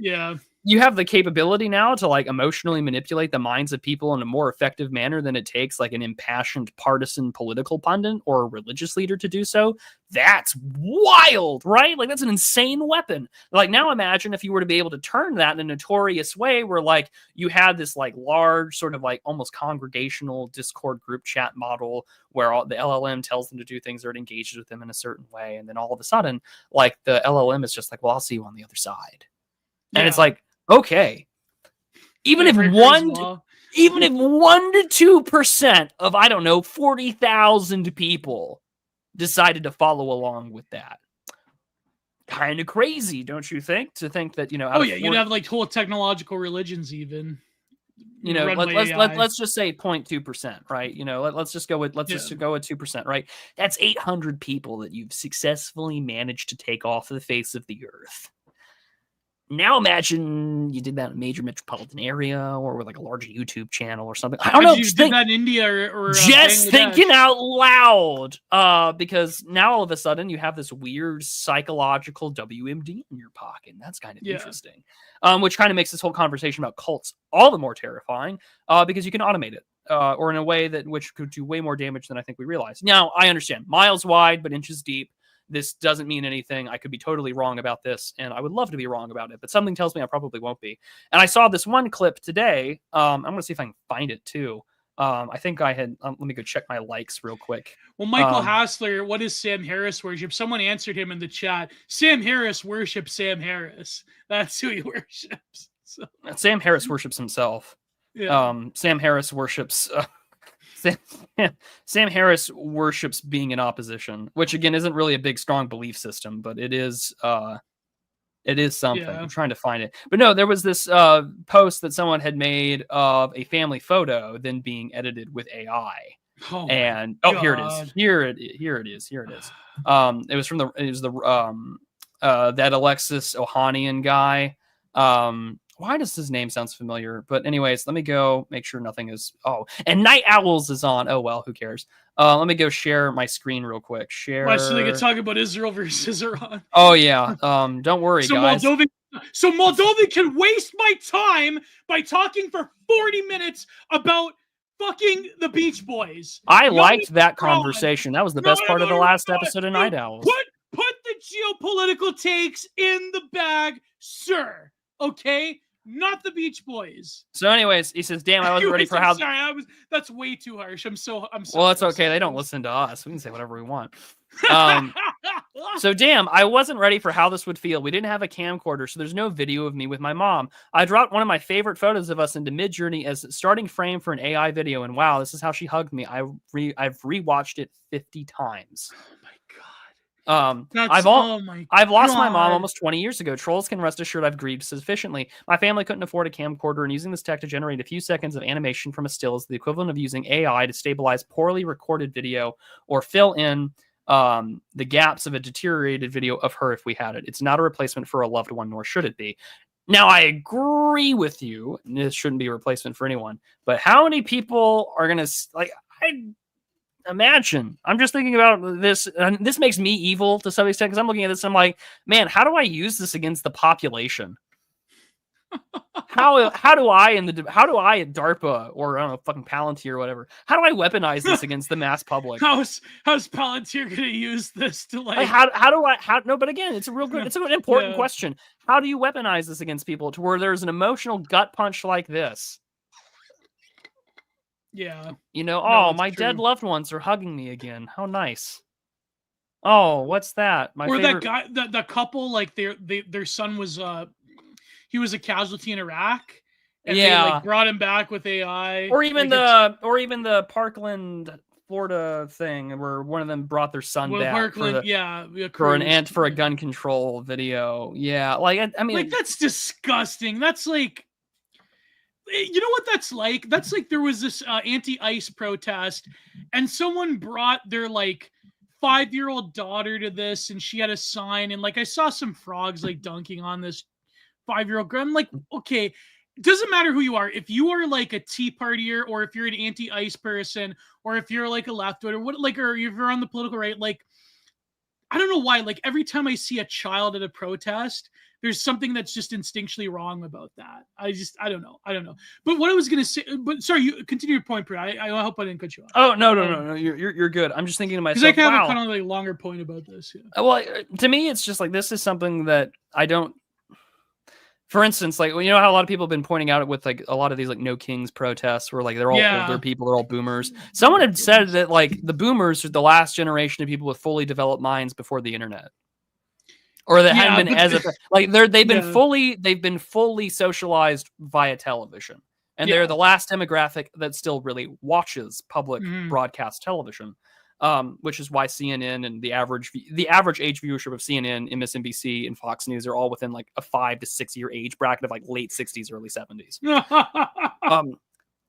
you have the capability now to like emotionally manipulate the minds of people in a more effective manner than it takes like an impassioned partisan political pundit or a religious leader to do so. That's wild, right? Like, that's an insane weapon. Like, now imagine if you were to be able to turn that in a notorious way where like you had this like large sort of like almost congregational Discord group chat model where all the LLM tells them to do things or it engages with them in a certain way. And then all of a sudden, like, the LLM is just like, well, I'll see you on the other side. And it's like, okay, even if 1 to 2% of, I don't know, 40,000 people decided to follow along with that, kind of crazy, don't you think? To think that, you know, you'd have like whole technological religions, even. You know, let's just say 0.2%, right? You know, let's just go with 2%, right? That's 800 people that you've successfully managed to take off the face of the earth. Now imagine you did that in a major metropolitan area or with like a large YouTube channel or something. I don't know. You did that in India or just thinking out loud. Because now all of a sudden you have this weird psychological WMD in your pocket. That's kind of interesting. Which kind of makes this whole conversation about cults all the more terrifying. Because you can automate it. Or in a way which could do way more damage than I think we realize. Now, I understand. Miles wide, but inches deep. This doesn't mean anything. I could be totally wrong about this, and I would love to be wrong about it, but something tells me I probably won't be. And I saw this one clip today. I'm going to see if I can find it, too. I think I had... let me go check my likes real quick. Well, Michael Hassler, what does Sam Harris worship? Someone answered him in the chat. Sam Harris worships Sam Harris. That's who he worships. So. Sam Harris worships himself. Yeah. Sam Harris worships... Sam Harris worships being in opposition, which again isn't really a big, strong belief system, but it is something. I'm trying to find it. But no, there was this post that someone had made of a family photo then being edited with AI. Here it is. Here it is. It was that Alexis Ohanian guy. Why does his name sounds familiar? But anyways, let me go make sure nothing is... and Night Owls is on. Oh, well, who cares? Let me go share my screen real quick. Share... Why, so they can talk about Israel versus Iran? Oh, yeah. Don't worry, guys. Moldova can waste my time by talking for 40 minutes about fucking the Beach Boys. I liked that conversation. That was the best part of the last episode of Night Owls. Put the geopolitical takes in the bag, sir. Okay? Not the Beach Boys. So anyways, he says, damn, I wasn't ready for how... Sorry, that's way too harsh. I'm sorry. Well, it's okay. They don't listen to us. We can say whatever we want. So damn, I wasn't ready for how this would feel. We didn't have a camcorder, so there's no video of me with my mom. I dropped one of my favorite photos of us into Midjourney as starting frame for an AI video, and wow, this is how she hugged me. I've rewatched it 50 times. I've lost my mom almost 20 years ago. Trolls can rest assured I've grieved sufficiently. My family couldn't afford a camcorder, and using this tech to generate a few seconds of animation from a still is the equivalent of using AI to stabilize poorly recorded video or fill in the gaps of a deteriorated video of her if we had it. It's not a replacement for a loved one, nor should it be. Now, I agree with you. This shouldn't be a replacement for anyone. But how many people are going to, like, I imagine, I'm just thinking about this, and this makes me evil to some extent, because I'm looking at this and I'm like, man, how do I use this against the population? How do I at DARPA or I don't know, fucking Palantir or whatever, how do I weaponize this against the mass public? How's Palantir going to use this to like no, but again, it's an important question. How do you weaponize this against people to where there's an emotional gut punch like this? Yeah. You know, no, my dead loved ones are hugging me again. How nice. Oh, what's that? That guy, the couple, like their son was he was a casualty in Iraq, and they like brought him back with AI. Or even the Parkland, Florida thing where one of them brought their son back for a gun control video. Yeah, like I mean, like that's disgusting. That's like, you know what that's like? That's like there was this anti-ICE protest, and someone brought their like 5-year-old daughter to this, and she had a sign, and like I saw some frogs like dunking on this 5-year-old girl. I'm like, okay, it doesn't matter who you are. If you are like a Tea Partier, or if you're an anti-ICE person, or if you're like a leftward, or if you're on the political right, like I don't know why. Like every time I see a child at a protest, there's something that's just instinctually wrong about that. I don't know. But what I was gonna say, but sorry, you continue your point, Pri. I hope I didn't cut you off. Oh no, you're good. I'm just thinking to myself, because I have a kind of like longer point about this. Yeah. Well, to me, it's just like this is something that I don't. For instance, like, you know how a lot of people have been pointing out with like a lot of these like No Kings protests where like they're all older people, they're all boomers. Someone had said that like the boomers are the last generation of people with fully developed minds before the internet, or that hadn't been they've been fully socialized via television, and they're the last demographic that still really watches public broadcast television. Which is why CNN and the average age viewership of CNN, MSNBC, and Fox News are all within like a 5 to 6 year age bracket of like late 60s, early 70s.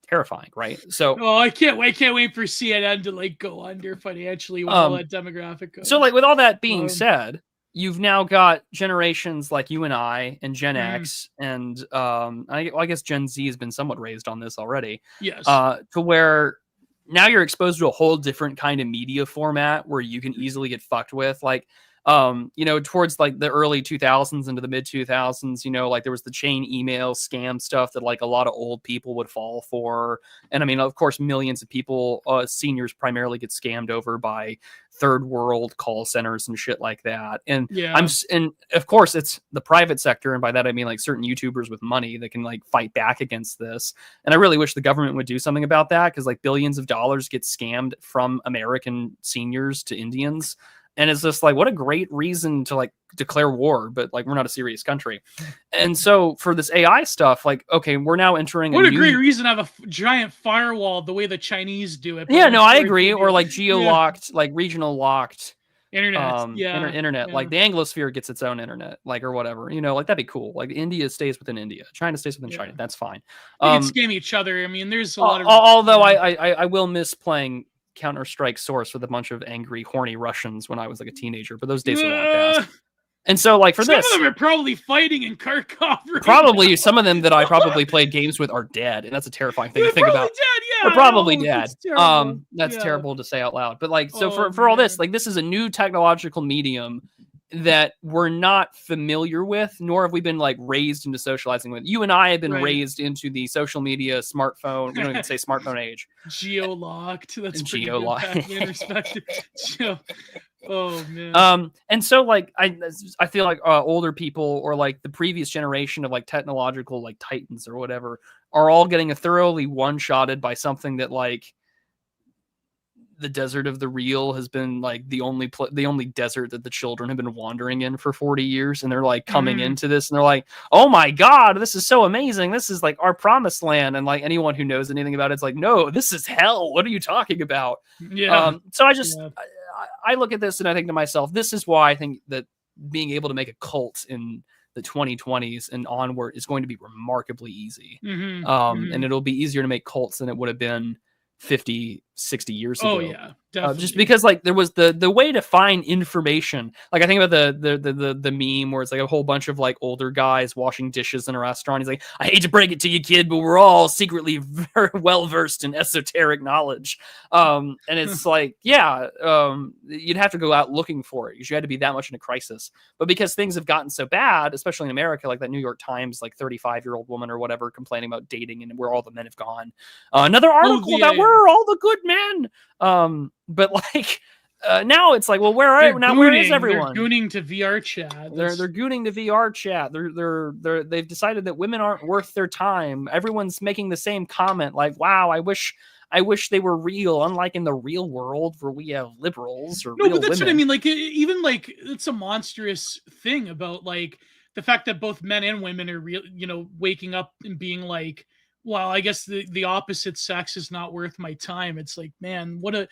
Terrifying, right? So, I can't wait for CNN to like go under financially with all that demographic goes. So, like with all that being said, you've now got generations like you and I and Gen X, and I guess Gen Z has been somewhat raised on this already. Yes. To where now you're exposed to a whole different kind of media format where you can easily get fucked with. Like, you know, towards like the early 2000s into the mid 2000s, you know, like there was the chain email scam stuff that like a lot of old people would fall for. And I mean, of course, millions of people, seniors primarily get scammed over by third world call centers and shit like that. And and of course it's the private sector. And by that, I mean like certain YouTubers with money that can like fight back against this. And I really wish the government would do something about that. Cause like billions of dollars get scammed from American seniors to Indians. And it's just like, what a great reason to like declare war, but like we're not a serious country. And so for this AI stuff, like, okay, we're now entering what a great reason to have a giant firewall the way the Chinese do it. Yeah, no, I agree. Or like geo-locked, like regional locked internet. Internet. Like the Anglosphere gets its own internet, like, or whatever, you know, like that'd be cool. Like India stays within India, China stays within China. That's fine. They can scam each other. I mean, there's a lot of. Although I will miss playing Counter-Strike Source with a bunch of angry, horny Russians when I was like a teenager, but those days are long past. And so, like, for some this, of them are probably fighting in Kharkov. Right probably now. Some of them that I probably played games with are dead, and that's a terrifying thing to think about. Dead, they're probably dead. That's terrible to say out loud. But like, so for all this, like, this is a new technological medium that we're not familiar with, nor have we been like raised into socializing with. You and I have been raised into the social media, smartphone. We don't even say smartphone age. Geo-locked. That's geo-locked. Oh man. And so like I feel like older people or like the previous generation of like technological like titans or whatever are all getting a thoroughly one-shotted by something that like the desert of the real has been like the only desert that the children have been wandering in for 40 years. And they're like coming into this and they're like, oh my God, this is so amazing. This is like our promised land. And like anyone who knows anything about it's like, no, this is hell. What are you talking about? Yeah. So I look at this and I think to myself, this is why I think that being able to make a cult in the 2020s and onward is going to be remarkably easy. And it'll be easier to make cults than it would have been 50 60 years ago. Oh yeah, definitely. Just because like there was the way to find information. Like I think about the meme where it's like a whole bunch of like older guys washing dishes in a restaurant. He's like, I hate to break it to you, kid, but we're all secretly very well versed in esoteric knowledge. And it's like, yeah, you'd have to go out looking for it because you had to be that much in a crisis. But because things have gotten so bad, especially in America, like that New York Times like 35-year-old woman or whatever complaining about dating and where all the men have gone. Another article about where are all the good men. But like now it's like, well, where is everyone? They're gooning to VR chat. They're gooning to VR chat. They've decided that women aren't worth their time. Everyone's making the same comment, like, wow, I wish they were real, unlike in the real world where we have liberals or no, real but that's women. what I mean. Like, even like it's a monstrous thing about like the fact that both men and women are real, waking up and being like, well, I guess the opposite sex is not worth my time. It's like, man, what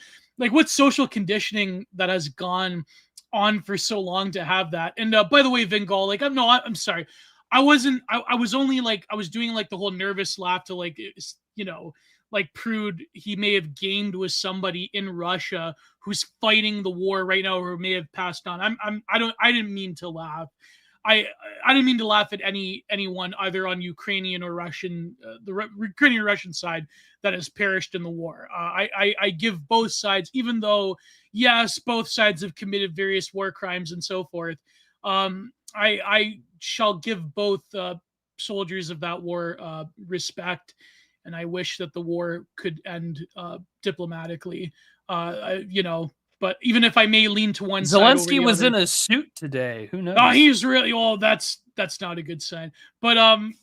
social conditioning that has gone on for so long to have that. And by the way, Vingal, like, I'm sorry. I was only like, I was doing like the whole nervous laugh to like, like Prude, he may have gamed with somebody in Russia who's fighting the war right now or may have passed on. I didn't mean to laugh. I didn't mean to laugh at anyone either on Ukrainian or Russian, Ukrainian or Russian side that has perished in the war. I give both sides, even though yes, both sides have committed various war crimes and so forth. I shall give both soldiers of that war respect, and I wish that the war could end diplomatically. But even if I may lean to one side, Zelensky was in a suit today. Who knows? Oh, he's really. Oh, that's not a good sign. But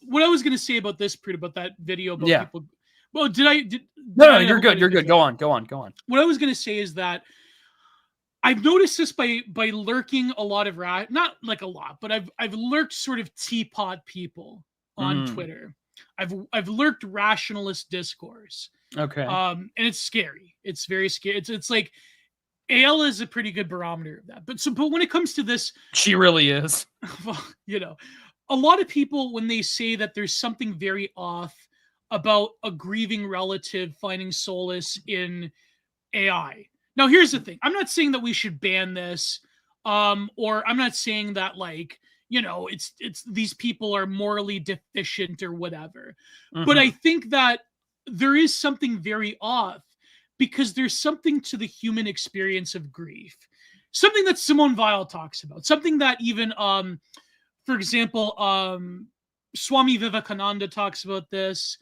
what I was going to say about this, Prude, about that video about people. Well, No, you're good. You're good. Go on. What I was going to say is that I've noticed this by lurking a lot of not like a lot, but I've lurked sort of teapot people on Twitter. I've lurked rationalist discourse. Okay. And it's scary. It's very scary. It's like. Ayala is a pretty good barometer of that. But when it comes to this, she really is. Well, a lot of people, when they say that there's something very off about a grieving relative finding solace in AI. Now, here's the thing. I'm not saying that we should ban this, or I'm not saying that like, it's these people are morally deficient or whatever. But I think that there is something very off. Because there's something to the human experience of grief, something that Simone Weil talks about, something that even, for example, Swami Vivekananda talks about this,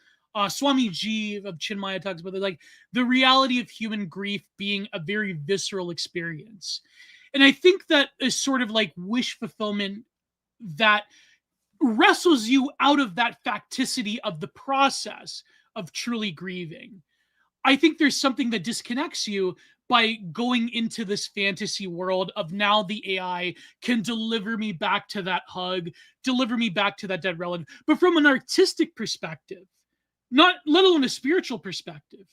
Swami Ji of Chinmaya talks about this, like the reality of human grief being a very visceral experience. And I think that is sort of like wish fulfillment that wrestles you out of that facticity of the process of truly grieving. I think there's something that disconnects you by going into this fantasy world of now the AI can deliver me back to that hug, deliver me back to that dead relative. But from an artistic perspective, not let alone a spiritual perspective,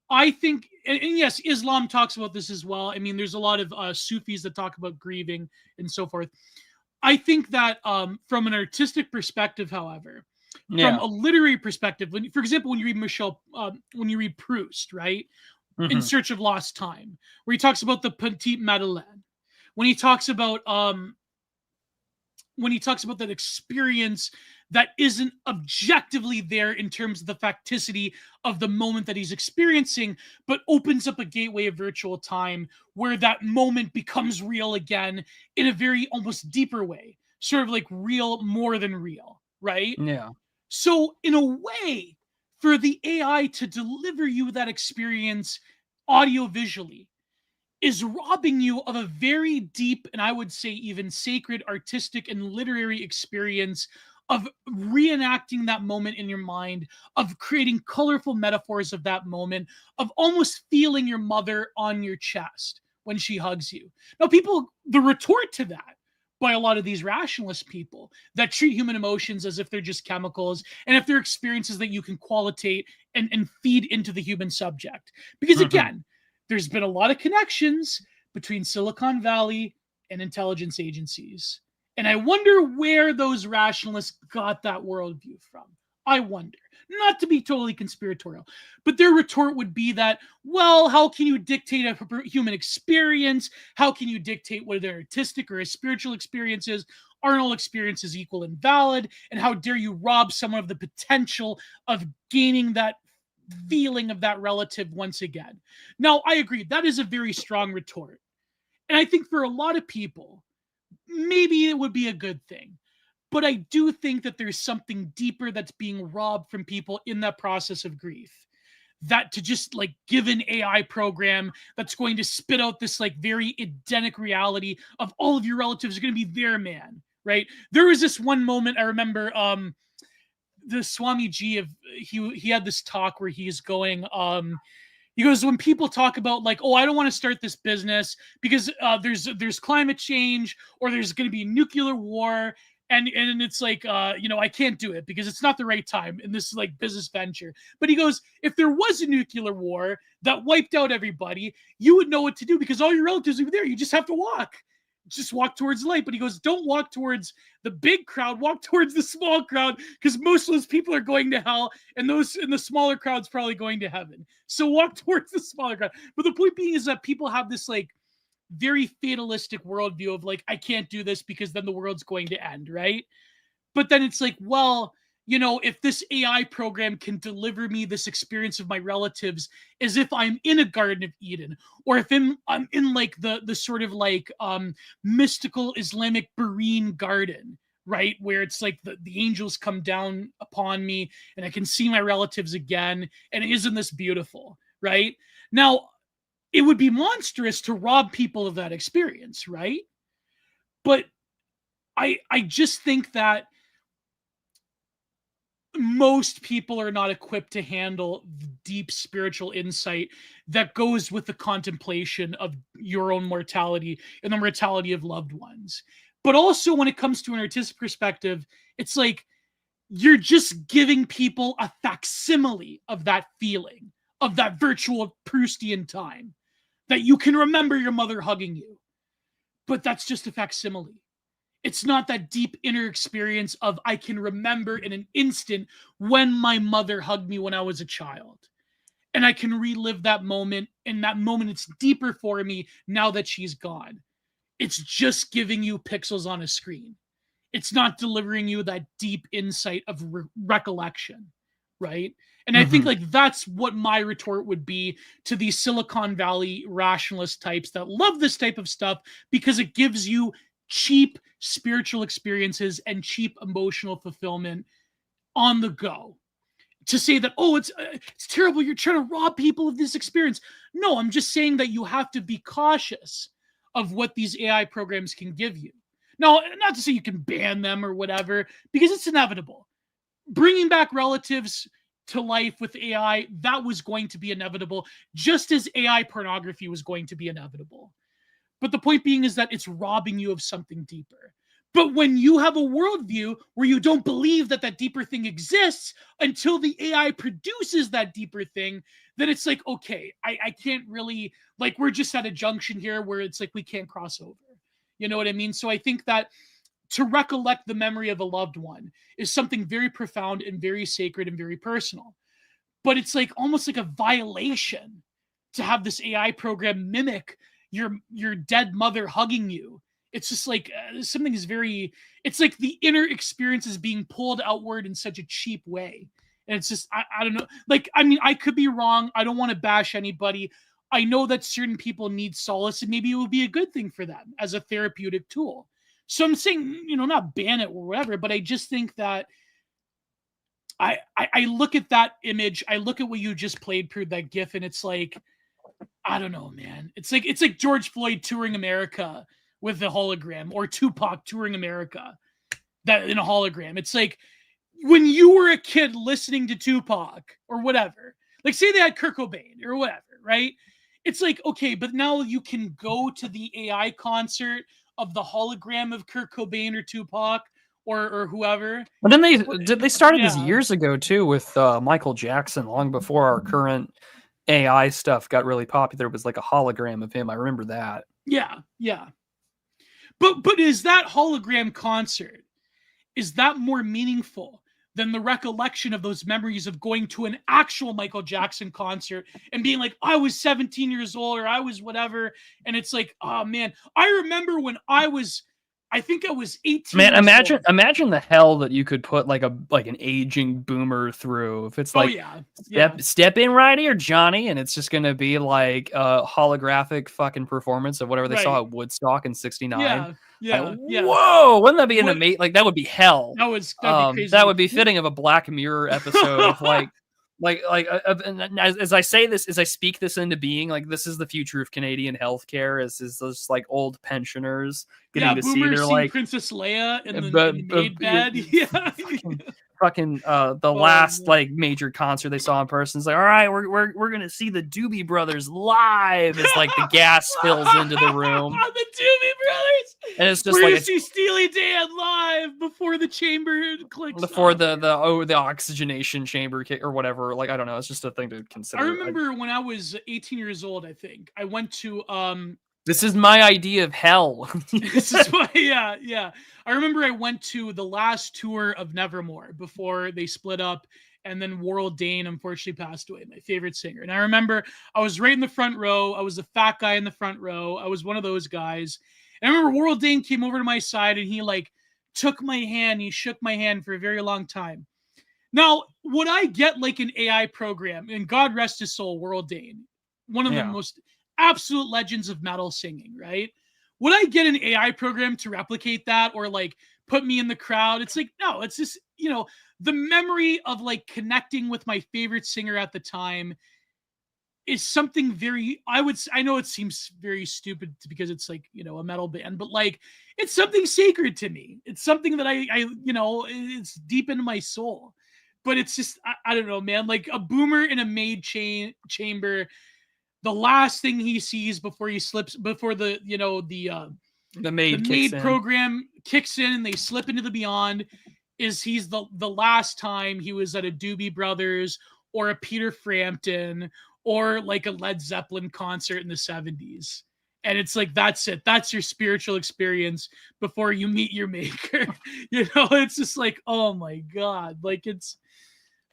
I think, and yes, Islam talks about this as well. I mean, there's a lot of Sufis that talk about grieving and so forth. I think that from an artistic perspective, however, from a literary perspective, for example, when you read when you read Proust, right, In Search of Lost Time, where he talks about the Petite Madeleine, when he talks about that experience that isn't objectively there in terms of the facticity of the moment that he's experiencing, but opens up a gateway of virtual time where that moment becomes real again in a very almost deeper way, sort of like real more than real, right? Yeah. So in a way, for the AI to deliver you that experience audio-visually is robbing you of a very deep, and I would say even sacred, artistic and literary experience of reenacting that moment in your mind, of creating colorful metaphors of that moment, of almost feeling your mother on your chest when she hugs you. Now, the retort to that by a lot of these rationalist people that treat human emotions as if they're just chemicals and if they're experiences that you can qualitate and feed into the human subject. Because again, there's been a lot of connections between Silicon Valley and intelligence agencies. And I wonder where those rationalists got that worldview from. I wonder. Not to be totally conspiratorial, but their retort would be that, well, how can you dictate a human experience? How can you dictate whether they're artistic or a spiritual experiences? Aren't all experiences equal and valid? And how dare you rob someone of the potential of gaining that feeling of that relative once again? Now, I agree. That is a very strong retort. And I think for a lot of people, maybe it would be a good thing. But I do think that there's something deeper that's being robbed from people in that process of grief. That to just like give an AI program that's going to spit out this like very Edenic reality of all of your relatives are going to be there, man. Right? There was this one moment I remember. The Swami G of he had this talk where he's going. He goes, when people talk about like, oh, I don't want to start this business because there's climate change or there's going to be nuclear war. And it's like, I can't do it because it's not the right time. And this is like business venture. But he goes, if there was a nuclear war that wiped out everybody, you would know what to do because all your relatives are there. You just have to walk. Just walk towards the light. But he goes, don't walk towards the big crowd. Walk towards the small crowd because most of those people are going to hell. And those in the smaller crowd's probably going to heaven. So walk towards the smaller crowd. But the point being is that people have this like very fatalistic worldview of like, I can't do this because then the world's going to end, right? But then it's like, well, if this AI program can deliver me this experience of my relatives as if I'm in a Garden of Eden, or if I'm in like the sort of like mystical Islamic Berean garden, right? Where it's like the angels come down upon me and I can see my relatives again. And isn't this beautiful, right? Now, it would be monstrous to rob people of that experience, right? But I just think that most people are not equipped to handle deep spiritual insight that goes with the contemplation of your own mortality and the mortality of loved ones. But also when it comes to an artistic perspective, it's like you're just giving people a facsimile of that feeling, of that virtual Proustian time. That you can remember your mother hugging you. But that's just a facsimile. It's not that deep inner experience of I can remember in an instant when my mother hugged me when I was a child. And I can relive that moment. And that moment, it's deeper for me now that she's gone. It's just giving you pixels on a screen. It's not delivering you that deep insight of recollection, right? And I think like that's what my retort would be to these Silicon Valley rationalist types that love this type of stuff because it gives you cheap spiritual experiences and cheap emotional fulfillment on the go. To say that, oh, it's terrible, you're trying to rob people of this experience. No, I'm just saying that you have to be cautious of what these AI programs can give you. Now, not to say you can ban them or whatever, because it's inevitable. Bringing back relatives to life with AI, that was going to be inevitable, just as AI pornography was going to be inevitable. But the point being is that it's robbing you of something deeper. But when you have a worldview where you don't believe that that deeper thing exists until the AI produces that deeper thing, then it's like, okay, I can't really, like, we're just at a junction here where it's like we can't cross over. You know what I mean? So I think that to recollect the memory of a loved one is something very profound and very sacred and very personal. But it's like almost like a violation to have this AI program mimic your dead mother hugging you. It's just like something is very, it's like the inner experience is being pulled outward in such a cheap way. And it's just, I don't know. Like, I mean, I could be wrong. I don't want to bash anybody. I know that certain people need solace and maybe it would be a good thing for them as a therapeutic tool. So I'm saying, not ban it or whatever, but I just think that I look at that image, I look at what you just played, Prude, that GIF, and it's like, I don't know, man. It's like George Floyd touring America with the hologram, or Tupac touring America that in a hologram. It's like when you were a kid listening to Tupac or whatever, like say they had Kurt Cobain or whatever, right? It's like, okay, but now you can go to the AI concert of the hologram of Kurt Cobain or Tupac or whoever. But then they started this years ago too with Michael Jackson, long before our current AI stuff got really popular. It was like a hologram of him. I remember that. Yeah. But is that hologram concert, is that more meaningful than the recollection of those memories of going to an actual Michael Jackson concert and being like, I was 17 years old or I was whatever. And it's like, oh man, I remember when I think I was 18 Man, years old. imagine the hell that you could put like an aging boomer through if it's like, step in right here, Johnny, and it's just gonna be like a holographic fucking performance of whatever they saw at Woodstock in '69. Yeah. Whoa, wouldn't that be an amazing? Like that would be hell. That'd be crazy. That would be fitting of a Black Mirror episode of and as I say this, as I speak this into being, like this is the future of Canadian healthcare. Is those like old pensioners getting to see their like Princess Leia in the maid bed. Yeah. Fucking the last like major concert they saw in person. It's like, all right, we're gonna see the Doobie Brothers live as like the gas fills into the room. The Doobie Brothers, and it's just we're like gonna see Steely Dan live before the chamber clicks. Before the oxygenation chamber kick or whatever. Like I don't know. It's just a thing to consider. I remember when I was 18 years old. I think I went to This is my idea of hell. This is why, yeah. I remember I went to the last tour of Nevermore before they split up, and then Warrell Dane unfortunately passed away, my favorite singer. And I remember I was right in the front row. I was the fat guy in the front row. I was one of those guys. And I remember Warrell Dane came over to my side, and he like took my hand. He shook my hand for a very long time. Now, would I get like an AI program, and God rest his soul, Warrell Dane, one of the most absolute legends of metal singing, right? Would I get an AI program to replicate that or like put me in the crowd? It's like, no, it's just, the memory of like connecting with my favorite singer at the time is something I know it seems very stupid because it's like, a metal band, but like, it's something sacred to me. It's something that I it's deep into my soul, but it's just, I don't know, man, like a boomer in a maid chamber. The last thing he sees before he slips, before the maid program kicks in and they slip into the beyond, is he's the last time he was at a Doobie Brothers or a Peter Frampton or like a Led Zeppelin concert in the 70s. And it's like, that's it. That's your spiritual experience before you meet your maker. It's just like, oh my God. Like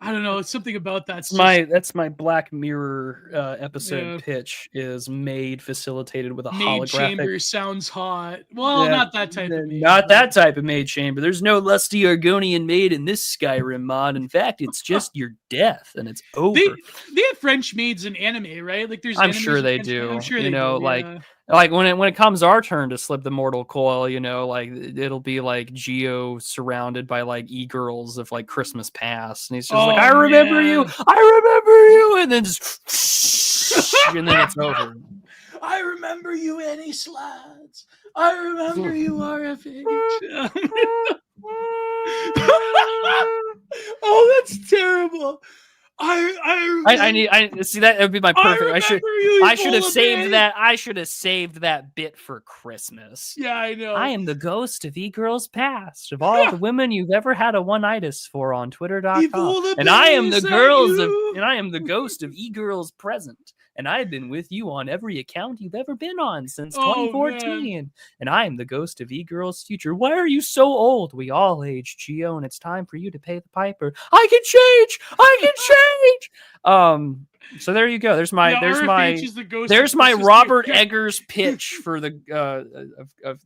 I don't know. It's something about that. That's my Black Mirror episode pitch is maid facilitated with a maid holographic chamber. Sounds hot. Well, not that type of maid. Not that type of maid chamber. There's no lusty Argonian maid in this Skyrim mod. In fact, it's just your death and it's over. They have French maids in anime, right? Like there's. I'm sure they do. I'm sure they do. Like when it comes our turn to slip the mortal coil, like it'll be like Gio surrounded by like e-girls of like Christmas past, and he's just like, I remember you, and then just and then it's over. I remember you, Annie Slides. I remember you, RFH. Oh, that's terrible. I see that would be my perfect. I should have saved that. I should have saved that bit for Christmas. Yeah, I know. I am the ghost of e-girls past, of all the women you've ever had a one-itis for on Twitter.com. And I am the ghost of e-girls present. And I've been with you on every account you've ever been on since 2014. Man. And I am the ghost of e-girls future. Why are you so old? We all age, Gio, and it's time for you to pay the piper. I can change. So there you go. There's my Robert Eggers pitch for the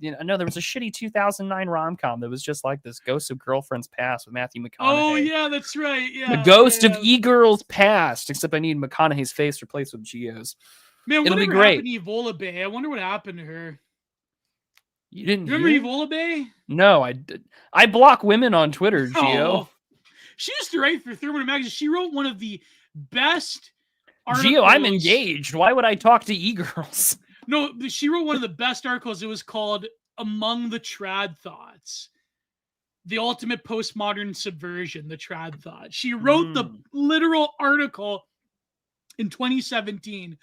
no, there was a shitty 2009 rom-com that was just like this Ghost of Girlfriend's Past with Matthew McConaughey. Oh yeah, that's right. Yeah, the Ghost of E-Girl's Past, except I need McConaughey's face replaced with Gio's. Man, it'll be great. Happened to Evola Bay? I wonder what happened to her. You didn't remember Evola Bay? No, I did. I block women on Twitter, Gio. Oh. She used to write for Thermodynamics Magazine. She wrote one of the best articles. Gio, I'm engaged. Why would I talk to e-girls? No, she wrote one of the best articles. It was called Among the Trad Thoughts. The ultimate postmodern subversion, the trad thought. She wrote the literal article in 2017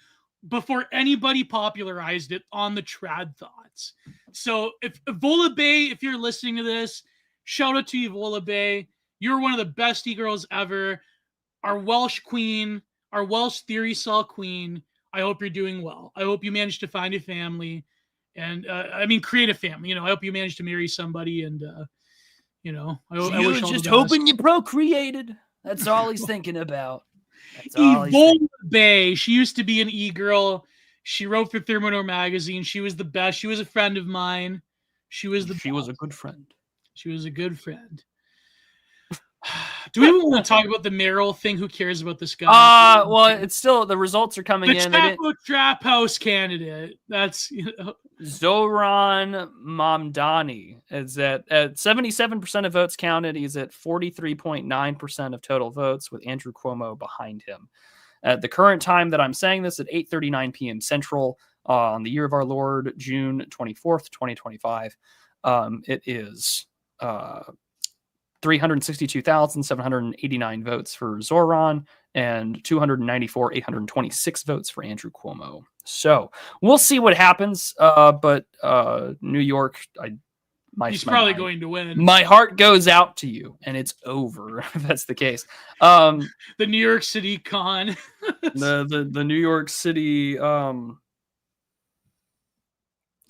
before anybody popularized it on the trad thoughts. So if Evola Bay, if you're listening to this, shout out to Evola Bay. You're one of the best e-girls ever. Our Welsh queen, our Welsh theory cell queen. I hope you're doing well. I hope you managed to find a family and create a family. I hope you managed to marry somebody and I wish all just the hoping best. you procreated. That's all he's thinking about. That's all he's Yvonne thinking. Bay. She used to be an e-girl. She wrote for Thermidor magazine. She was the best. She was a friend of mine. She was a good friend. She was a good friend. Do we even want to talk about the Merrill thing? Who cares about this guy? Well, it's still, the results are coming in. The Chapo Trap House candidate. That's Zoran Mamdani is at 77% of votes counted. He's at 43.9% of total votes, with Andrew Cuomo behind him. At the current time that I'm saying this, at 8:39 p.m. Central, on the year of our Lord, June 24th, 2025, it is 362,789 votes for Zoran and 294,826 votes for Andrew Cuomo. So we'll see what happens. But New York, he's probably going to win. My heart goes out to you, and it's over if that's the case. The New York City con. the New York City.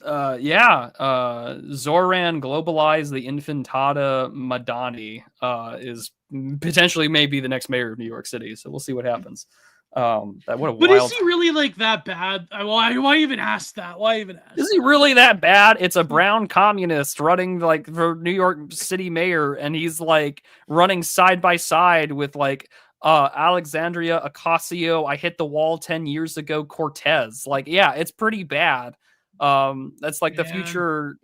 Zoran Globalize the Infantata Madani is potentially maybe the next mayor of New York City. So we'll see what happens. But is he really like that bad? Why even ask that? Why even ask? Is he really that bad? It's a brown communist running like for New York City mayor, and he's like running side by side with like Alexandria Ocasio. I hit the wall 10 years ago. Cortez. Like, yeah, it's pretty bad. That's like the future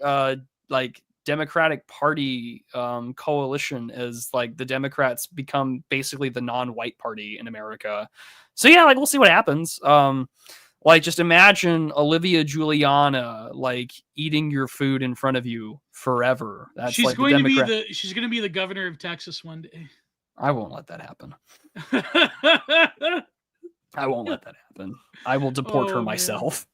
like Democratic Party coalition, as like the Democrats become basically the non-white party in America. So yeah, like we'll see what happens. Like just imagine Olivia Giuliana like eating your food in front of you forever. That's she's like going to be the governor of Texas one day. I won't let that happen. I won't let that happen. I will deport her myself.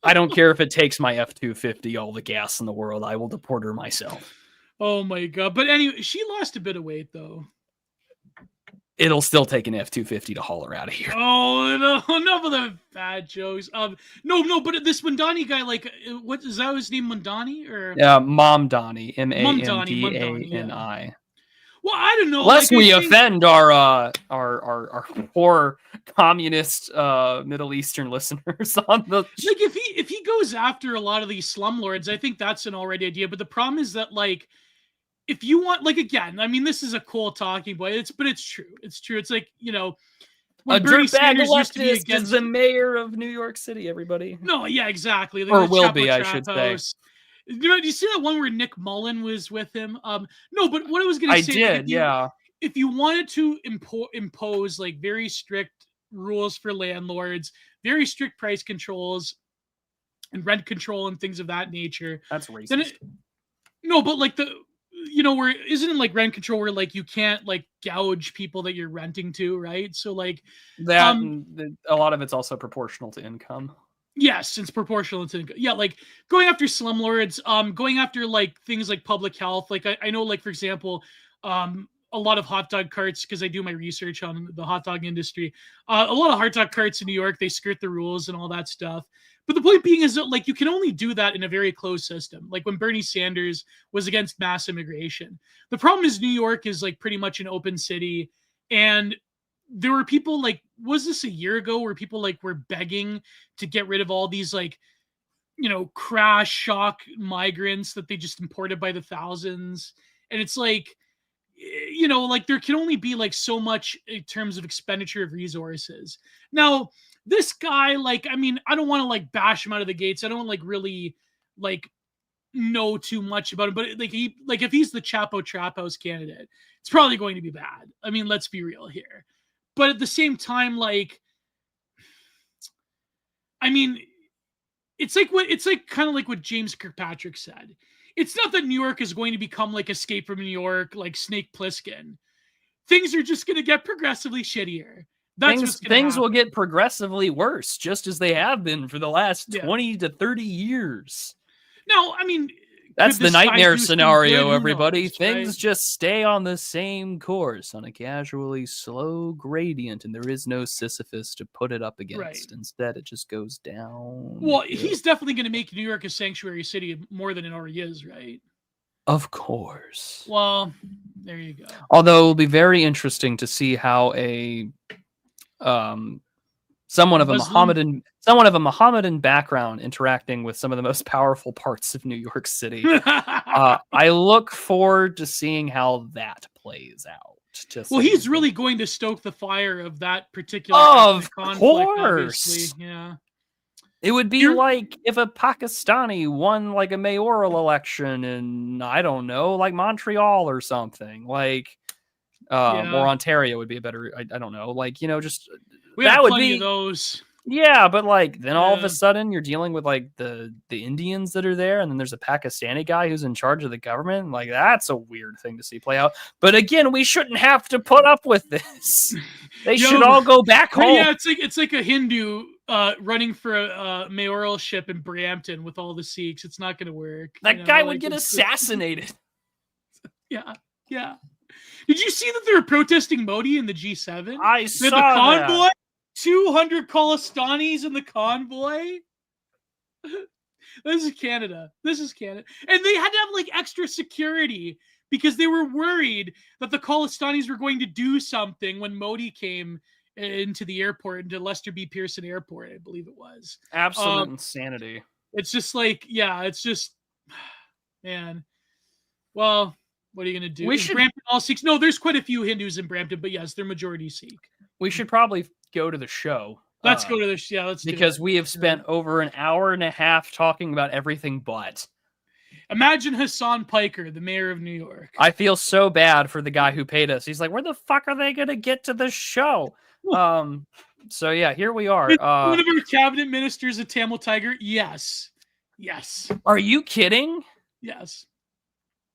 I don't care if it takes my F-250 all the gas in the world. I will deport her myself. Oh my God. But anyway, she lost a bit of weight though. It'll still take an F-250 to haul her out of here. Oh, no, enough of the bad jokes. No, but this Mamdani guy, like, what is that his name, Mamdani? Or Mamdani, Mamdani. Yeah. Well, I don't know. Lest we offend our poor communist Middle Eastern listeners on the like if he goes after a lot of these slumlords, I think that's an alright idea. But the problem is that like if you want, like, again, I mean, this is a cool talking point. But it's true. It's true. It's like, when Bernie Sanders used to be against the mayor of New York City, everybody. No, yeah, exactly. Or will be, I should say. Do you see that one where Nick Mullen was with him? No, but what I was going to say, I did, if you wanted to impose like very strict rules for landlords, very strict price controls, and rent control and things of that nature, that's racist. No, but like where isn't it like rent control where like you can't like gouge people that you're renting to, right? So like that, a lot of it's also proportional to income. Yes, it's proportional to income. Yeah, like going after slumlords, going after like things like public health. Like I know, like for example, a lot of hot dog carts, because I do my research on the hot dog industry. A lot of hot dog carts in New York, they skirt the rules and all that stuff. But the point being is that like you can only do that in a very closed system. Like when Bernie Sanders was against mass immigration. The problem is New York is like pretty much an open city, and there were people like, was this a year ago where people like were begging to get rid of all these like, crash shock migrants that they just imported by the thousands. And it's like, like there can only be like so much in terms of expenditure of resources. Now, this guy, like, I mean, I don't want to like bash him out of the gates. I don't like really like know too much about him, but like if he's the Chapo Trap House candidate, it's probably going to be bad. I mean, let's be real here. But at the same time, like, I mean, it's like kind of like what James Kirkpatrick said. It's not that New York is going to become like Escape from New York, like Snake Plissken. Things are just going to get progressively shittier. Things will get progressively worse, just as they have been for the last 20 to 30 years. No, I mean, that's the nightmare scenario, everybody. Knows, Things right? just stay on the same course on a casually slow gradient, and there is no Sisyphus to put it up against. Right. Instead, it just goes down. Well, he's definitely going to make New York a sanctuary city more than it already is, right? Of course. Well, there you go. Although it will be very interesting to see how someone of a Mohammedan background interacting with some of the most powerful parts of New York City. I look forward to seeing how that plays out. Well, he's really going to stoke the fire of that particular conflict, obviously. Yeah. It would be like if a Pakistani won like a mayoral election in, I don't know, like Montreal or something, like, or Ontario would be a better, I don't know, like, just that would be of those. Yeah, but like then all of a sudden you're dealing with like the Indians that are there, and then there's a Pakistani guy who's in charge of the government. Like, that's a weird thing to see play out. But again, we shouldn't have to put up with this. They should all go back home. Yeah, it's like a Hindu running for a mayoralship in Brampton with all the Sikhs. It's not going to work. That guy would get assassinated. Yeah. Did you see that they were protesting Modi in the G7? I saw the convoy. That. 200 Khalistanis in the convoy. This is Canada. And they had to have like extra security because they were worried that the Khalistanis were going to do something when Modi came into the airport, into Lester B. Pearson Airport, I believe it was. Absolute insanity. It's just like, man. Well, what are you going to do? Brampton all Sikhs? No, there's quite a few Hindus in Brampton, but yes, they're majority Sikh. We should probably go to the show. Let's go to the show. Let's do it. Because we have spent over an hour and a half talking about everything but. Imagine Hassan Piker, the mayor of New York. I feel so bad for the guy who paid us. He's like, where the fuck are they going to get to the show? So yeah, here we are. One of our cabinet ministers a Tamil Tiger? Yes. Are you kidding? Yes.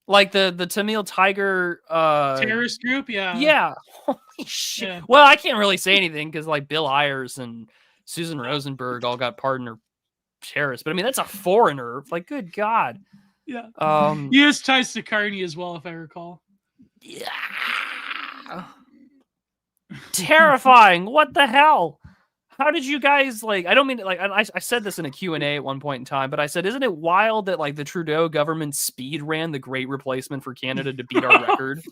Like the Tamil Tiger terrorist group? Yeah. Holy shit. Yeah. Well, I can't really say anything because like Bill Ayers and Susan Rosenberg all got pardoned or terrorists. But I mean, that's a foreigner. Like, good God. Yeah. He has ties to Carney as well, if I recall. Yeah. Terrifying. What the hell? How did you guys, like, I don't mean, like, I said this in a Q&A at one point in time, but I said, isn't it wild that, like, the Trudeau government speed ran the great replacement for Canada to beat our record?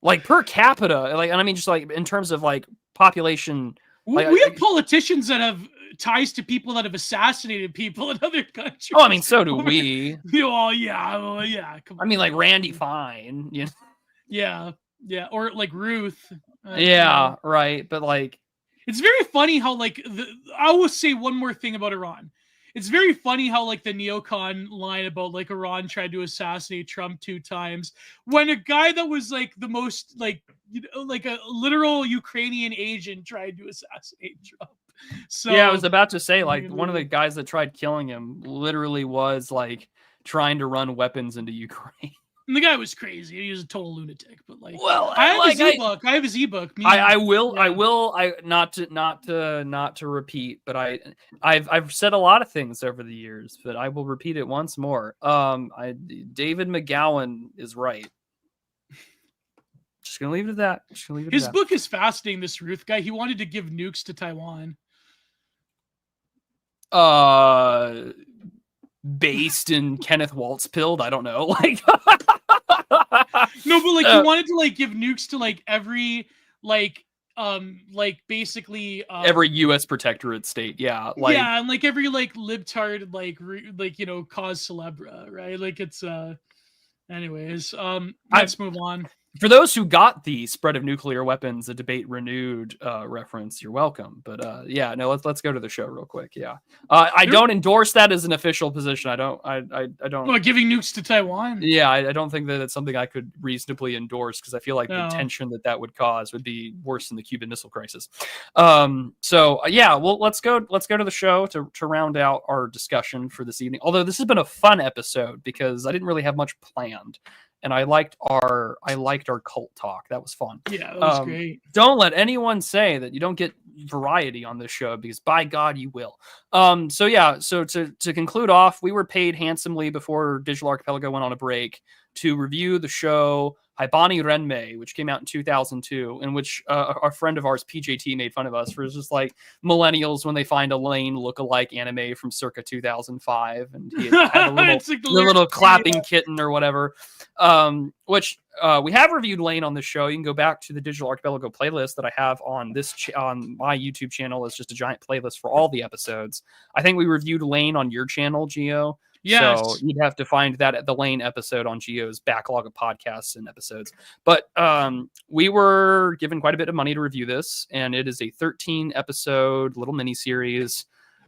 Like, per capita, like, and I mean, just, like, in terms of, like, population. Like, we have politicians that have ties to people that have assassinated people in other countries. Oh, I mean, so do we. Oh, yeah. Come on. I mean, like, Randy Fine. You know? Yeah. Or, like, Ruth. Right. But like, it's very funny how like I will say one more thing about Iran. It's very funny how like the neocon line about like Iran tried to assassinate Trump 2 times when a guy that was like the most like, like a literal Ukrainian agent tried to assassinate Trump. So yeah, I was about to say like one of the guys that tried killing him literally was like trying to run weapons into Ukraine. And the guy was crazy. He was a total lunatic. But like, well, I have his ebook. I will. Not to repeat, but I've said a lot of things over the years, but I will repeat it once more. David McGowan is right. Just gonna leave it at that. His book is fascinating. This Ruth guy, he wanted to give nukes to Taiwan. Based in Kenneth Waltz-Pilled, I don't know. Like, no, but like he wanted to like give nukes to like every basically every U.S. protectorate state, like and like every like libtard like you know cause celebra, right? Like it's anyways, let's move on. For those who got the spread of nuclear weapons, a debate renewed reference, you're welcome. But let's go to the show real quick. Yeah, I don't endorse that as an official position. I don't. Well, giving nukes to Taiwan. Yeah, I don't think that it's something I could reasonably endorse because I feel like the tension that would cause would be worse than the Cuban Missile Crisis. Well, let's go to the show to round out our discussion for this evening. Although this has been a fun episode because I didn't really have much planned. And I liked our cult talk. That was fun. Yeah, that was great. Don't let anyone say that you don't get variety on this show because by God you will. So to conclude off, we were paid handsomely before Digital Archipelago went on a break to review the show Haibane Renmei, which came out in 2002, in which a friend of ours, PJT, made fun of us for just like millennials when they find a Lane look-alike anime from circa 2005, and he had a little, It's like the little clapping kitten or whatever. Which we have reviewed Lane on the show. You can go back to the Digital Archipelago playlist that I have on this on my YouTube channel. It's just a giant playlist for all the episodes. I think we reviewed Lane on your channel, Gio. Yes. So you'd have to find that at the Lane episode on Gio's backlog of podcasts and episodes. But we were given quite a bit of money to review this, and it is a 13 episode little mini series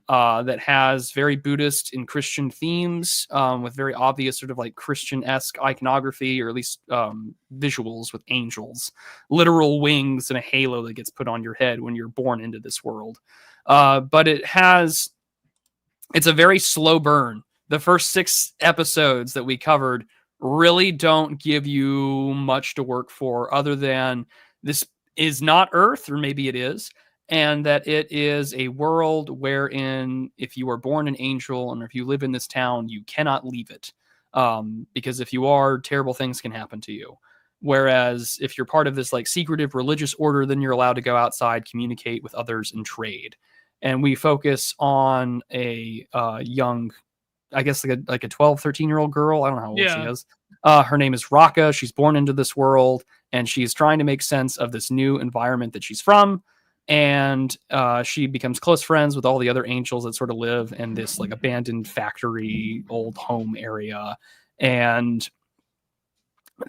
that has very Buddhist and Christian themes, with very obvious sort of like Christian-esque iconography, or at least visuals with angels, literal wings, and a halo that gets put on your head when you're born into this world. But it's a very slow burn. The first 6 episodes that we covered really don't give you much to work for, other than this is not Earth, or maybe it is, and that it is a world wherein if you are born an angel and if you live in this town, you cannot leave it. Because if you are, terrible things can happen to you. Whereas if you're part of this like secretive religious order, then you're allowed to go outside, communicate with others, and trade. And we focus on a young, I guess like a 12, 13-year-old girl. I don't know how old she is. Her name is Raka. She's born into this world, and she's trying to make sense of this new environment that she's from. And she becomes close friends with all the other angels that sort of live in this like abandoned factory, old home area. And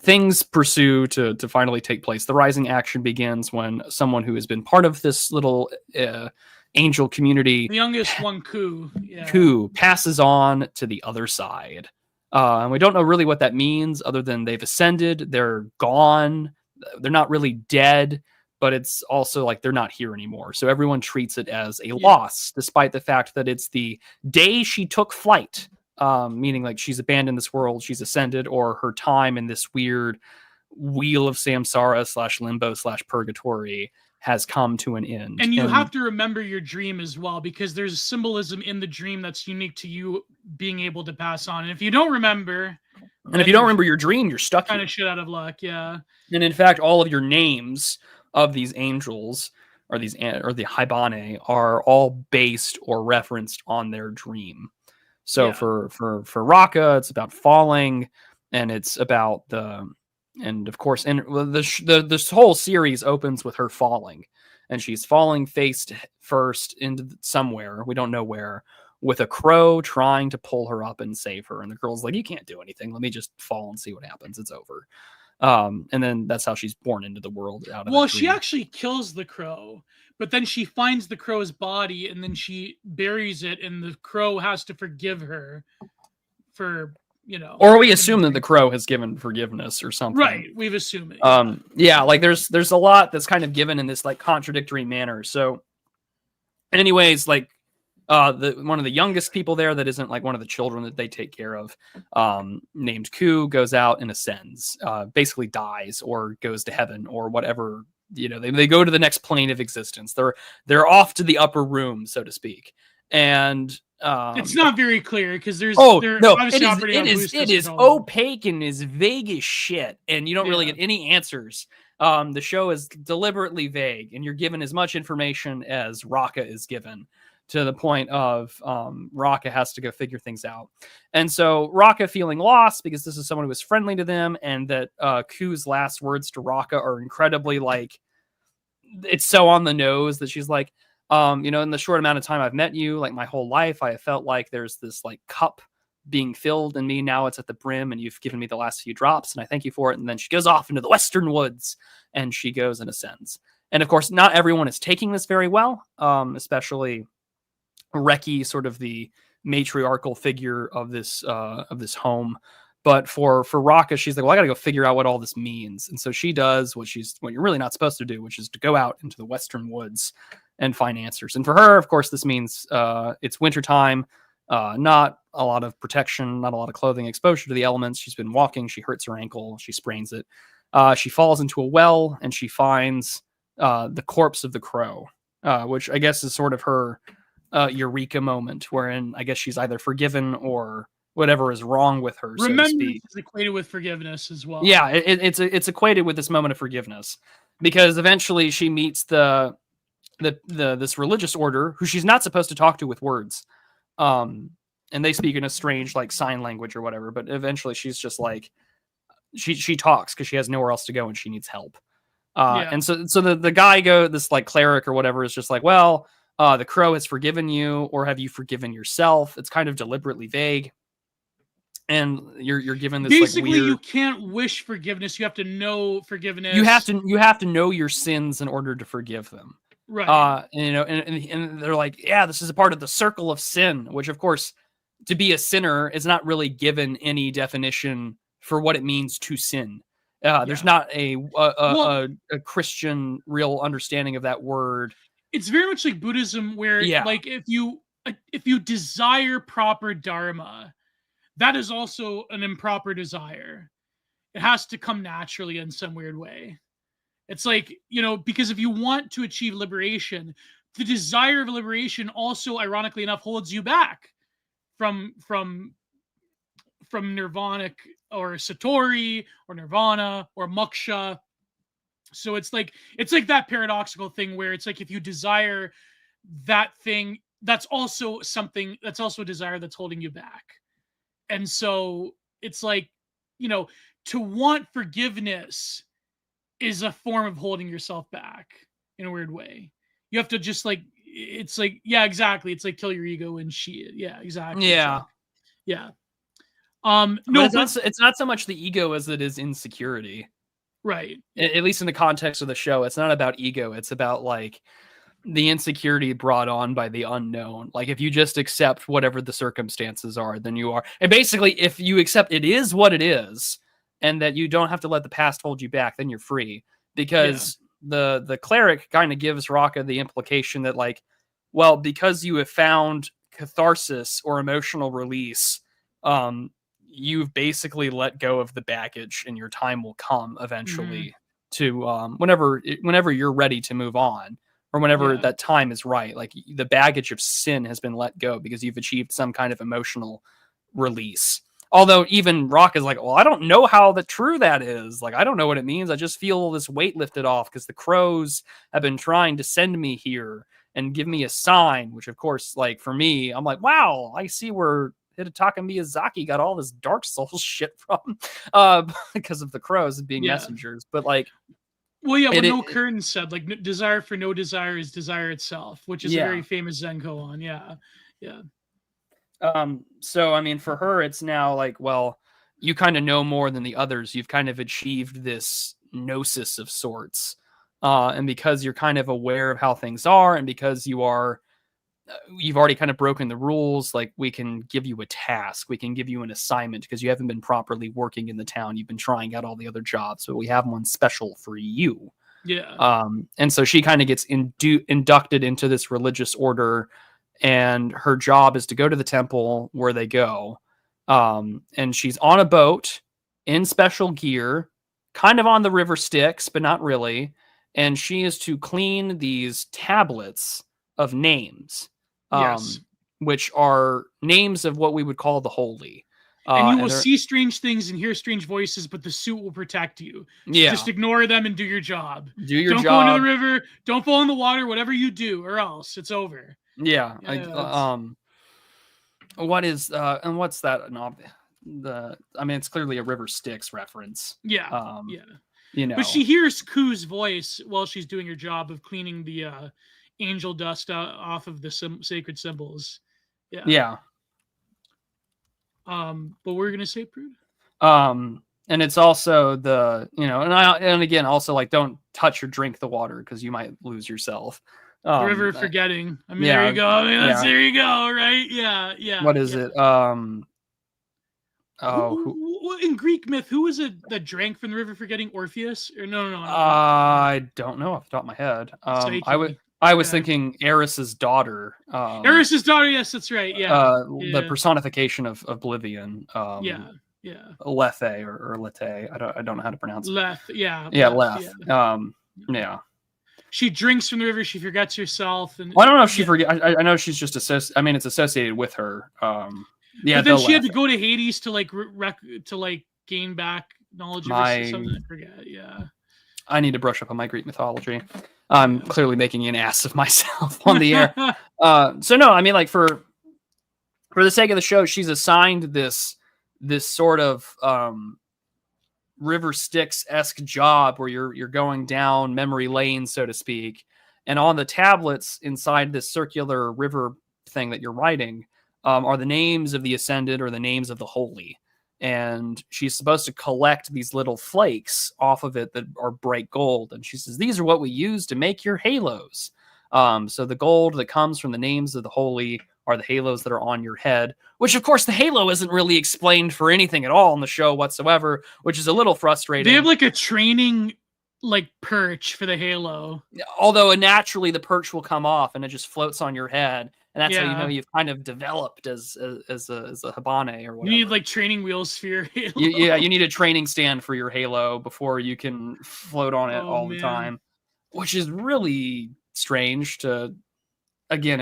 things pursue to finally take place. The rising action begins when someone who has been part of this little angel community, the youngest one, Ku passes on to the other side. And we don't know really what that means, other than they've ascended, they're gone, they're not really dead, but it's also like they're not here anymore. So everyone treats it as a loss, despite the fact that it's the day she took flight, meaning like she's abandoned this world, she's ascended, or her time in this weird wheel of samsara / limbo / purgatory has come to an end. And you have to remember your dream as well, because there's symbolism in the dream that's unique to you being able to pass on. And if you don't remember, and if you don't remember your dream, you're stuck kind of shit out of luck. Yeah. And in fact, all of your names of these angels or the Haibane are all based or referenced on their dream. So for Raka, it's about falling, and it's about and of course, and this whole series opens with her falling, and she's falling face first into somewhere, we don't know where, with a crow trying to pull her up and save her. And the girl's like, "You can't do anything. Let me just fall and see what happens. It's over." And then that's how she's born into the world. She actually kills the crow, but then she finds the crow's body, and then she buries it, and the crow has to forgive her for, or we assume that the crow has given forgiveness or something. Right. We've assumed it. Yeah, like there's a lot that's kind of given in this like contradictory manner. So anyways, like one of the youngest people there that isn't like one of the children that they take care of, named Ku, goes out and ascends, basically dies or goes to heaven or whatever. They go to the next plane of existence. They're off to the upper room, so to speak. And it's not very clear, because there's it is opaque and is vague as shit, and you don't really get any answers. The show is deliberately vague, and you're given as much information as Raka is given, to the point of Raka has to go figure things out. And so Raka, feeling lost because this is someone who is friendly to them, and that Ku's last words to Raka are incredibly like, it's so on the nose that she's like, in the short amount of time I've met you, like my whole life, I have felt like there's this like cup being filled in me. Now it's at the brim, and you've given me the last few drops, and I thank you for it. And then she goes off into the western woods, and she goes and ascends. And of course, not everyone is taking this very well, especially Reki, sort of the matriarchal figure of this home. But for Raka, she's like, well, I got to go figure out what all this means. And so she does what you're really not supposed to do, which is to go out into the western woods and find answers. And for her, of course, this means it's wintertime, not a lot of protection, not a lot of clothing, exposure to the elements. She's been walking, she hurts her ankle, she sprains it. She falls into a well, and she finds the corpse of the crow, which I guess is sort of her eureka moment, wherein I guess she's either forgiven or whatever is wrong with her, so to Remembrance speak. is equated with forgiveness as well. Yeah, it's equated with this moment of forgiveness, because eventually she meets this religious order who she's not supposed to talk to with words, and they speak in a strange like sign language or whatever. But eventually she's just like she talks because she has nowhere else to go and she needs help. And so the guy this like cleric or whatever is just like, well, the crow has forgiven you, or have you forgiven yourself? It's kind of deliberately vague. And you're given this basically like weird... you can't wish forgiveness. You have to know forgiveness. You have to know your sins in order to forgive them. Right. And they're like, yeah, this is a part of the circle of sin, which of course, to be a sinner is not really given any definition for what it means to sin. There's not a Christian real understanding of that word. It's very much like Buddhism, where like if you desire proper dharma, that is also an improper desire. It has to come naturally in some weird way. It's like, because if you want to achieve liberation, the desire of liberation also, ironically enough, holds you back from nirvanic or satori or nirvana or moksha. So it's like that paradoxical thing where it's like if you desire that thing, that's also a desire that's holding you back. And so it's like, to want forgiveness is a form of holding yourself back in a weird way. You have to just like, it's like, yeah, exactly. It's like kill your ego and shit. Yeah, exactly. Yeah. Yeah. No, it's not so much the ego as it is insecurity. Right. At least in the context of the show, it's not about ego. It's about like the insecurity brought on by the unknown. Like if you just accept whatever the circumstances are, then you are. And basically, if you accept it is what it is, and that you don't have to let the past hold you back, then you're free. Because the cleric kind of gives Raka the implication that like, well, because you have found catharsis or emotional release, you've basically let go of the baggage, and your time will come eventually to whenever you're ready to move on, or whenever that time is right. Like the baggage of sin has been let go because you've achieved some kind of emotional release. Although even Rock is like, well, I don't know how true that is. Like, I don't know what it means. I just feel this weight lifted off because the crows have been trying to send me here and give me a sign, which of course, like for me, I'm like, wow, I see where Hidetaka Miyazaki got all this Dark Souls shit from, because of the crows being messengers. But like, well, yeah, what No Curtain said, like, desire for no desire is desire itself, which is a very famous Zen koan. Yeah. So I mean, for her, it's now like, well, you kind of know more than the others. You've kind of achieved this gnosis of sorts, and because you're kind of aware of how things are, and because you've already kind of broken the rules, like we can give you a task, we can give you an assignment because you haven't been properly working in the town. You've been trying out all the other jobs, but we have one special for you. Yeah. And so she kind of gets inducted into this religious order, and her job is to go to the temple where they go. And she's on a boat in special gear, kind of on the river Styx, but not really. And she is to clean these tablets of names, which are names of what we would call the holy. And you will see strange things and hear strange voices, but the suit will protect you. So just ignore them and do your job. Don't go into the river. Don't fall in the water. Whatever you do, or else it's over. Yeah. What is and what's that? I mean, it's clearly a River Styx reference. Yeah. But she hears Ku's voice while she's doing her job of cleaning the angel dust off of the sacred symbols. Yeah. But we're gonna say Prude. And it's also and again, also like, don't touch or drink the water because you might lose yourself. The river of forgetting. I mean, there you go. I mean, there you go. Right? Yeah. What is it? In Greek myth, who was it that drank from the river forgetting? Orpheus? Or no. I don't know off the top of my head. I was thinking Eris's daughter. Eris's daughter. Yes, that's right. Yeah. The personification of oblivion. Yeah. Lethe or Lethe. I don't know how to pronounce it. Leth. Yeah. Yeah, Leth. Yeah. She drinks from the river. She forgets herself. And I don't know if she forget. I know she's just it's associated with her. Yeah, but then they'll she had laugh to go to Hades to like to like gain back knowledge of something. I forget. Yeah. I need to brush up on my Greek mythology. I'm clearly making an ass of myself on the air. So no, I mean, like for the sake of the show, she's assigned this sort of River Styx-esque job where you're going down memory lane, so to speak, and on the tablets inside this circular river thing that you're writing are the names of the ascended or the names of the holy. And she's supposed to collect these little flakes off of it that are bright gold. And she says, these are what we use to make your halos. So the gold that comes from the names of the holy are the halos that are on your head, which of course the halo isn't really explained for anything at all in the show whatsoever, which is a little frustrating. They have like a training like perch for the halo. Although naturally the perch will come off and it just floats on your head. And that's how you know you've kind of developed as a Haibane or whatever. You need like training wheels for your halo. You need a training stand for your halo before you can float on it all the time, which is really strange to. Again,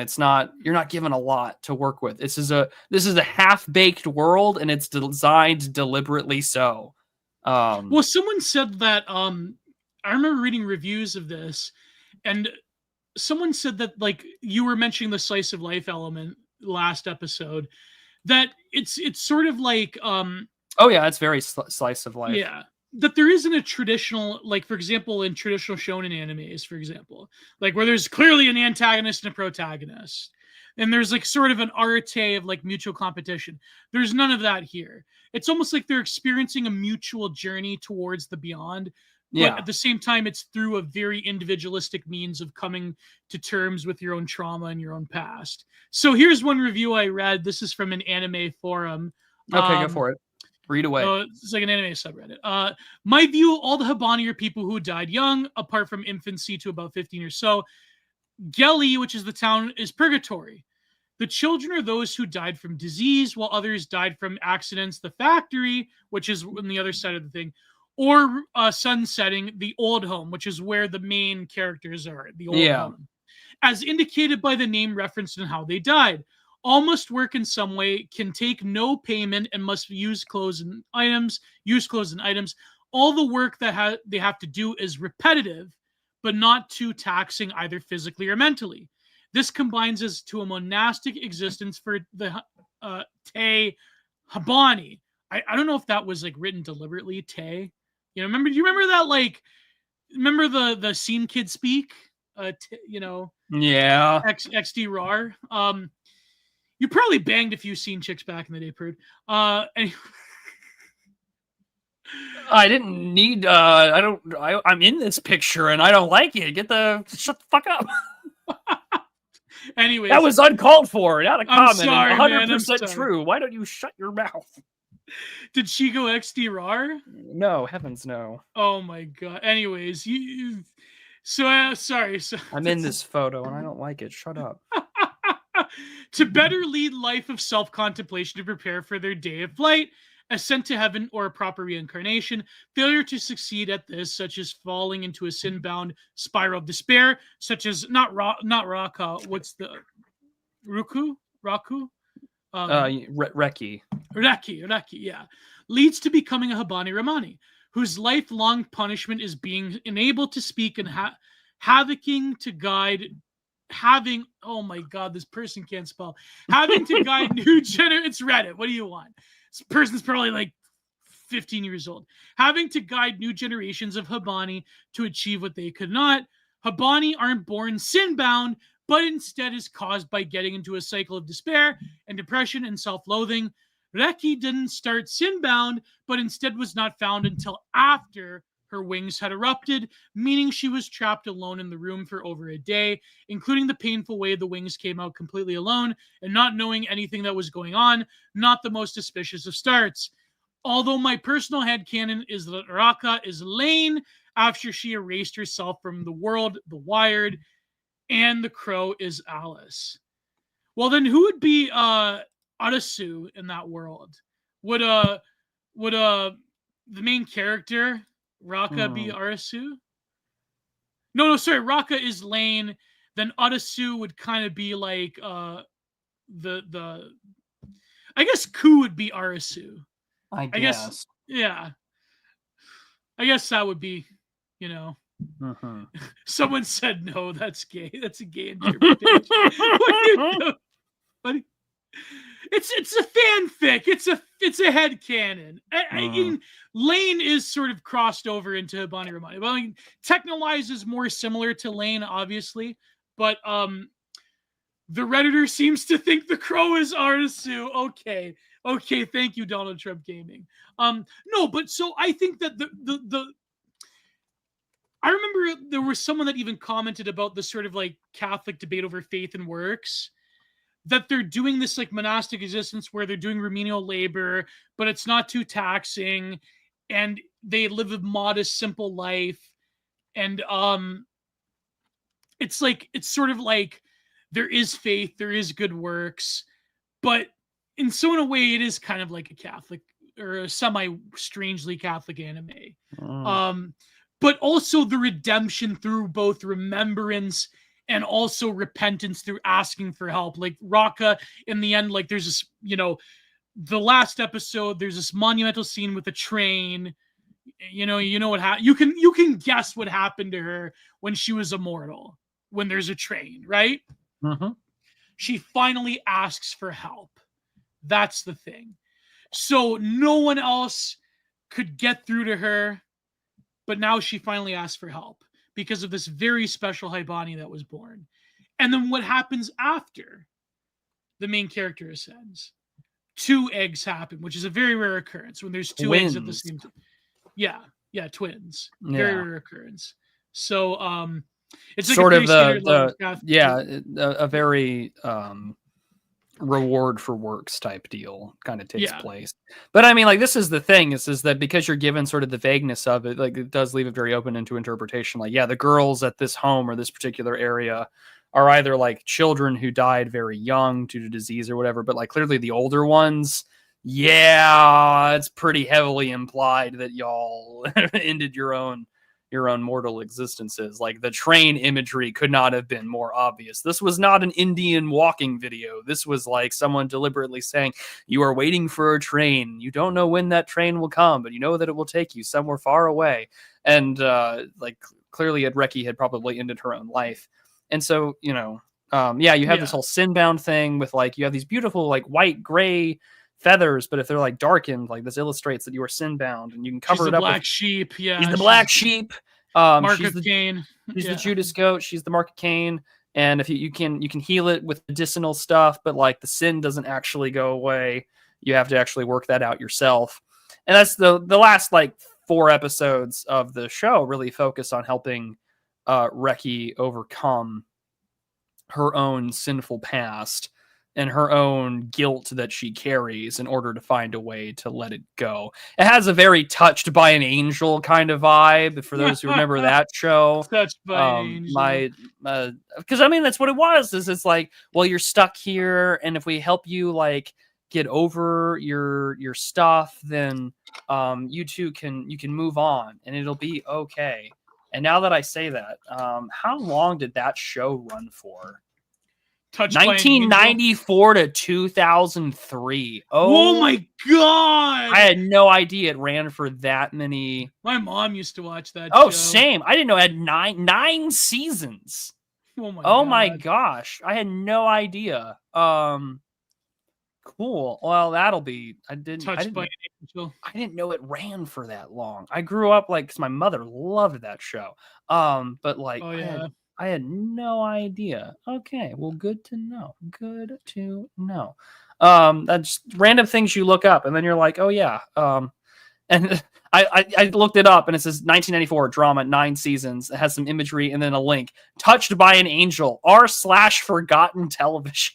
you're not given a lot to work with. This is a half-baked world, and it's designed deliberately so. Well, someone said that I remember reading reviews of this, and someone said that, like you were mentioning the slice of life element last episode, that it's sort of like oh yeah, it's very slice of life. Yeah. That there isn't a traditional, like, for example, in traditional shonen animes, for example, like where there's clearly an antagonist and a protagonist, and there's like sort of an arete of like mutual competition. There's none of that here. It's almost like they're experiencing a mutual journey towards the beyond, but at the same time, it's through a very individualistic means of coming to terms with your own trauma and your own past. So here's one review I read. This is from an anime forum. Okay, go for it. Read away. It's like an anime subreddit. My view, all the Haibane are people who died young, apart from infancy to about 15 or so. Geli, which is the town, is purgatory. The children are those who died from disease, while others died from accidents. The factory, which is on the other side of the thing, or sunsetting, the old home, which is where the main characters are, the old home. As indicated by the name referenced and how they died. All must work in some way, can take no payment, and must use clothes and items. All the work that they have to do is repetitive, but not too taxing either physically or mentally. This combines us to a monastic existence for the Te Haibane. I don't know if that was like written deliberately, Te. Do you remember that, like, remember the scene kid speak? Yeah. XD RAR. You probably banged a few scene chicks back in the day, Prude. Anyway. I didn't need. I'm in this picture and I don't like it. Shut the fuck up. Anyways, that was uncalled for. Not a comment. Sorry, 100% true. Why don't you shut your mouth? Did she go XDR? No, heavens no. Oh my god. Anyways, sorry. So I'm in this photo and I don't like it. Shut up. To better lead life of self-contemplation to prepare for their day of flight, ascent to heaven, or a proper reincarnation. Failure to succeed at this, such as falling into a sin-bound spiral of despair, such as not Raka. What's the Raku? Reki. Reki, yeah. Leads to becoming a Haibane Renmei, whose lifelong punishment is being unable to speak and having to guide. Oh my god, this person can't spell. Having to guide new it's Reddit. What do you want? This person's probably like 15 years old. Having to guide new generations of Haibane to achieve what they could not. Haibane aren't born sin-bound, but instead is caused by getting into a cycle of despair and depression and self-loathing. Reki didn't start sin-bound, but instead was not found until after her wings had erupted, meaning she was trapped alone in the room for over a day, including the painful way the wings came out completely alone and not knowing anything that was going on, not the most auspicious of starts. Although my personal headcanon is that Raka is Lane after she erased herself from the world, the Wired, and the Crow is Alice. Well, then who would be Arasu in that world? Would the main character Raka be Arasu? No, sorry. Raka is Lane. Then Arasu would kind of be like the I guess Ku would be Arisu. I I guess, guess. yeah. I guess that would be, you know. Mm-hmm. Someone said no, that's gay. That's a gay interpretation. What are you doing? What? It's a fanfic. It's a headcanon. I mean, Lane is sort of crossed over into Haibane Renmei. Well, I mean, Technolize is more similar to Lane, obviously, but the Redditor seems to think the crow is Arisu. Okay, thank you, Donald Trump Gaming. No, but so I think that the I remember there was someone that even commented about the sort of like Catholic debate over faith and works, that they're doing this like monastic existence where they're doing remedial labor, but it's not too taxing, and they live a modest, simple life. And it's sort of like there is faith, there is good works, but in a way it is kind of like a Catholic or a semi-strangely Catholic anime. But also the redemption through both remembrance and also repentance through asking for help. Like Raka, in the end, like there's this, the last episode, there's this monumental scene with a train. You know what happened. You can guess what happened to her when she was immortal. When there's a train, right? Mm-hmm. She finally asks for help. That's the thing. So no one else could get through to her, but now she finally asked for help because of this very special Haibane that was born. And then what happens after the main character ascends? 2 eggs happen, which is a very rare occurrence when there's 2 eggs at the same time. Yeah, twins. Very rare occurrence. So it's like sort a of a very reward for works type deal kind of takes place. But I mean, like, this is the thing is that because you're given sort of the vagueness of it, like it does leave it very open into interpretation. Like, the girls at this home or this particular area are either like children who died very young due to disease or whatever, but like clearly the older ones, it's pretty heavily implied that y'all ended your own mortal existences. Like, the train imagery could not have been more obvious. This was not an Indian walking video. This was like someone deliberately saying, you are waiting for a train. You don't know when that train will come, but you know that it will take you somewhere far away. And like clearly Reki had probably ended her own life. And so, you have this whole sinbound thing with like, you have these beautiful like white, gray feathers, but if they're like darkened, like this illustrates that you are sinbound, and you can cover it up. Black sheep, she's the black sheep. Mark of Cain. She's the Judas goat. She's the Mark of Cain. And if you can heal it with medicinal stuff, but like the sin doesn't actually go away. You have to actually work that out yourself. And that's the last like 4 episodes of the show really focus on helping Reki overcome her own sinful past and her own guilt that she carries in order to find a way to let it go. It has a very Touched by an Angel kind of vibe, for those who remember that show. Touched by an Angel. Because I mean, that's what it was. It's like, well, you're stuck here, and if we help you like get over your stuff, then you two can move on, and it'll be okay. And now that I say that, how long did that show run for? 1994 to 2003. Oh my god! I had no idea it ran for that many. My mom used to watch that. Oh, same. I didn't know it had nine seasons. Oh my gosh! I had no idea. Cool. Well, that'll be. I didn't know it ran for that long. I grew up like, because my mother loved that show. But like, I had no idea. Okay, well, good to know. Good to know. That's random things you look up, and then you're like, oh yeah. And I looked it up, and it says 1994 drama, 9 seasons. It has some imagery and then a link. Touched by an Angel, r/forgotten television.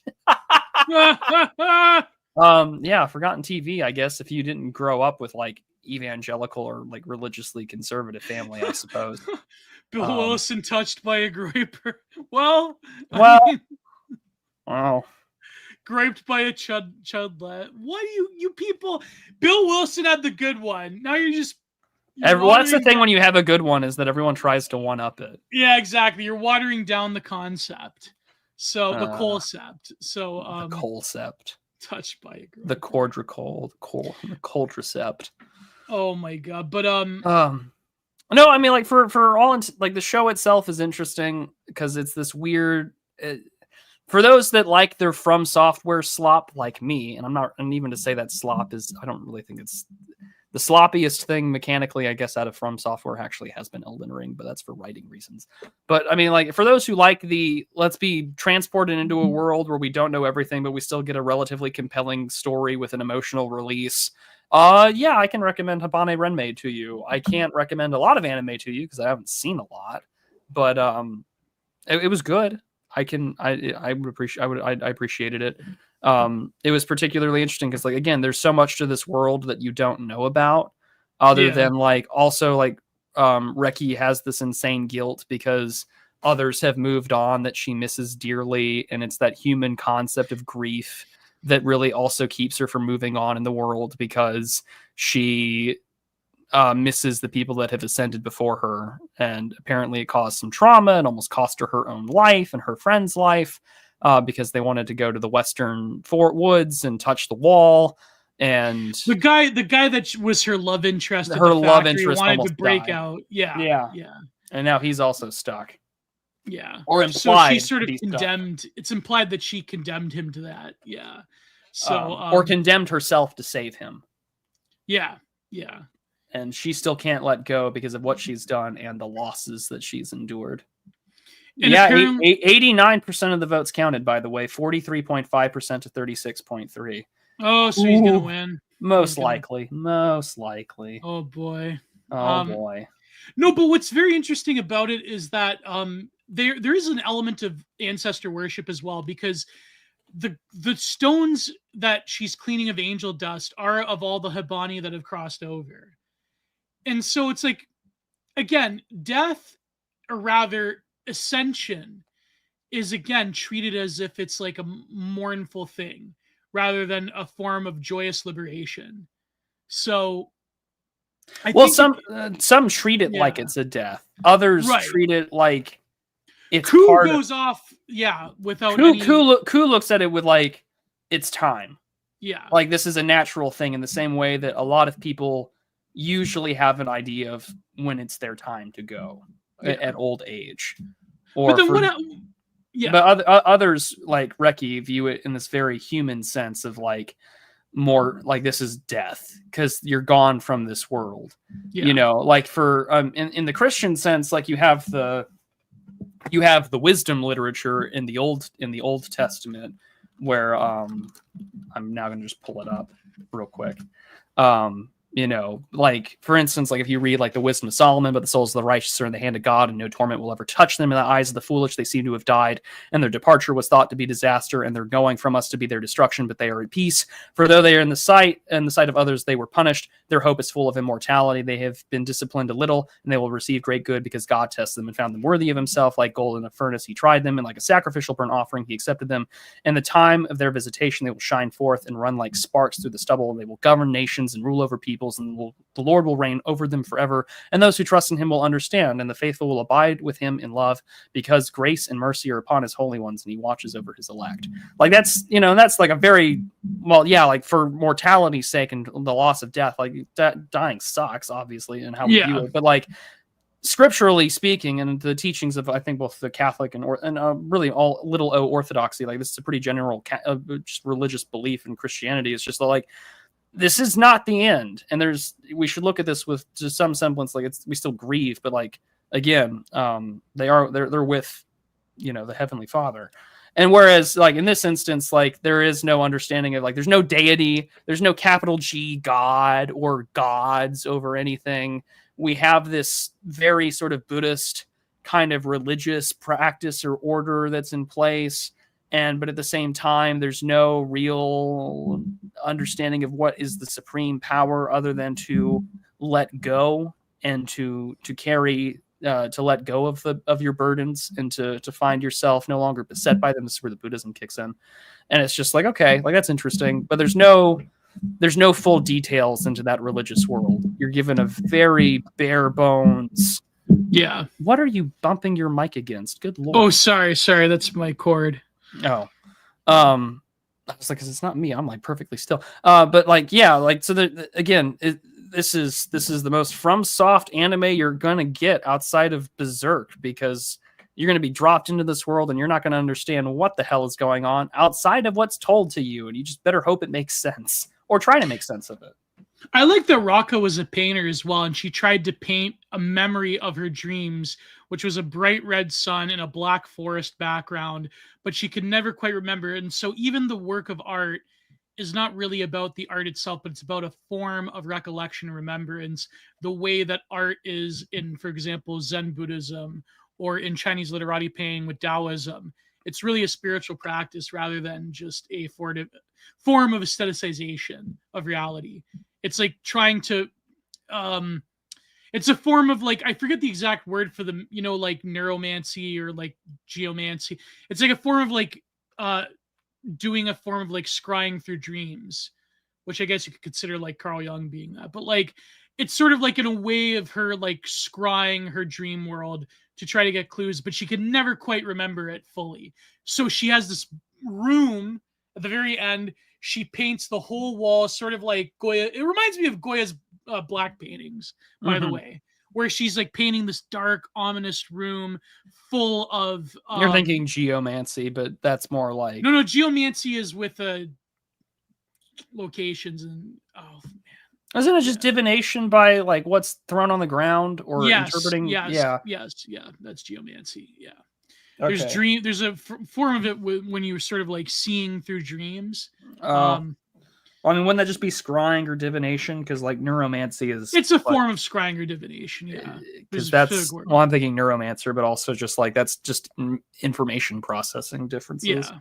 Forgotten TV, I guess, if you didn't grow up with like evangelical or like religiously conservative family, I suppose. Bill Wilson touched by a graper. Well, graped by a chudlet. What do you people? Bill Wilson had the good one. Now you're just. That's the thing when you have a good one, is that everyone tries to one up it. Yeah, exactly. You're watering down the concept. So the concept. So the concept. Touched by a girl. The quadriceps. Oh my god! But no, I mean, like for all like the show itself is interesting because it's this weird. For those that like their From Software slop, like me, and I'm not, and even to say that slop is, I don't really think it's the sloppiest thing mechanically, I guess, out of From Software actually has been Elden Ring, but that's for writing reasons. But I mean, like for those who like the let's be transported into a world where we don't know everything, but we still get a relatively compelling story with an emotional release. Yeah, I can recommend Haibane Renmei to you. I can't recommend a lot of anime to you because I haven't seen a lot, but it was good. I appreciated it. It was particularly interesting because, like, again, there's so much to this world that you don't know about, other than like also like Reki has this insane guilt because others have moved on that she misses dearly, and it's that human concept of grief that really also keeps her from moving on in the world because she misses the people that have ascended before her, and apparently it caused some trauma and almost cost her her own life and her friend's life because they wanted to go to the Western Fort Woods and touch the wall. And the guy that was her love interest, her love interest wanted to break died. out. Yeah. And now he's also stuck. Yeah. Or implied. So she sort of condemned. Stuck. It's implied that she condemned him to that. Yeah. So or condemned herself to save him. Yeah. And she still can't let go because of what she's done and the losses that she's endured. And 89% of the votes counted, by the way, 43.5% to 36.3. Oh, so he's going to win. Most likely. Oh, boy. Boy. No, but what's very interesting about it is that there is an element of ancestor worship as well, because the stones that she's cleaning of angel dust are of all the Haibane that have crossed over. And so it's like, again, death, or rather ascension, is again treated as if it's like a mournful thing rather than a form of joyous liberation. So some treat it like it's a death. Others treat it like it's Ku goes off, without Ku looks at it with like it's time. Yeah. Like this is a natural thing in the same way that a lot of people usually have an idea of when it's their time to go at old age. Or but others like Reki view it in this very human sense of like more like this is death because you're gone from this world. You know, like for in the Christian sense, like you have the wisdom literature in the Old Testament where I'm now going to just pull it up real quick. You know, like for instance, like if you read like the Wisdom of Solomon, but the souls of the righteous are in the hand of God and no torment will ever touch them. In the eyes of the foolish, they seem to have died, and their departure was thought to be disaster, and their going from us to be their destruction, but they are at peace. For though they are in the sight of others, they were punished. Their hope is full of immortality. They have been disciplined a little, and they will receive great good because God tested them and found them worthy of himself. Like gold in a furnace, he tried them, and like a sacrificial burnt offering, he accepted them. In the time of their visitation, they will shine forth and run like sparks through the stubble, and they will govern nations and rule over peoples, and the Lord will reign over them forever. And those who trust in him will understand, and the faithful will abide with him in love, because grace and mercy are upon his holy ones, and he watches over his elect. Like that's, you know, that's like a very, well, yeah, like for mortality's sake and the loss of death, like dying sucks, obviously, and how we view it. But like scripturally speaking, and the teachings of I think both the Catholic and really all little o Orthodoxy, like this is a pretty general just religious belief in Christianity. It's just like this is not the end, and we should look at this with just some semblance. Like we still grieve, but like again, they're with, you know, the Heavenly Father. And whereas like in this instance, like there is no understanding of like there's no deity, there's no capital G God or gods over anything. We have this very sort of Buddhist kind of religious practice or order that's in place. But at the same time, there's no real understanding of what is the supreme power other than to let go and to carry, to let go of your burdens and to find yourself no longer beset by them. This is where the Buddhism kicks in. And it's just like, okay, like that's interesting, but there's no full details into that religious world. You're given a very bare bones. Yeah. What are you bumping your mic against? Good Lord. Oh, sorry. That's my cord. Oh, I was like, because it's not me. I'm like perfectly still. But like, yeah, like so. Again, this is the most from soft anime you're gonna get outside of Berserk, because you're gonna be dropped into this world and you're not gonna understand what the hell is going on outside of what's told to you, and you just better hope it makes sense or try to make sense of it. I like that Raka was a painter as well, and she tried to paint a memory of her dreams, which was a bright red sun in a black forest background, but she could never quite remember. And so even the work of art is not really about the art itself, but it's about a form of recollection and remembrance, the way that art is in, for example, Zen Buddhism or in Chinese literati painting with Taoism. It's really a spiritual practice rather than just a form of aestheticization of reality. It's like trying to it's a form of like, I forget the exact word for the, like neuromancy or like geomancy. It's like a form of like doing a form of like scrying through dreams, which I guess you could consider like Carl Jung being that. But like it's sort of like in a way of her like scrying her dream world to try to get clues, but she can never quite remember it fully. So she has this room at the very end. She paints the whole wall, sort of like Goya. It reminds me of Goya's black paintings, by the way, where she's like painting this dark, ominous room full of. You're thinking geomancy, but that's more like no. Geomancy is with locations and isn't it just divination by like what's thrown on the ground or interpreting? Yes, that's geomancy. Yeah. Okay. There's a form of it when you're sort of like seeing through dreams. I mean, wouldn't that just be scrying or divination? Because like neuromancy is it's a form of scrying or divination. Yeah, because that's I'm thinking neuromancer, but also just like that's just information processing differences.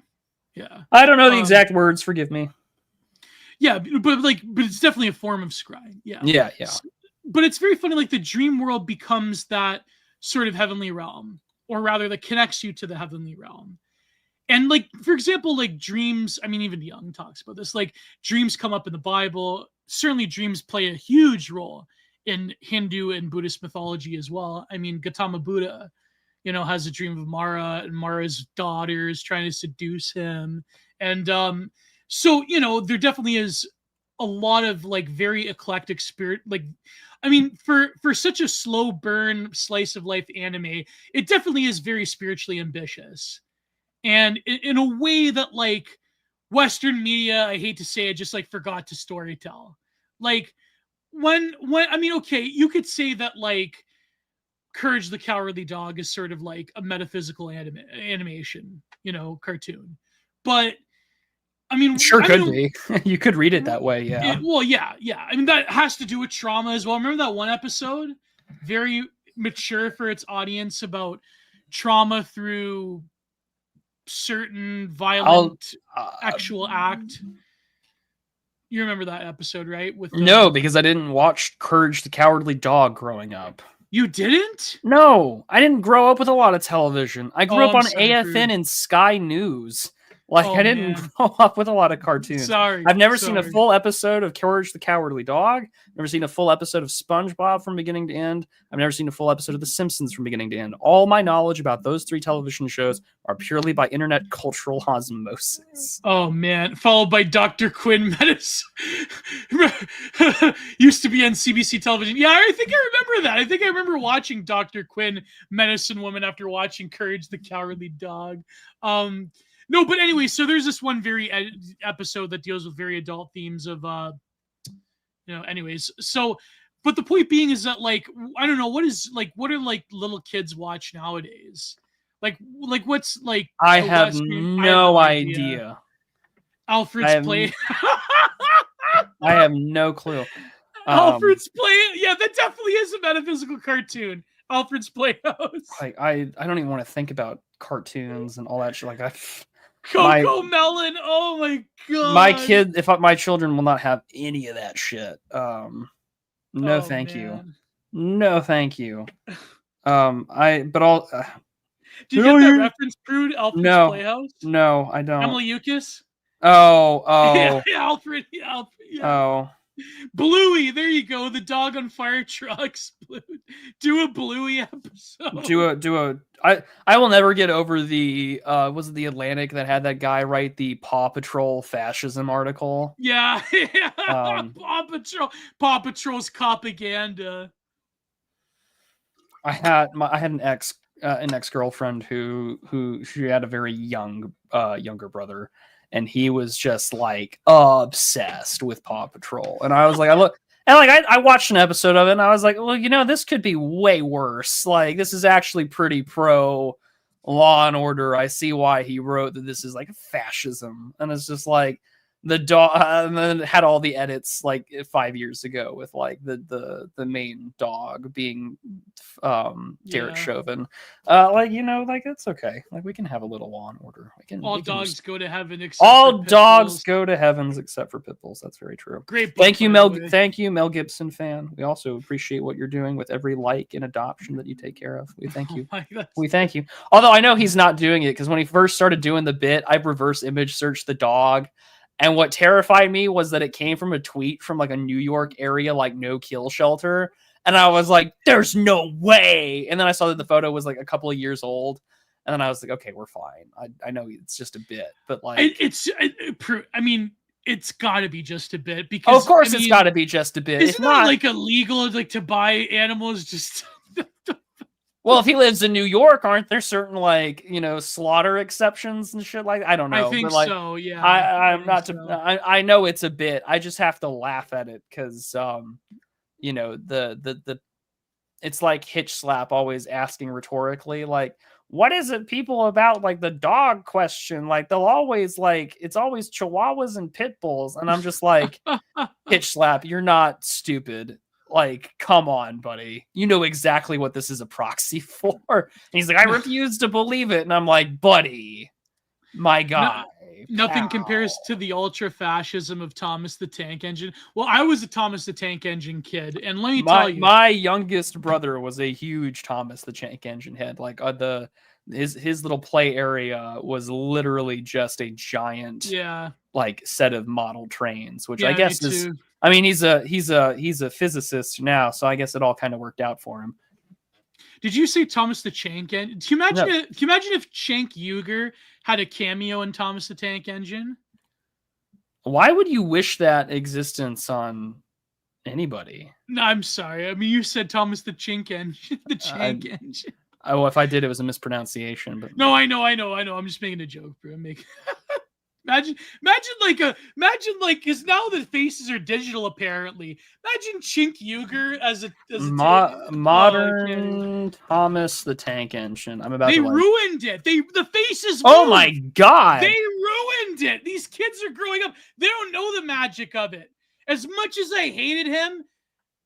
Yeah. I don't know the exact words. Forgive me. Yeah, but it's definitely a form of scrying. Yeah. But it's very funny. Like the dream world becomes that sort of heavenly realm, or rather that connects you to the heavenly realm. And like, for example, like dreams, I mean, even Jung talks about this, like dreams come up in the Bible. Certainly dreams play a huge role in Hindu and Buddhist mythology as well. I mean, Gautama Buddha, has a dream of Mara, and Mara's daughter is trying to seduce him. And so, there definitely is a lot of like very eclectic spirit, like, I mean, for such a slow burn slice of life anime, it definitely is very spiritually ambitious, and in a way that like Western media, I hate to say it, just like forgot to storytell. Like when I mean, okay, you could say that like Courage the Cowardly Dog is sort of like a metaphysical animation, cartoon, but I mean, sure could be. You could read it that way, yeah. Yeah. I mean, that has to do with trauma as well. Remember that one episode? Very mature for its audience about trauma through certain violent actual act. You remember that episode, right? No, because I didn't watch Courage the Cowardly Dog growing up. You didn't? No, I didn't grow up with a lot of television. I grew up on AFN and Sky News. Like, I didn't grow up with a lot of cartoons. I've never seen a full episode of Courage the Cowardly Dog. Never seen a full episode of SpongeBob from beginning to end. I've never seen a full episode of The Simpsons from beginning to end. All my knowledge about those 3 television shows are purely by internet cultural osmosis. Oh, man. Followed by Dr. Quinn Menace. Used to be on CBC television. Yeah, I think I remember that. I think I remember watching Dr. Quinn, Medicine Woman, after watching Courage the Cowardly Dog. No, but anyway, so there's this one very episode that deals with very adult themes of, anyways. So, but the point being is that, like, I don't know, what are like little kids watch nowadays? Like what's like? I have no idea. Alfred's Play. I have no clue. Alfred's Play. Yeah, that definitely is a metaphysical cartoon. Alfred's Playhouse. Like, I don't even want to think about cartoons and all that shit. Like, Coco Melon. Oh my god. My children will not have any of that shit. No, thank you. No, thank you. Do you get that reference, Prude? Alfred's Playhouse? No, I don't. Emily Eucas? Oh. Yeah, Alfred. Yeah. Oh. Bluey, there you go. The dog on fire trucks. Do a Bluey episode. Do I will never get over the was it the Atlantic that had that guy write the Paw Patrol fascism article? Yeah, yeah. Um, Paw Patrol's propaganda. I had an ex-girlfriend who she had a very younger brother, and he was just like obsessed with Paw Patrol. And I was like, I watched an episode of it, and I was like, well, this could be way worse. Like, this is actually pretty pro Law and Order. I see why he wrote that this is like fascism, and it's just like the dog, and then it had all the edits like 5 years ago with like the main dog being Derek Chauvin. Like it's okay. Like, we can have a little Law and Order. All dogs go to heaven except all for pit dogs bulls. go to heavens except for pit bulls. That's very true. Great book, Thank you, by Mel. the way. Thank you, Mel Gibson fan. We also appreciate what you're doing with every like and adoption that you take care of. We thank you. We thank you. Although I know he's not doing it, because when he first started doing the bit, I reverse image searched the dog. And what terrified me was that it came from a tweet from like a New York area, like no kill shelter. And I was like, there's no way. And then I saw that the photo was like a couple of years old. And then I was like, okay, we're fine. I know it's just a bit, but like, I mean, it's got to be just a bit, because of course it's got to be just a bit. Isn't it like illegal like to buy animals just? Well, if he lives in New York, aren't there certain like slaughter exceptions and shit like that? I don't know. I think but, like, so. Yeah. I'm not. So. I know it's a bit. I just have to laugh at it because the it's like Hitch Slap always asking rhetorically like, what is it people about like the dog question? Like they'll always like it's always Chihuahuas and pit bulls, and I'm just like, Hitch Slap, you're not stupid. Like, come on, buddy. You know exactly what this is a proxy for. And he's like, I refuse to believe it. And I'm like, buddy, my guy. Nothing compares to the ultra fascism of Thomas the Tank Engine. Well, I was a Thomas the Tank Engine kid, and let me tell you, my youngest brother was a huge Thomas the Tank Engine head. Like his little play area was literally just a giant like set of model trains, which I guess is. I mean, he's a physicist now, so I guess it all kind of worked out for him. Did you say Thomas the Tank Engine? Can you imagine if Cenk Uygur had a cameo in Thomas the Tank Engine? Why would you wish that existence on anybody? No, I'm sorry. I mean, you said Thomas the Cenk Engine. The Cenk Engine. Oh, if I did, it was a mispronunciation. But no, I know. I'm just making a joke, bro. Imagine because now the faces are digital apparently. Imagine Cenk Uygur as a modern Thomas the Tank Engine. I'm about they to ruined it. The faces. Oh my god! They ruined it. These kids are growing up. They don't know the magic of it. As much as I hated him,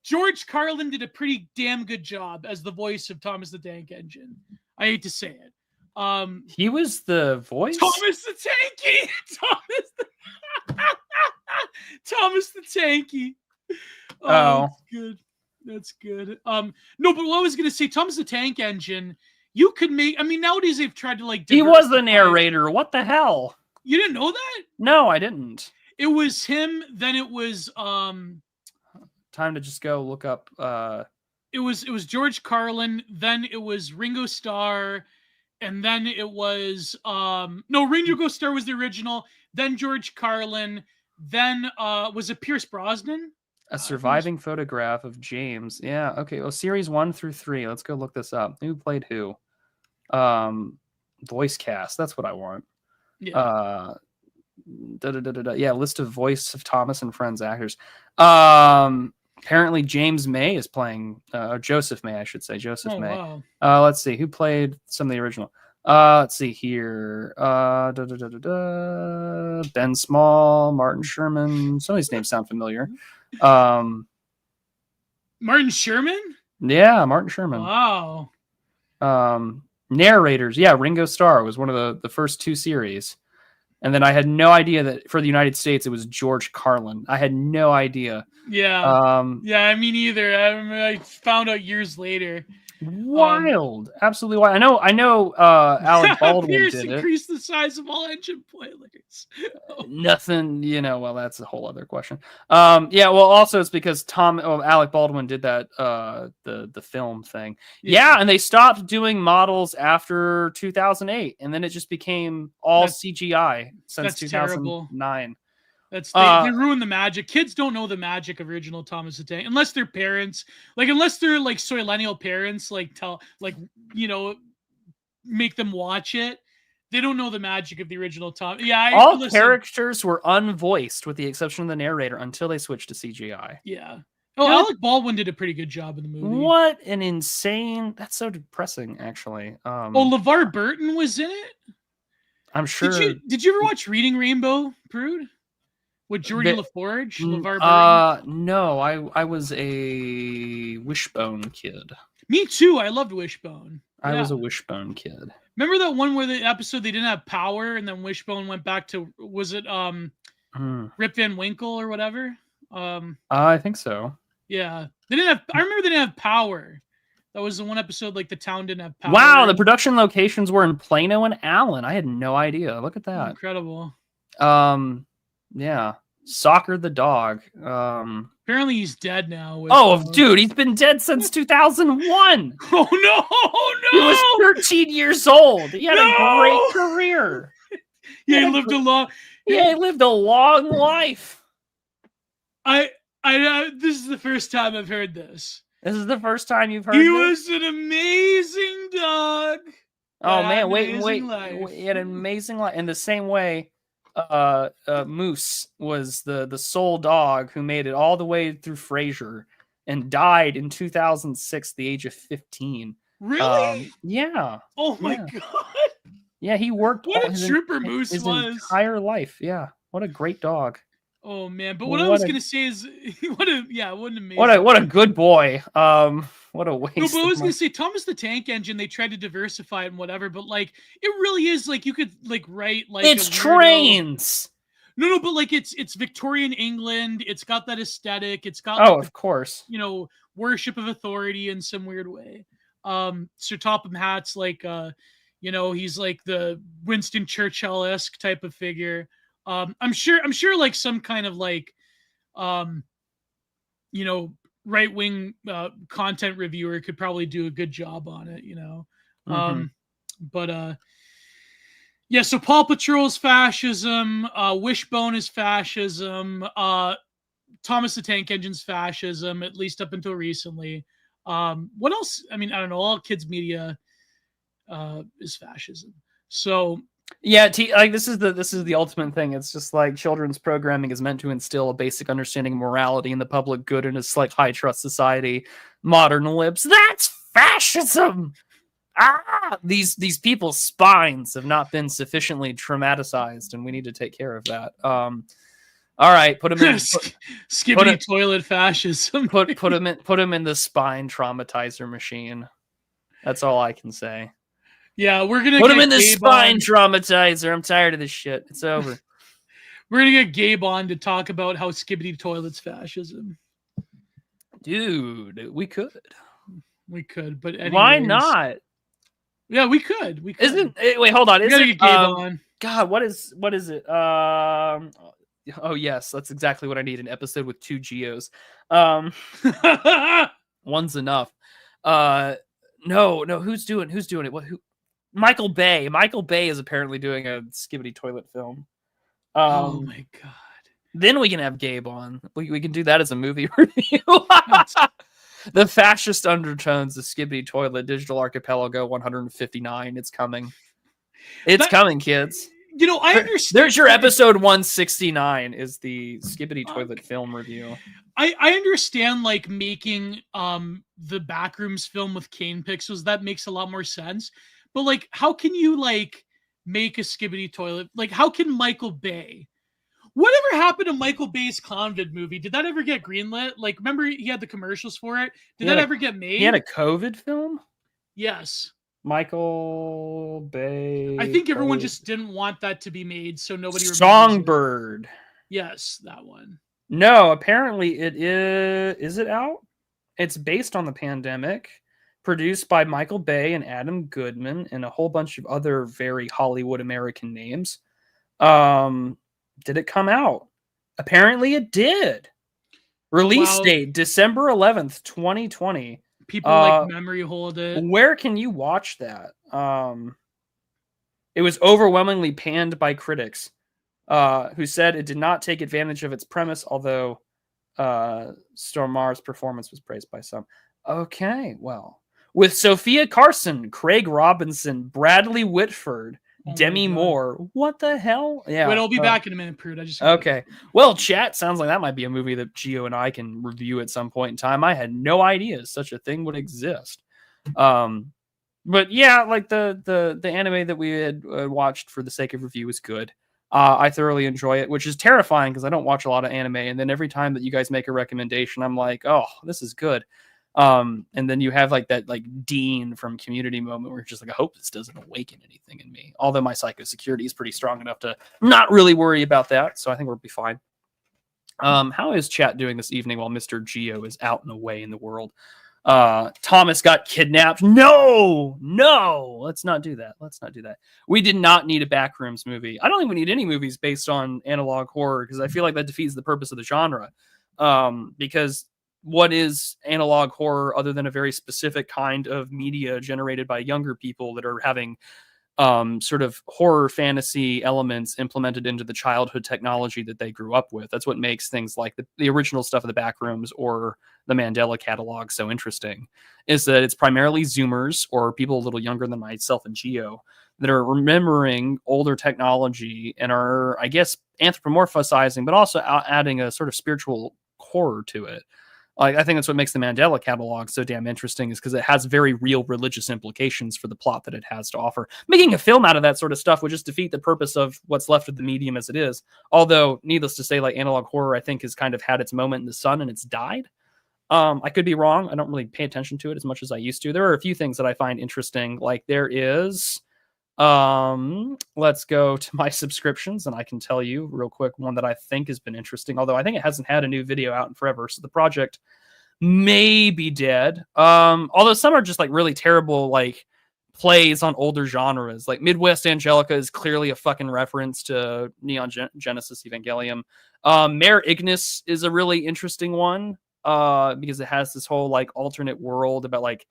George Carlin did a pretty damn good job as the voice of Thomas the Tank Engine. I hate to say it. He was the voice. Thomas the Tanky. Thomas the Tanky. Oh, that's good. No, but what I was gonna say, Thomas the Tank Engine, you could make. I mean, nowadays they've tried to like. He was the narrator. What the hell? You didn't know that? No, I didn't. It was him. Then it was Time to just go look up. It was George Carlin. Then it was Ringo Starr. And then it was Ringo Starr was the original. Then George Carlin. Then was it Pierce Brosnan? A surviving photograph of James. Yeah. Okay. Well, series 1 through 3. Let's go look this up. Who played who? Voice cast. That's what I want. Yeah. Yeah. List of voice of Thomas and Friends actors. Apparently James May is playing, or Joseph May, I should say. Joseph May. Wow. Let's see. Who played some of the original? Let's see here. Ben Small, Martin Sherman. Some of these names sound familiar. Martin Sherman? Yeah, Martin Sherman. Wow. Narrators. Yeah, Ringo Starr was one of the first 2 series. And then I had no idea that for the United States, it was George Carlin. I had no idea. Yeah. Yeah, I mean either. I found out years later. Wild. Absolutely wild. I know Alec Baldwin Pierce did it. increased the size of all engine boilers. Nothing, well, that's a whole other question. Yeah, well, also it's because Alec Baldwin did that the film thing. Yeah, and they stopped doing models after 2008, and then it just became all CGI since 2009. Terrible. They ruined the magic. Kids don't know the magic of original Thomas the Tank unless their parents, unless they're like Soylenial parents, make them watch it. They don't know the magic of the original Tom. Yeah, all characters were unvoiced with the exception of the narrator until they switched to CGI. Yeah. Oh, Alec Baldwin did a pretty good job in the movie. What an insane! That's so depressing, actually. LeVar Burton was in it. I'm sure. Did you ever watch Reading Rainbow, Prude? With Geordie LaForge, LeVar Burton? No, I was a Wishbone kid. Me too. I loved Wishbone. I was a Wishbone kid. Remember that one where the episode they didn't have power, and then Wishbone went back to Rip Van Winkle or whatever? I think so. Yeah, they didn't have. I remember they didn't have power. That was the one episode like the town didn't have power. Wow, the production locations were in Plano and Allen. I had no idea. Look at that. Incredible. Yeah. Soccer the dog. Apparently he's dead now. Dude, he's been dead since 2001. Oh no! He was 13 years old. He had a great career. He lived a long life. This is the first time I've heard this. This is the first time you've heard He this? was an amazing dog. Oh man, wait. He had an amazing life. In the same way, Moose was the sole dog who made it all the way through Frasier and died in 2006 at the age of 15. Really? Yeah. Oh my god. Yeah, he worked. What a trooper Moose his was. Entire life. Yeah. What a great dog. Oh man, but what I was gonna say is, what an amazing. What a good boy. What a waste. No, but I was gonna say Thomas the Tank Engine. They tried to diversify it and whatever, but it really is you could write it's trains. No, but it's Victorian England. It's got that aesthetic. It's got of course, worship of authority in some weird way. Sir Topham Hatt's he's like the Winston Churchill-esque type of figure. I'm sure some kind of right-wing content reviewer could probably do a good job on it, so Paw Patrol is fascism, Wishbone is fascism, Thomas the Tank Engine's fascism, at least up until recently. What else? I mean, I don't know, all kids media is fascism. So yeah, this is the ultimate thing. It's just children's programming is meant to instill a basic understanding of morality and the public good in a high trust society. Modern libs, that's fascism. These people's spines have not been sufficiently traumatized, and we need to take care of that. All right, put them in skibbity toilet fascism. put them in the spine traumatizer machine. That's all I can say. Yeah, we're gonna put him in the spine traumatizer. I'm tired of this shit. It's over. We're gonna get Gabe on to talk about how skibbity toilet's fascism. Dude, we could, but anyways, why not? Yeah, we could. Wait, hold on. We gotta get Gabe on. God, what is it? Oh yes, that's exactly what I need. An episode with 2 Gios. One's enough. No. Who's doing it? Who? Michael Bay. Michael Bay is apparently doing a skibbity toilet film. Oh my god. Then we can have Gabe on. We can do that as a movie review. The fascist undertones of Skibbity Toilet, Digital Archipelago 159. It's coming. It's coming, kids. I understand. There's your episode 169 is the Skibbity Toilet film review. I understand making the Backrooms film with cane pixels. That makes a lot more sense. But how can you make a Skibbity Toilet? How can Michael Bay? Whatever happened to Michael Bay's Clownvid movie? Did that ever get greenlit? Remember he had the commercials for it? Did that ever get made? He had a COVID film? Yes. Michael Bay. I think everyone just didn't want that to be made, so nobody. Songbird. Yes, that one. No, apparently it is. Is it out? It's based on the pandemic, produced by Michael Bay and Adam Goodman and a whole bunch of other very Hollywood American names. Um, did it come out? Apparently it did. Release Wow. date December 11th, 2020. People like memory hold it. Where can you watch that? It was overwhelmingly panned by critics, who said it did not take advantage of its premise, although Stormar's performance was praised by some. Okay, well, with Sophia Carson, Craig Robinson, Bradley Whitford, Demi Moore. What the hell? Yeah. Wait, I'll be back in a minute, Prude. I just okay. Well, chat sounds like that might be a movie that Gio and I can review at some point in time. I had no idea such a thing would exist. But yeah, like the anime that we had watched for the sake of review is good. I thoroughly enjoy it, which is terrifying because I don't watch a lot of anime. And then every time that you guys make a recommendation, I'm like, oh, this is good. And then you have like that like Dean from Community moment where you're just like, I hope this doesn't awaken anything in me. Although my psychosecurity is pretty strong enough to not really worry about that. So I think we'll be fine. How is chat doing this evening while Mr. Gio is out and away in the world? Thomas got kidnapped. No, let's not do that. We did not need a Backrooms movie. I don't think we need any movies based on analog horror because I feel like that defeats the purpose of the genre. Because what is analog horror other than a very specific kind of media generated by younger people that are having sort of horror fantasy elements implemented into the childhood technology that they grew up with. That's what makes things like the original stuff of the Backrooms or the Mandela catalog so interesting, is that it's primarily Zoomers or people a little younger than myself and Gio that are remembering older technology and are, I guess, anthropomorphizing, but also adding a sort of spiritual horror to it. Like, I think that's what makes the Mandela catalog so damn interesting, is because it has very real religious implications for the plot that it has to offer. Making a film out of that sort of stuff would just defeat the purpose of what's left of the medium as it is. Although, needless to say, like analog horror, I think has kind of had its moment in the sun and it's died. I could be wrong. I don't really pay attention to it as much as I used to. There are a few things that I find interesting. Like there is, let's go to my subscriptions and I can tell you real quick one that I think has been interesting, although I think it hasn't had a new video out in forever, so the project may be dead. Although some are just like really terrible like plays on older genres. Like Midwest Angelica is clearly a fucking reference to Neon Genesis Evangelion. Mare Ignis is a really interesting one because it has this whole like alternate world about like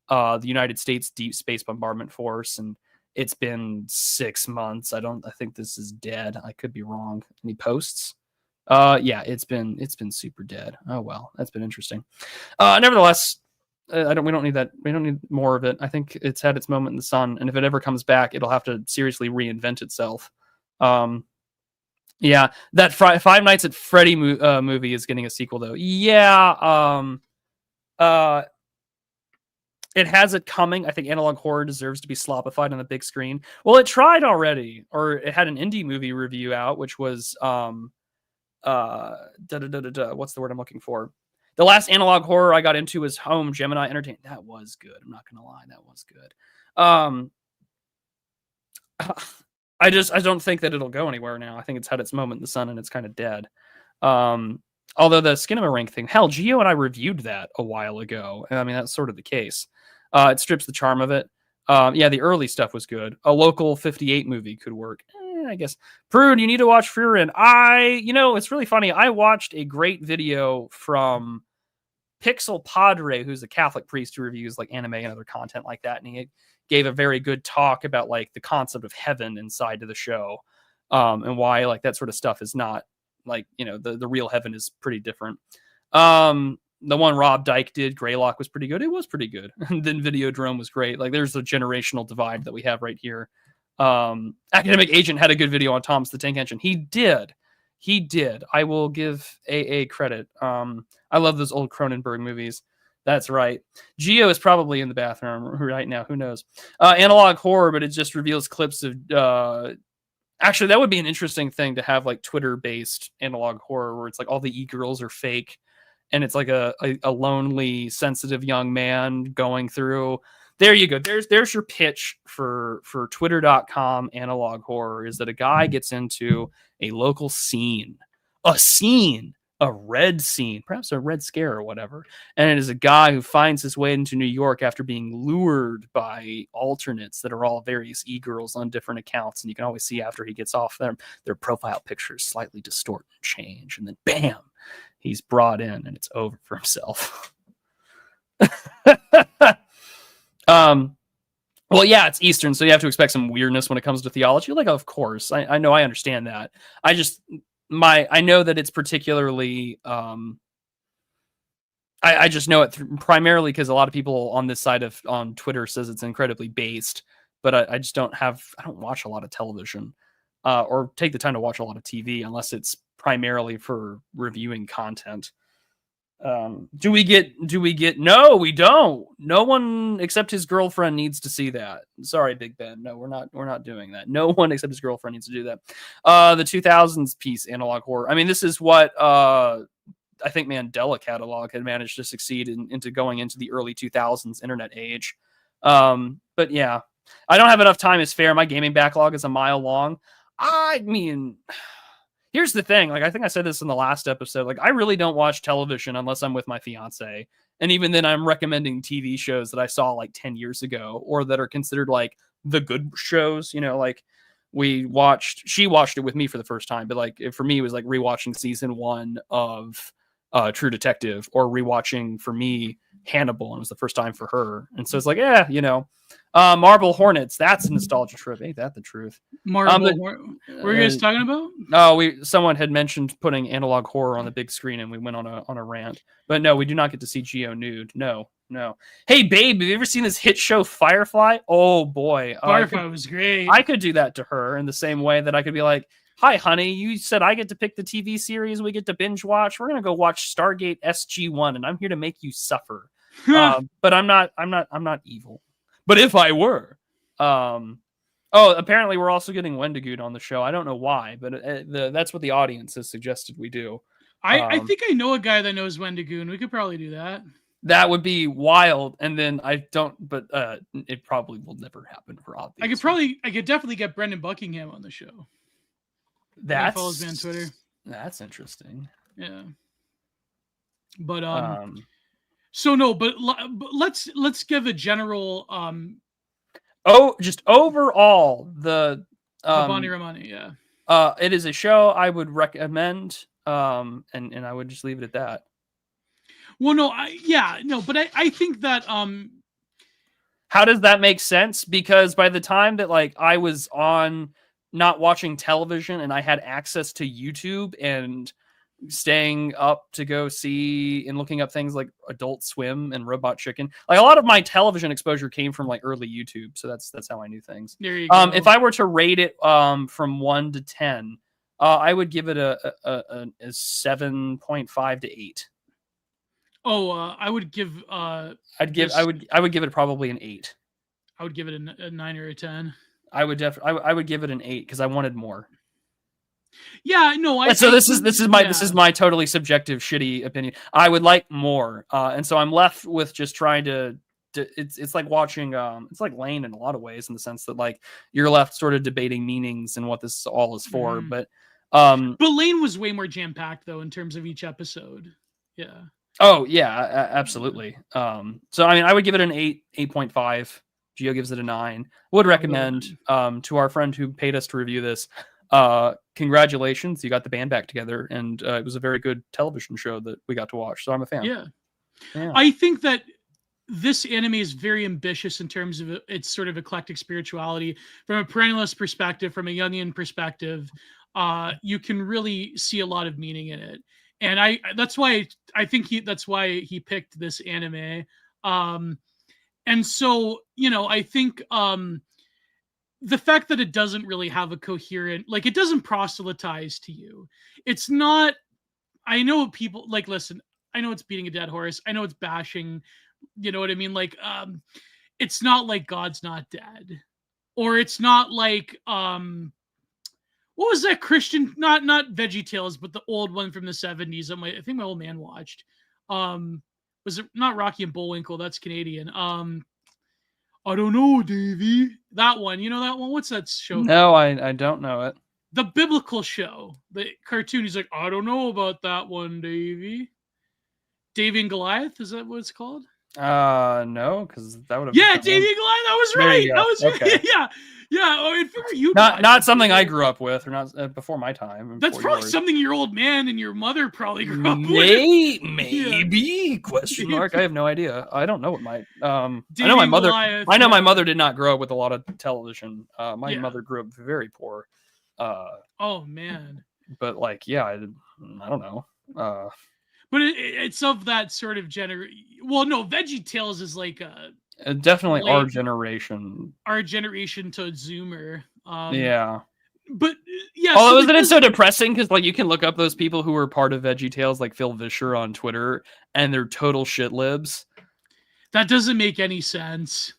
the United States Deep Space Bombardment Force, and it's been 6 months. I think this is dead. I could be wrong. Any posts? Yeah, it's been super dead. Oh well, that's been interesting. Nevertheless, we don't need that. We don't need more of it. I think it's had its moment in the sun, and if it ever comes back, it'll have to seriously reinvent itself. Yeah, that Five Nights at Freddy movie is getting a sequel though. Yeah, it has it coming. I think analog horror deserves to be slopified on the big screen. Well, it tried already, or it had an indie movie review out, which was what's the word I'm looking for? The last analog horror I got into was Home Gemini Entertainment. That was good. I'm not gonna lie, that was good. I don't think that it'll go anywhere now. I think it's had its moment in the sun and it's kind of dead. Although the Skinamarink thing, hell, Gio and I reviewed that a while ago. I mean, that's sort of the case. It strips the charm of it. Yeah, the early stuff was good. A local 58 movie could work. I guess. Prude, you need to watch Furin. It's really funny. I watched a great video from Pixel Padre, who's a Catholic priest who reviews like anime and other content like that. And he gave a very good talk about like the concept of heaven inside of the show, and why like that sort of stuff is not like, the real heaven is pretty different. The one Rob Dyke did, Greylock, was pretty good. It was pretty good. And then Videodrome was great. Like there's a generational divide that we have right here. Academic Agent had a good video on Thomas the Tank Engine. He did. I will give AA credit. I love those old Cronenberg movies. That's right. Gio is probably in the bathroom right now. Who knows? Analog horror, but it just reveals clips of. Actually, that would be an interesting thing to have, like Twitter-based analog horror, where it's like all the e-girls are fake, and it's like a lonely, sensitive young man going through. There you go. There's your pitch for Twitter.com analog horror, is that a guy gets into a local scene, a red scene, perhaps a red scare or whatever. And it is a guy who finds his way into New York after being lured by alternates that are all various e-girls on different accounts. And you can always see after he gets off them, their profile pictures slightly distort and change. And then bam, he's brought in and it's over for himself. Well, yeah, it's Eastern, so you have to expect some weirdness when it comes to theology. Like, of course, I know, I understand that. I know that it's particularly, I just know it primarily because a lot of people on this side on Twitter says it's incredibly based, but I just don't watch a lot of television, or take the time to watch a lot of TV unless it's primarily for reviewing content. Do we get no, we don't. No one except his girlfriend needs to see that. Sorry, Big Ben. No, we're not doing that. No one except his girlfriend needs to do that. The 2000s piece, analog horror. I mean, this is what I think Mandela Catalog had managed to succeed into going into the early 2000s internet age. But yeah, I don't have enough time is fair. My gaming backlog is a mile long. I mean, here's the thing. Like, I think I said this in the last episode. Like, I really don't watch television unless I'm with my fiance. And even then, I'm recommending TV shows that I saw like 10 years ago or that are considered like the good shows. You know, like she watched it with me for the first time. But like, for me, it was like rewatching season 1 of True Detective, or rewatching, for me, Hannibal. And it was the first time for her. And so it's like, yeah, you know, Marble Hornets. That's a nostalgia trip. Ain't that the truth? What were you guys talking about? Someone had mentioned putting analog horror on the big screen, and we went on a rant. But no, we do not get to see Gio nude. No. Hey, babe, have you ever seen this hit show Firefly? Oh boy, Firefly was great. I could do that to her in the same way that I could be like, "Hi, honey, you said I get to pick the TV series we get to binge watch. We're gonna go watch Stargate SG-1, and I'm here to make you suffer." But I'm not evil. But if I were, apparently we're also getting Wendigood on the show. I don't know why, but that's what the audience has suggested we do. I think I know a guy that knows Wendigoon. We could probably do that. That would be wild. And then it probably will never happen for obvious. I could definitely get Brendan Buckingham on the show. That follows me on Twitter. That's interesting. Yeah. But so no, but let's give a general just overall the Haibane Renmei, yeah. It is a show I would recommend, and I would just leave it at that. Well, but I think that how does that make sense? Because by the time that like I was on not watching television and I had access to YouTube and staying up to go see and looking up things like Adult Swim and Robot Chicken, like a lot of my television exposure came from like early YouTube. So that's how I knew things. There you go. If I were to rate it from 1 to 10, I would give it a 7.5 to 8. I would give I would give it probably an 8. I would give it a 9 or a 10. I would give it an 8 because I wanted more. Yeah, no. This is my totally subjective, shitty opinion. I would like more, and so I'm left with just trying to. It's like watching. It's like Lane in a lot of ways, in the sense that like you're left sort of debating meanings and what this all is for. But Lane was way more jam packed though in terms of each episode. Yeah. Oh yeah, absolutely. So I mean, I would give it an 8.5. Gio gives it a 9. Would recommend to our friend who paid us to review this. Congratulations, you got the band back together, and it was a very good television show that we got to watch. So I'm a fan. Yeah. I think that this anime is very ambitious in terms of its sort of eclectic spirituality. From a perennialist perspective, from a Jungian perspective, you can really see a lot of meaning in it. And that's why he picked this anime. And so, I think the fact that it doesn't really have a coherent, like it doesn't proselytize to you. It's not, I know people like, listen, I know it's beating a dead horse. I know it's bashing, you know what I mean? Like, it's not like God's not dead, or it's not like, what was that Christian, not VeggieTales, but the old one from the 70s that I think my old man watched. Was it not Rocky and Bullwinkle? That's Canadian. I don't know, Davey. That one. You know that one? What's that show? No, I don't know it. The biblical show, the cartoon. He's like, I don't know about that one, Davey. Davey and Goliath, is that what it's called? No, because that would have. Yeah, Davey and Goliath. I was right. I was okay. Yeah. Oh, I figured you. Not something I grew up with, or not before my time. That's probably something your old man and your mother probably grew up with. Maybe question mark. I have no idea. I don't know what my I know my mother. Goliath, I know my mother did not grow up with a lot of television. My mother grew up very poor. Oh man. But like, yeah, I don't know. But it's of that sort of Well, no, VeggieTales is like definitely our generation. Our generation to Zoomer. Yeah. But yeah. Oh, isn't it so depressing? Because like you can look up those people who were part of VeggieTales, like Phil Vischer on Twitter, and they're total shit libs. That doesn't make any sense.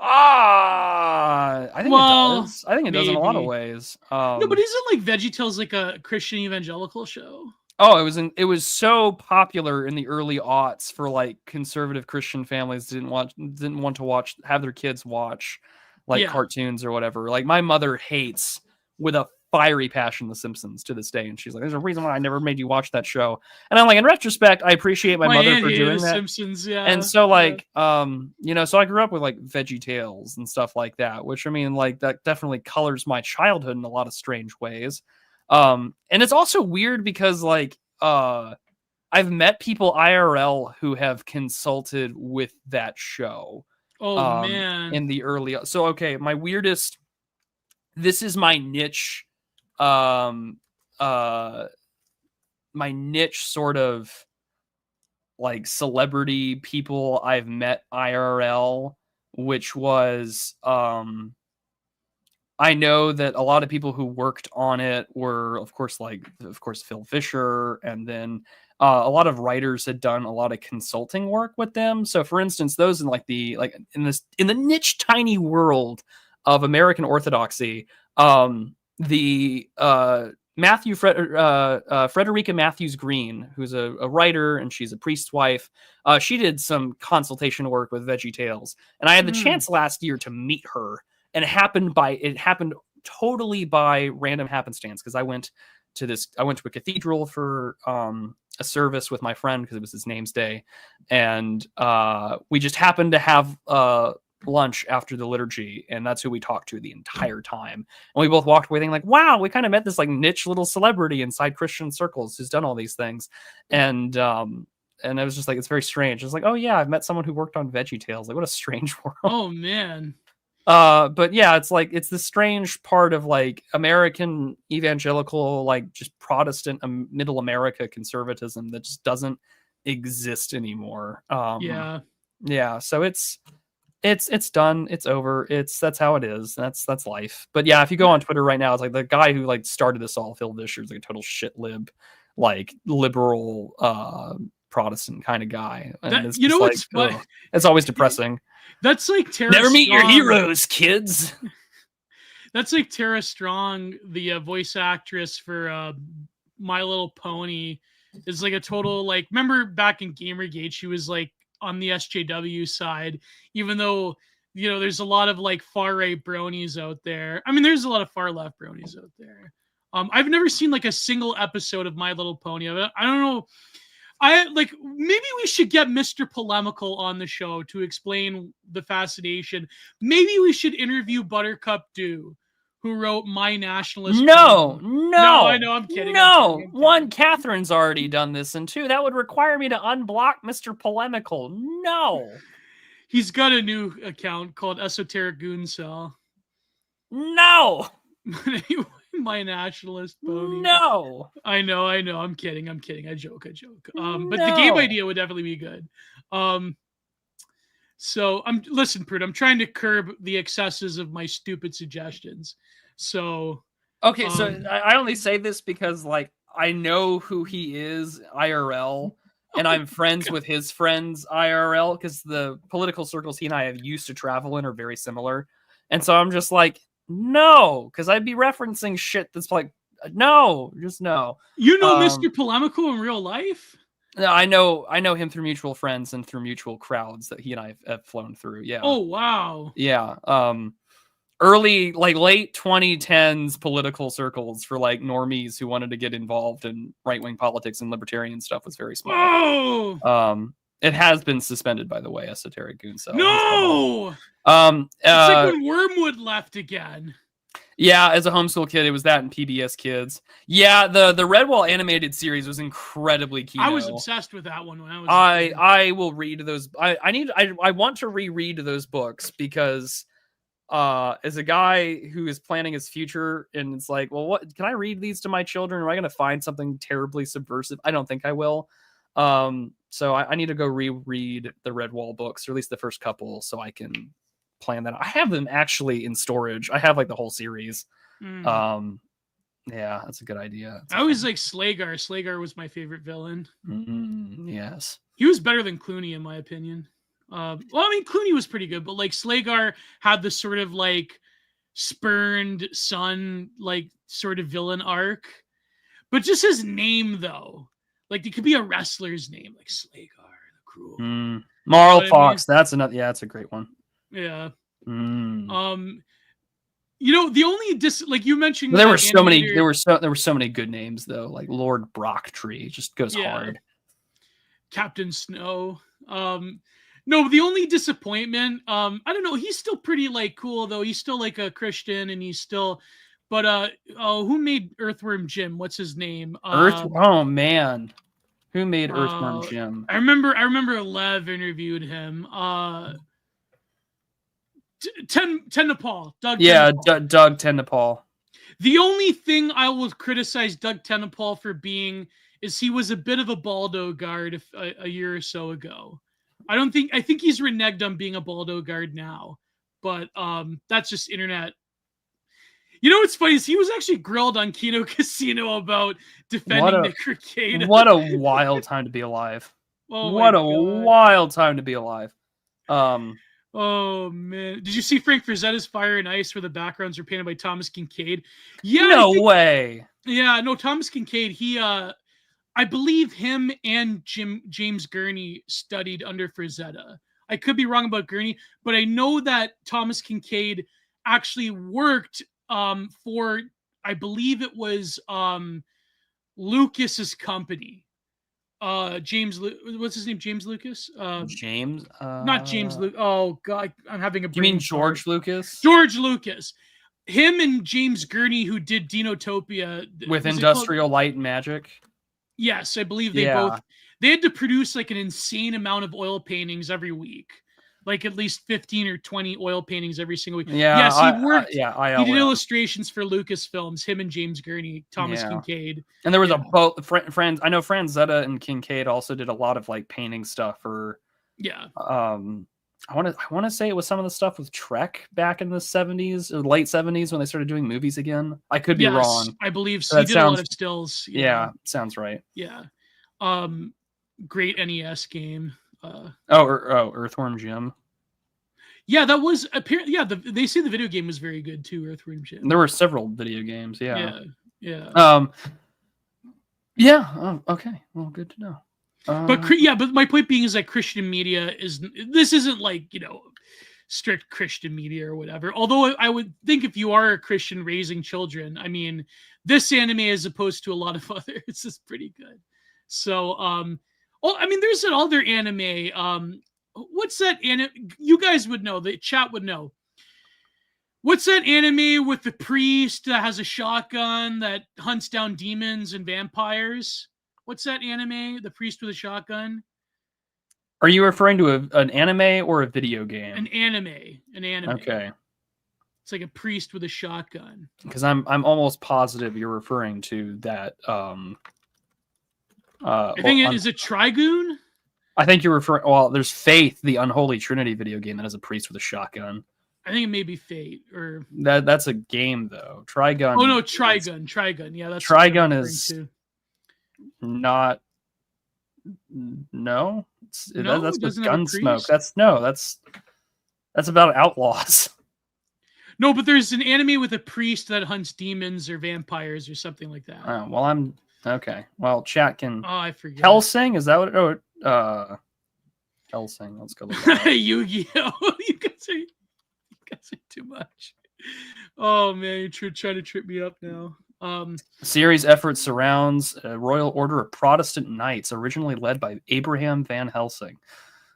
I think it does. I think it does in a lot of ways. No, but isn't like VeggieTales like a Christian evangelical show? Oh, it was so popular in the early aughts for like conservative Christian families didn't want to have their kids watch like cartoons or whatever. Like my mother hates with a fiery passion The Simpsons to this day, and she's like, "There's a reason why I never made you watch that show." And I'm like, in retrospect, I appreciate my mother for doing that. Simpsons, yeah. And so like, so I grew up with like VeggieTales and stuff like that, which I mean, like that definitely colors my childhood in a lot of strange ways. And it's also weird because like I've met people IRL who have consulted with that show. Oh man. In the early my weirdest, this is my niche my niche sort of like celebrity people I've met IRL, which was I know that a lot of people who worked on it were, of course, Phil Vischer, and then a lot of writers had done a lot of consulting work with them. So, for instance, those in in the niche tiny world of American Orthodoxy, the Frederica Matthews Green, who's a writer and she's a priest's wife, she did some consultation work with VeggieTales, and I had the chance last year to meet her. And it happened totally by random happenstance because I went to a cathedral for a service with my friend because it was his name's day, and we just happened to have lunch after the liturgy, and that's who we talked to the entire time. And we both walked away thinking like, wow, we kind of met this like niche little celebrity inside Christian circles who's done all these things, and I was just like, it's very strange. It's like, oh yeah, I've met someone who worked on VeggieTales. Like, what a strange world. Oh man. But yeah, it's like it's the strange part of like American evangelical, like just Protestant middle America conservatism that just doesn't exist anymore. Yeah. So it's done. It's over. That's how it is. That's life. But yeah, if you go on Twitter right now, it's like the guy who like started this all, Phil Vischer, is like a total shit lib, like liberal Protestant kind of guy. And it's what's funny? It's always depressing. That's like Tara Never meet Strong. your heroes, kids. That's like Tara Strong, the voice actress for My Little Pony, is like a total like. Remember back in Gamergate, she was like on the SJW side, even though there's a lot of like far right bronies out there. I mean, there's a lot of far left bronies out there. I've never seen like a single episode of My Little Pony. I don't know. Maybe we should get Mr. Polemical on the show to explain the fascination. Maybe we should interview Buttercup Dew, who wrote My Nationalist. No, I know, I'm kidding. No, one, Catherine's already done this, and two, that would require me to unblock Mr. Polemical. No. He's got a new account called Esoteric Goon Cell. No. My Nationalist Pony. No. I know. I'm kidding. I joke. But the game idea would definitely be good. So listen, Prud, I'm trying to curb the excesses of my stupid suggestions. So okay, so I only say this because like I know who he is IRL, and I'm friends with his friends IRL because the political circles he and I have used to travel in are very similar, and so I'm just like, no, because I'd be referencing shit that's like, no, just no. You know Mr. Polemical in real life? No, I know him through mutual friends and through mutual crowds that he and I have flown through. Yeah. Oh wow. Yeah. early, like late 2010s political circles for like normies who wanted to get involved in right-wing politics and libertarian stuff was very small. Oh, it has been suspended, by the way, Esoteric Goon Cell. no! It's like when Wormwood left again. Yeah, as a homeschool kid, it was that and PBS Kids. Yeah, the Redwall animated series was incredibly key. I was obsessed with that one when I was. I will read those. I want to reread those books because, as a guy who is planning his future and it's like, well, what can I read these to my children? Am I going to find something terribly subversive? I don't think I will. So I need to go reread the Redwall books, or at least the first couple, so I can plan that. I have them actually in storage. I have like the whole series. Yeah, that's a good idea. I always like Slagar. Slagar was my favorite villain. Yes, he was better than Clooney in my opinion. Well, I mean, Clooney was pretty good, but like Slagar had this sort of like spurned son, like sort of villain arc. But just his name, though, like it could be a wrestler's name, like Slagar the Cruel. Marl Fox. I mean? That's another. Yeah, that's a great one. Yeah. You know, the only like you mentioned, there were so many. There were so many good names though, like Lord Brocktree just goes hard. Captain Snow. No, but the only disappointment, I don't know. He's still pretty like cool though. He's still like a Christian, and he's still. But who made Earthworm Jim? What's his name? Oh man, who made Earthworm Jim? I remember Lev interviewed him. Tenapal. Doug. Yeah, Tenapal. Doug Tenapal. The only thing I will criticize Doug Tenapal for being is he was a bit of a Baldo guard a year or so ago. I think he's reneged on being a Baldo guard now, but that's just internet. You know what's funny is he was actually grilled on Kino Casino about defending Nick Rekieta. What a wild time to be alive. What a wild time to be alive. Oh man, did you see Frank Frazetta's Fire and Ice where the backgrounds were painted by Thomas Kincaid? Yeah, no way. Yeah, no, Thomas Kincaid. He, I believe him and James Gurney studied under Frazetta. I could be wrong about Gurney, but I know that Thomas Kincaid actually worked for, I believe it was Lucas's company. James, what's his name? James Lucas? James? Not James Lucas. Oh God, I'm having a brain. You mean George Lucas? George Lucas. Him and James Gurney, who did Dinotopia with Industrial Light and Magic. Yes, I believe they both. They had to produce like an insane amount of oil paintings every week, like at least 15 or 20 oil paintings every single week. Yeah, yes, he worked. He did illustrations for Lucasfilms. Him and James Gurney, Thomas Kincaid, and there was a both friends. I know Franzetta and Kincaid also did a lot of like painting stuff for. Yeah. I want to say it was some of the stuff with Trek back in the 70s or late 70s when they started doing movies again. I could be wrong. I believe so. He did a lot of stills. Yeah, sounds right. Yeah. Great NES game. Earthworm Jim. Yeah, that was apparently. Yeah, they say the video game was very good too. Earthworm Jim. There were several video games. Yeah. Yeah. Okay. Well, good to know. But my point being is that Christian media isn't like, you know, strict Christian media or whatever. Although I would think if you are a Christian raising children, I mean, this anime as opposed to a lot of others is pretty good. So, I mean, there's another anime. What's that anime? You guys would know. The chat would know. What's that anime with the priest that has a shotgun that hunts down demons and vampires? What's that anime? The priest with a shotgun? Are you referring to an anime or a video game? An anime. Okay. It's like a priest with a shotgun. Because I'm almost positive you're referring to that. I think is it Trigoon? I think you're referring. Well, there's Faith, the Unholy Trinity video game that has a priest with a shotgun. I think it may be Fate or that's a game though. Trigun. Oh no, Trigun. Yeah, that's Trigun is not. No, that's with Gunsmoke. That's about outlaws. No, but there's an anime with a priest that hunts demons or vampires or something like that. Oh, well, I'm okay. Well, chat can. Oh, I forget. Hellsing, is that what? Hellsing. Let's go look. Yu-Gi-Oh! You guys are too much. Oh man, you're trying to trip me up now. Series effort surrounds a royal order of Protestant knights, originally led by Abraham Van Helsing.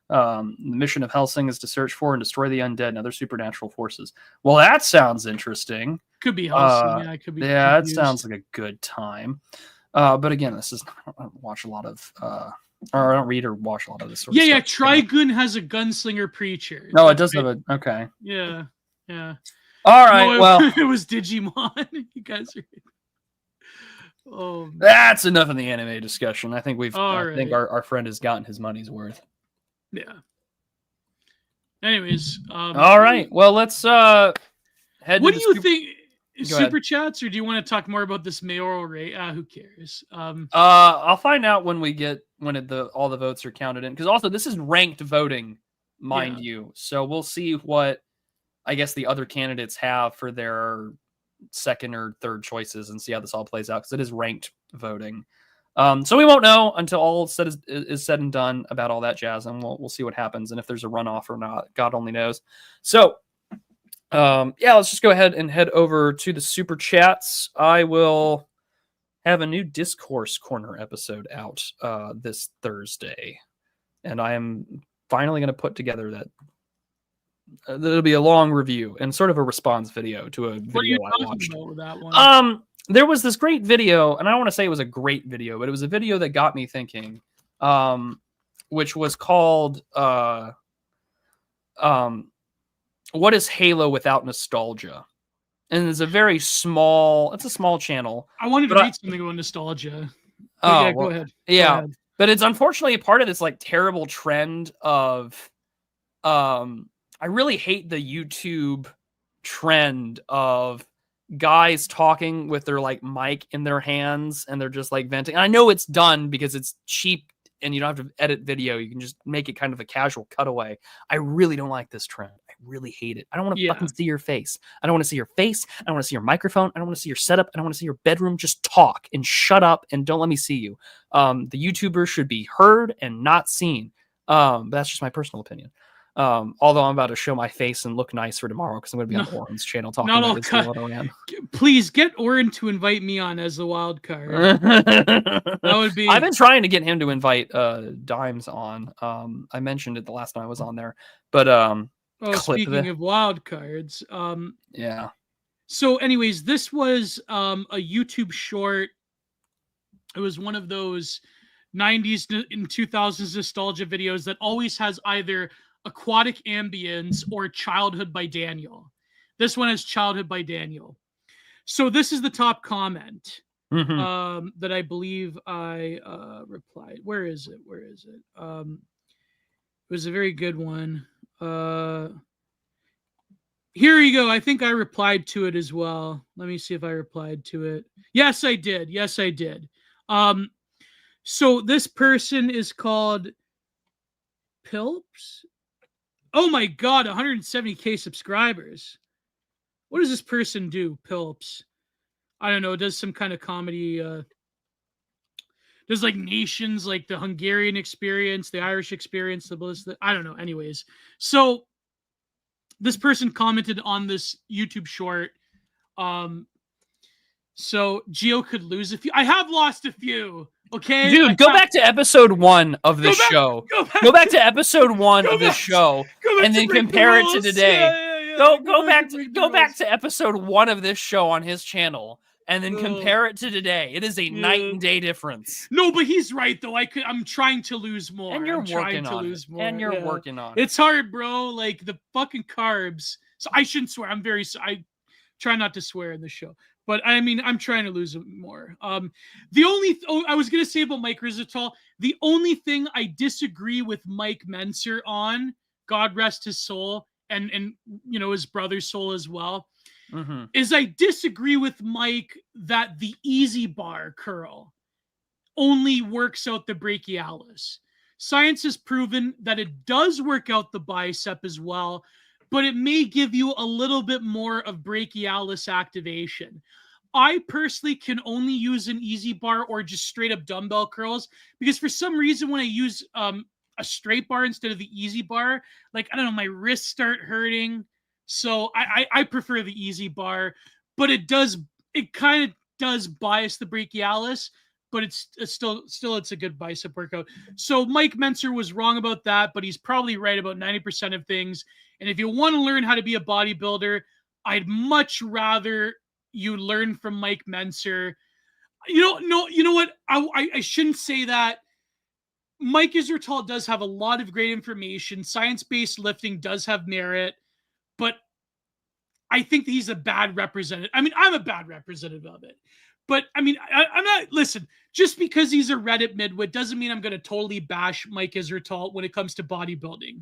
The mission of Helsing is to search for and destroy the undead and other supernatural forces. Well, that sounds interesting. Could be Helsing. Yeah, I could be. Yeah, confused. it sounds like a good time. But again, this is I don't watch a lot of, or I don't read or watch a lot of this sort of stuff. Yeah. Trigun has a gunslinger preacher. No, it does have a okay. Yeah. All right. Well, it was Digimon. You guys are. Oh, that's enough of the anime discussion. I think I think our friend has gotten his money's worth. Yeah. Anyways. All right. Well, let's head. What do you think? Super chats, or do you want to talk more about this mayoral race? Who cares? I'll find out when all the votes are counted in, because also this is ranked voting, mind you. So we'll see what I guess the other candidates have for their second or third choices and see how this all plays out, because it is ranked voting. So we won't know until all is said and done about all that jazz, and we'll see what happens and if there's a runoff or not. God only knows. So let's just go ahead and head over to the super chats. I will have a new Discourse Corner episode out this Thursday, and I am finally going to put together that. There'll be a long review and sort of a response video to a video I watched. About that one? There was this great video, and I don't want to say it was a great video, but it was a video that got me thinking, which was called "What is Halo Without Nostalgia?" And it's a small channel. I wanted to read something about nostalgia. Go ahead. Yeah, go ahead. But it's unfortunately a part of this like terrible trend of I really hate the YouTube trend of guys talking with their like mic in their hands and they're just like venting. And I know it's done because it's cheap and you don't have to edit video. You can just make it kind of a casual cutaway. I really don't like this trend. I really hate it. I don't want to fucking see your face. I don't want to see your face. I don't want to see your microphone. I don't want to see your setup. I don't want to see your bedroom. Just talk and shut up and don't let me see you. The YouTuber should be heard and not seen. But that's just my personal opinion. Although I'm about to show my face and look nice for tomorrow because I'm going to be on Oren's channel talking about his deal. Please get Oren to invite me on as the wild card. That would be. I've been trying to get him to invite Dimes on. I mentioned it the last time I was on there, but speaking of wild cards, yeah. So, anyways, this was a YouTube short. It was one of those 90s and 2000s nostalgia videos that always has either aquatic ambience or childhood by Daniel. This one has childhood by Daniel. So this is the top comment that I believe I replied. Where is it? It was a very good one. Here you go. I think I replied to it as well. Let me see if I replied to it. Yes, I did. So this person is called Pilps. Oh my God, 170K subscribers. What does this person do, Pilps? I don't know. It does some kind of comedy. There's like nations, like the Hungarian experience, the Irish experience, the ballistic. I don't know. Anyways, so this person commented on this YouTube short. So Gio could lose a few. I have lost a few. Okay, dude, go back to episode 1 of this show. Go back to episode 1 of this show, and then compare it to today. Go back to episode 1 of this show on his channel, and then compare it to today. It is a night and day difference. No, but he's right though. I'm trying to lose more, and you're working on it. And you're working on it. It's hard, bro. Like the fucking carbs. So I shouldn't swear. I try not to swear in the show. But I mean, I'm trying to lose more. The only I was gonna say about Mike Rizzotal, the only thing I disagree with Mike Menser on, God rest his soul, and you know his brother's soul as well, is I disagree with Mike that the easy bar curl only works out the brachialis. Science has proven that it does work out the bicep as well, but it may give you a little bit more of brachialis activation. I personally can only use an easy bar or just straight up dumbbell curls because for some reason when I use a straight bar instead of the easy bar, like, I don't know, my wrists start hurting. So I prefer the easy bar, but it kind of does bias the brachialis, but it's still it's a good bicep workout. So Mike Menser was wrong about that, but he's probably right about 90% of things. And if you want to learn how to be a bodybuilder, I'd much rather you learn from Mike Menser. You know what? I shouldn't say that. Mike Israetel does have a lot of great information. Science-based lifting does have merit, but I think he's a bad representative. I mean, I'm a bad representative of it. But I mean, I'm not, listen, just because he's a Reddit midwit doesn't mean I'm going to totally bash Mike Israetel when it comes to bodybuilding.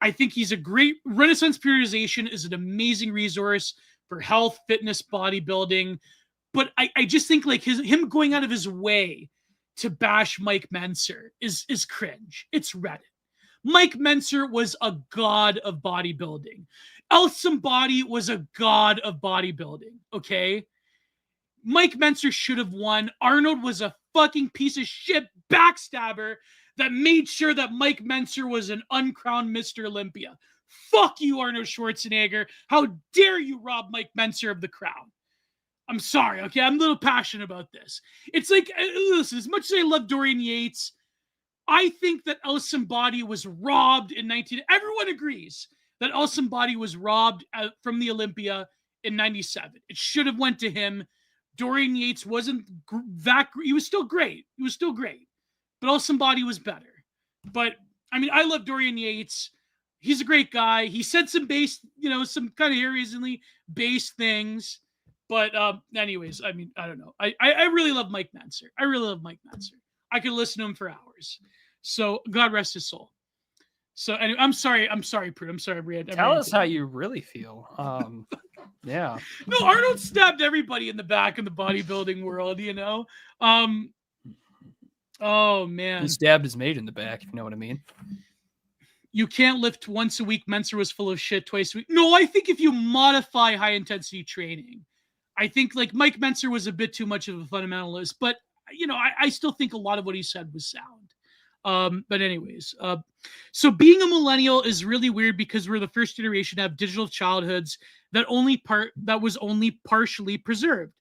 I think he's a great, Renaissance Periodization is an amazing resource for health, fitness, bodybuilding. But I just think like him going out of his way to bash Mike Menser is cringe. It's Reddit. Mike Menser was a god of bodybuilding. Somebody was a god of bodybuilding, okay? Mike Menser should have won. Arnold was a fucking piece of shit backstabber that made sure that Mike Menser was an uncrowned Mr. Olympia. Fuck you, Arnold Schwarzenegger. How dare you rob Mike Menser of the crown? I'm sorry, okay? I'm a little passionate about this. It's like, listen, as much as I love Dorian Yates, I think that El Somebody was robbed in everyone agrees that El Somebody was robbed from the Olympia in 97. It should have went to him. Dorian Yates wasn't he was still great. He was still great. But El Somebody was better. But, I mean, I love Dorian Yates. He's a great guy. He said some some kind of recently based things. But anyways, I mean, I don't know. I really love Mike Menser. I really love Mike Menser. I could listen to him for hours. So God rest his soul. So anyway, I'm sorry, Prue. I'm sorry, Tell us how you really feel. Yeah. No, Arnold stabbed everybody in the back in the bodybuilding world, you know? Oh man. He stabbed his mate in the back, if you know what I mean. You can't lift once a week. Menser was full of shit twice a week. No, I think if you modify high intensity training, I think like Mike Menser was a bit too much of a fundamentalist, but you know, I still think a lot of what he said was sound. But anyways, so being a millennial is really weird because we're the first generation to have digital childhoods that was only partially preserved.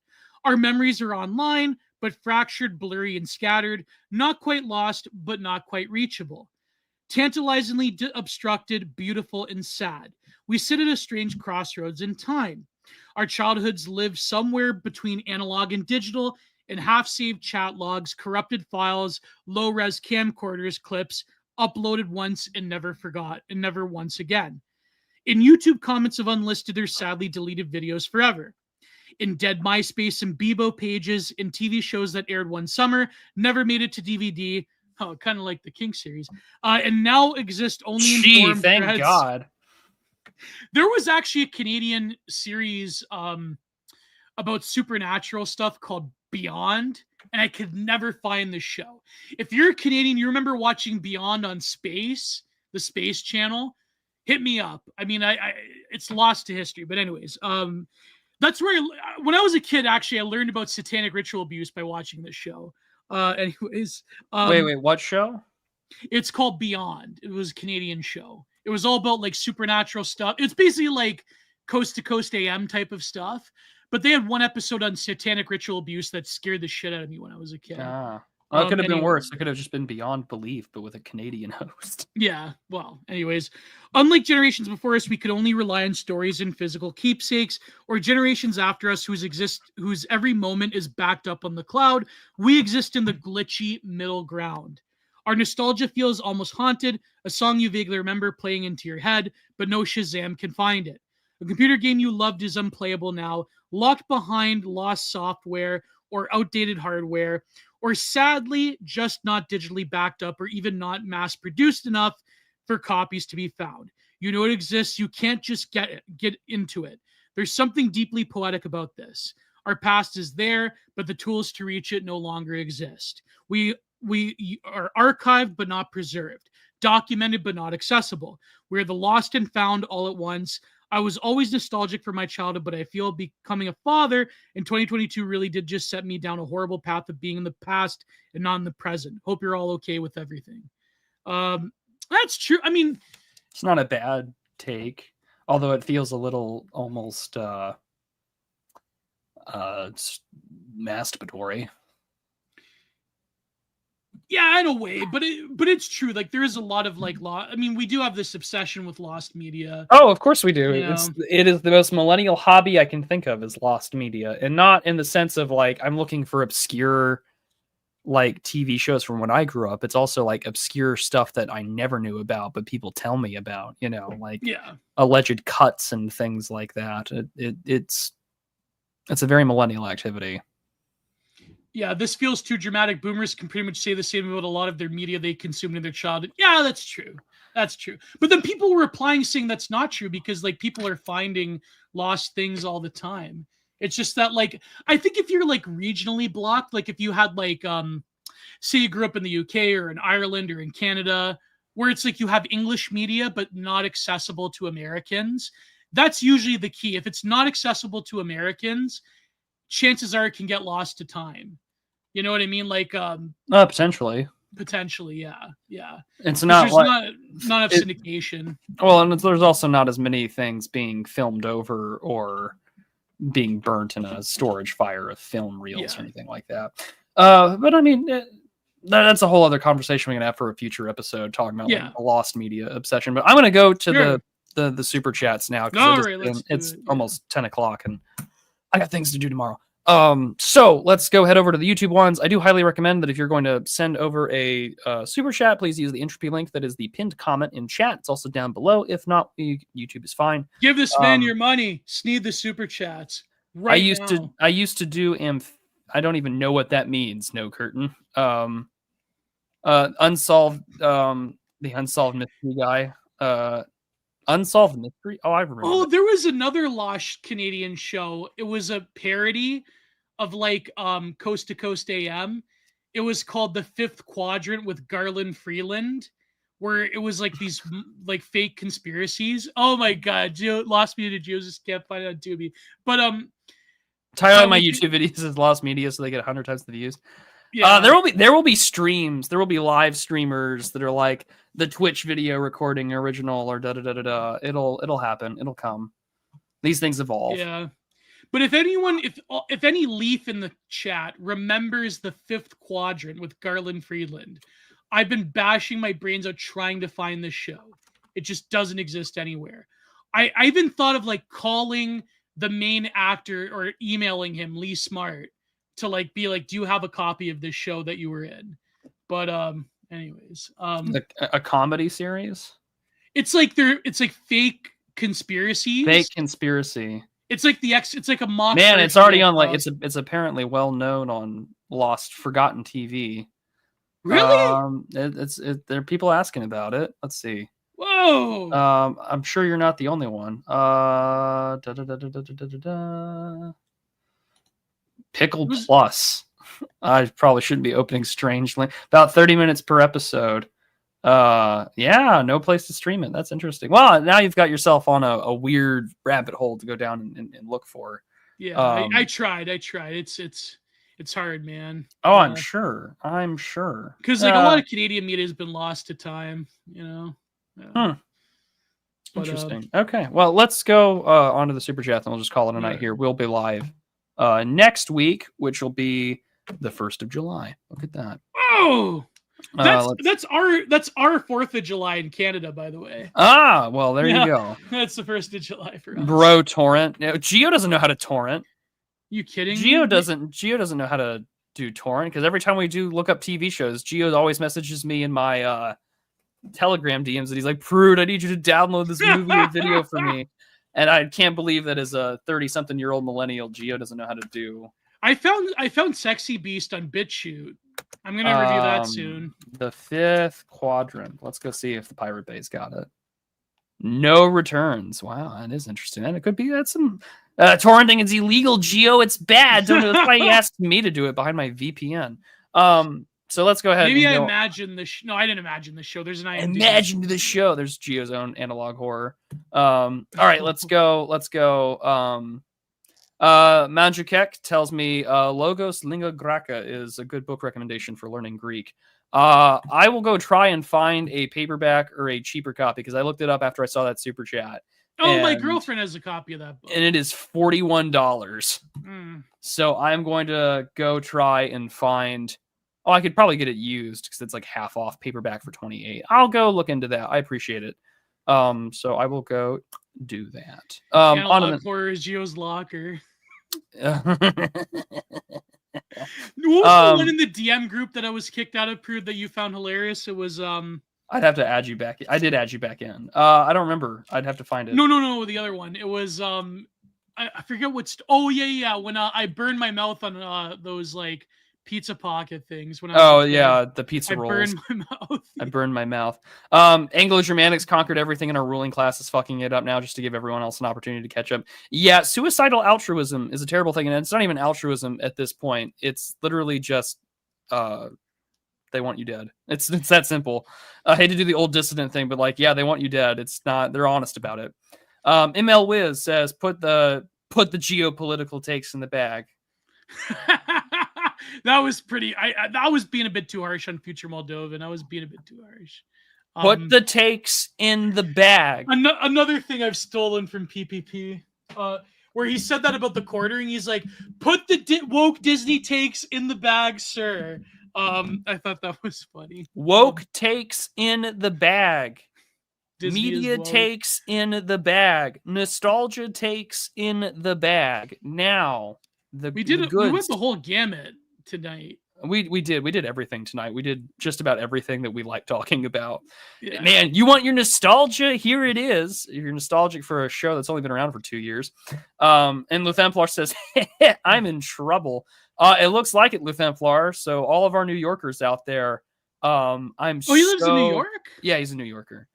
Our memories are online, but fractured, blurry, and scattered, not quite lost, but not quite reachable. Tantalizingly obstructed, beautiful, and sad. We sit at a strange crossroads in time. Our childhoods live somewhere between analog and digital, in half-saved chat logs, corrupted files, low-res camcorders, clips, uploaded once and never forgot, and never once again. In YouTube comments of unlisted or sadly deleted videos forever. In dead MySpace and Bebo pages, in TV shows that aired one summer, never made it to DVD, kind of like the King series, and now exist only in forum thank threads. God. There was actually a Canadian series about supernatural stuff called Beyond, and I could never find the show. If you're a Canadian, you remember watching Beyond on Space, the Space Channel, hit me up. I mean, it's lost to history, but anyways, that's where when I was a kid, actually, I learned about satanic ritual abuse by watching this show. Anyways, wait, what show? It's called Beyond. It was a Canadian show. It was all about like supernatural stuff. It's basically like Coast to Coast AM type of stuff. But they had one episode on satanic ritual abuse that scared the shit out of me when I was a kid. Well, it could have been worse. It could have just been Beyond Belief, but with a Canadian host. Yeah, well, anyways. Unlike generations before us, we could only rely on stories and physical keepsakes, or generations after us whose every moment is backed up on the cloud. We exist in the glitchy middle ground. Our nostalgia feels almost haunted, a song you vaguely remember playing into your head, but no Shazam can find it. A computer game you loved is unplayable now, locked behind lost software or outdated hardware, or sadly just not digitally backed up or even not mass-produced enough for copies to be found. You know it exists, you can't just get into it. There's something deeply poetic about this. Our past is there, but the tools to reach it no longer exist. We are archived but not preserved, documented but not accessible. We're the lost and found all at once. I was always nostalgic for my childhood, but I feel becoming a father in 2022 really did just set me down a horrible path of being in the past and not in the present. Hope you're all okay with everything. That's true. I mean, it's not a bad take. Although it feels a little almost masturbatory. Yeah, in a way, but it's true. Like there is a lot of like I mean, we do have this obsession with lost media. Oh, of course we do. You know? It is the most millennial hobby I can think of is lost media, and not in the sense of like I'm looking for obscure like TV shows from when I grew up. It's also like obscure stuff that I never knew about, but people tell me about. You know, like alleged cuts and things like that. It's a very millennial activity. Yeah, this feels too dramatic. Boomers can pretty much say the same about a lot of their media they consumed in their childhood. Yeah, that's true. That's true. But then people were replying saying that's not true because like people are finding lost things all the time. It's just that like I think if you're like regionally blocked, like if you had like say you grew up in the UK or in Ireland or in Canada, where it's like you have English media but not accessible to Americans, that's usually the key. If it's not accessible to Americans, chances are it can get lost to time. You know what I mean? Like potentially. Yeah. It's not there's like not enough syndication. Well, and there's also not as many things being filmed over or being burnt in a storage fire of film reels or anything like that. But I mean, that's a whole other conversation we're gonna have for a future episode talking about like, the lost media obsession. But I'm gonna go to the super chats now because it's almost 10 o'clock and I got things to do tomorrow. So let's go head over to the YouTube ones. I do highly recommend that if you're going to send over a super chat, please use the entropy link that is the pinned comment in chat. It's also down below. If not, YouTube is fine. Give this man your money. Sneed the super chats. I used to do I don't even know what that means. No curtain. Unsolved. The unsolved mystery guy. Unsolved mystery. Oh, I remember. Oh, there was another lost Canadian show. It was a parody of like Coast to Coast AM. It was called The Fifth Quadrant with Garland Freeland, where it was like these like fake conspiracies. Oh my god, Gio, Lost Media Geos just can't find it on Tubi. But title of my YouTube videos is Lost Media, so they get 100 times the views. Yeah. There will be streams. There will be live streamers that are like the Twitch video recording original or da da da da da. It'll happen. It'll come. These things evolve. Yeah. But if anyone, if any leaf in the chat remembers The Fifth Quadrant with Garland Freeland, I've been bashing my brains out trying to find this show. It just doesn't exist anywhere. I even thought of like calling the main actor or emailing him, Lee Smart, to like be like, do you have a copy of this show that you were in? But anyways, a comedy series. It's like fake conspiracies. Fake conspiracy. It's like it's like a mock. Man, it's already on like it's apparently well known on Lost Forgotten TV. Really? There are people asking about it. Let's see. Whoa. I'm sure you're not the only one. Pickle Plus. I probably shouldn't be opening strangely. About 30 minutes per episode. Yeah, no place to stream it. That's interesting. Well, now you've got yourself on a weird rabbit hole to go down and look for. Yeah, I tried. It's hard, man. Oh, I'm sure. Because like a lot of Canadian media has been lost to time, you know. But, interesting. Okay, well, let's go onto the super chat and we'll just call it a night here. We'll be live next week, which will be the 1st of July. Look at that. Oh, that's our 4th of July in Canada, by the way. Ah, well, there you go. That's the 1st of July for us. Bro, torrent. No, Gio doesn't know how to torrent. You kidding me? Gio doesn't know how to do torrent because every time we do look up TV shows, Gio always messages me in my Telegram DMs that he's like, Prude, I need you to download this movie or video for me. And I can't believe that as a 30-something-year-old millennial, Gio doesn't know how to do. I found Sexy Beast on BitChute. I'm gonna review that soon. The Fifth Quadrant. Let's go see if the Pirate Bay's got it. No returns. Wow, that is interesting. And it could be that some torrenting is illegal, Gio. It's bad. Don't know. That's why he asked me to do it behind my VPN. So let's go ahead. Maybe I imagine the No, I didn't imagine the show. There's an IMDb. Imagine the show. There's Gio's own analog horror. All right, let's go. Manjukek tells me Logos Lingua Graca is a good book recommendation for learning Greek. I will go try and find a paperback or a cheaper copy because I looked it up after I saw that super chat. Oh, my girlfriend has a copy of that book. And it is $41. So I'm going to go try and find... Oh, I could probably get it used because it's like half off, paperback for $28. I'll go look into that. I appreciate it. So I will go do that. Analog Horror is Gio's Locker. What was the one in the DM group that I was kicked out of, Prude, that you found hilarious? It was I'd have to add you back. I did add you back in. I don't remember. I'd have to find it. No, the other one. It was I forget what's. Oh yeah. When I burned my mouth on those like pizza pocket things. When I was the pizza rolls. I burned my mouth. I burned my mouth. Anglo-Germanics conquered everything, and our ruling class is fucking it up now just to give everyone else an opportunity to catch up. Yeah, suicidal altruism is a terrible thing, and it's not even altruism at this point. It's literally just they want you dead. It's that simple. I hate to do the old dissident thing, but like, yeah, they want you dead. It's not. They're honest about it. ML Wiz says, put the geopolitical takes in the bag. That was pretty. I was being a bit too harsh on Future Moldovan. I was being a bit too harsh. Put the takes in the bag. Another thing I've stolen from PPP, where he said that about the quartering. He's like, put the woke Disney takes in the bag, sir. I thought that was funny. Woke takes in the bag. Disney Media takes in the bag. Nostalgia takes in the bag. Now, we went the whole gamut tonight. We did everything tonight. We did just about everything that we like talking about. Yeah. Man, you want your nostalgia? Here it is. If you're nostalgic for a show that's only been around for 2 years. And Luthemplar says, I'm in trouble. It looks like it, Luthemplar. So all of our New Yorkers out there, he lives in New York? Yeah, he's a New Yorker.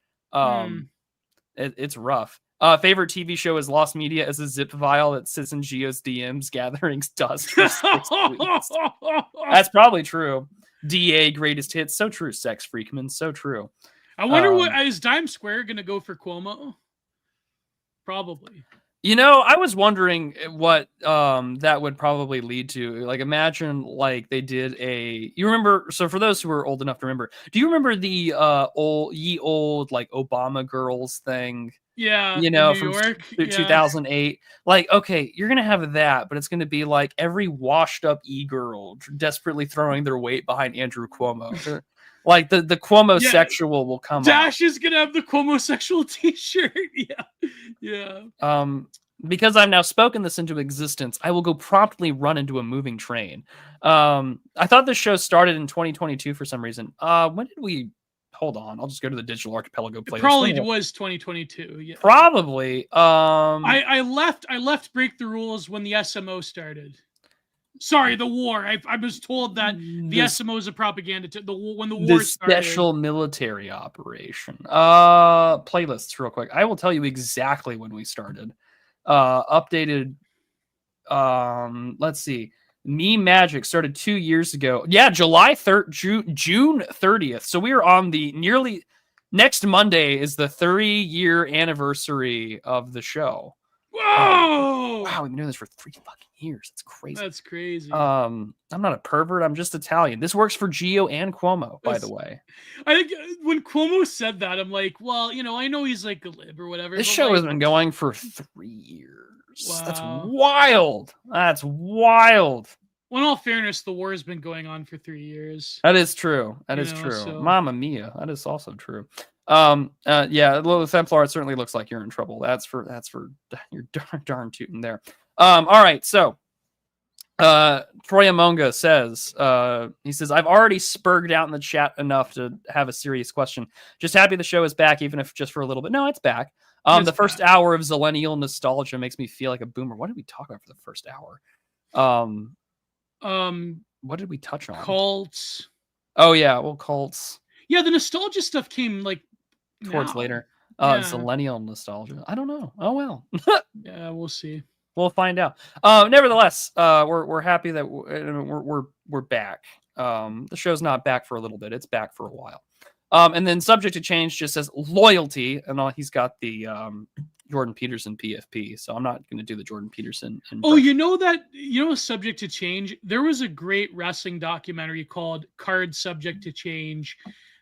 It's rough. Favorite TV show is Lost Media as a zip file that sits in Gio's DMs gathering dust for 6 weeks. That's probably true. DA greatest hits. So true. Sex Freakman. So true. I wonder what is Dime Square going to go for Cuomo? Probably. You know, I was wondering what that would probably lead to. Like, imagine like they did you remember? So for those who are old enough to remember, do you remember the old like Obama girls thing? Yeah, you know, from 2008. Like, okay, you're gonna have that, but it's gonna be like every washed up e-girl desperately throwing their weight behind Andrew Cuomo. Like the Cuomo sexual will come. Dash is gonna have the Cuomo sexual T-shirt. Yeah. Because I've now spoken this into existence, I will go promptly run into a moving train. I thought this show started in 2022 for some reason. When did we? Hold on, I'll just go to the Digital Archipelago playlist. It probably was 2022. Yeah. Probably. I left Break the Rules when the SMO started. Sorry, the war. I was told that the SMO is a propaganda. When the war started. Special military operation. Playlists, real quick. I will tell you exactly when we started. Updated. Let's see. Me Magic started 2 years ago. Yeah, June 30th. So we are on the next Monday is the 30-year anniversary of the show. Whoa! Wow, we've been doing this for 3 fucking years. That's crazy. That's crazy. I'm not a pervert. I'm just Italian. This works for Gio and Cuomo, by the way. I think when Cuomo said that, I'm like, well, I know he's like a lib or whatever. This show has been going for 3 years. Wow. That's wild. That's wild. Well, in all fairness, the war has been going on for 3 years. That is true. That is true. So... Mamma mia. That is also true. Yeah, Lola Templar, it certainly looks like you're in trouble. That's for you're darn tooting there. All right, so Troy Amonga says, he says, I've already spurged out in the chat enough to have a serious question. Just happy the show is back, even if just for a little bit. No, it's back. The first hour of Zillennial nostalgia makes me feel like a boomer. What did we talk about for the first hour? What did we touch on? Cults. Oh yeah, well, cults. Yeah, the nostalgia stuff came like towards later. Zillennial nostalgia. I don't know. Oh well. Yeah, we'll see. We'll find out. Nevertheless, we're happy that we're back. The show's not back for a little bit. It's back for a while. And then subject to change just says loyalty, and he's got the Jordan Peterson PFP. So I'm not going to do the Jordan Peterson. Subject to change. There was a great wrestling documentary called Card Subject to Change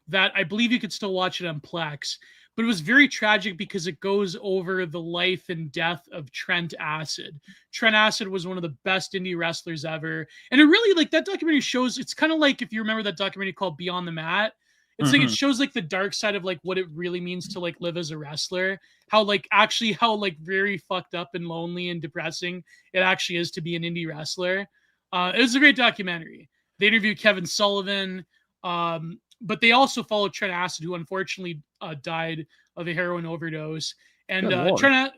that I believe you could still watch it on Plex. but it was very tragic because it goes over the life and death of Trent Acid. Trent Acid was one of the best indie wrestlers ever. And it really, like, that documentary shows, it's kind of like, if you remember that documentary called Beyond the Mat, it's like, it shows like the dark side of like what it really means to like live as a wrestler, how like very fucked up and lonely and depressing it actually is to be an indie wrestler. It was a great documentary. They interviewed Kevin Sullivan, but they also followed Trent Acid, who unfortunately died of a heroin overdose. And Trent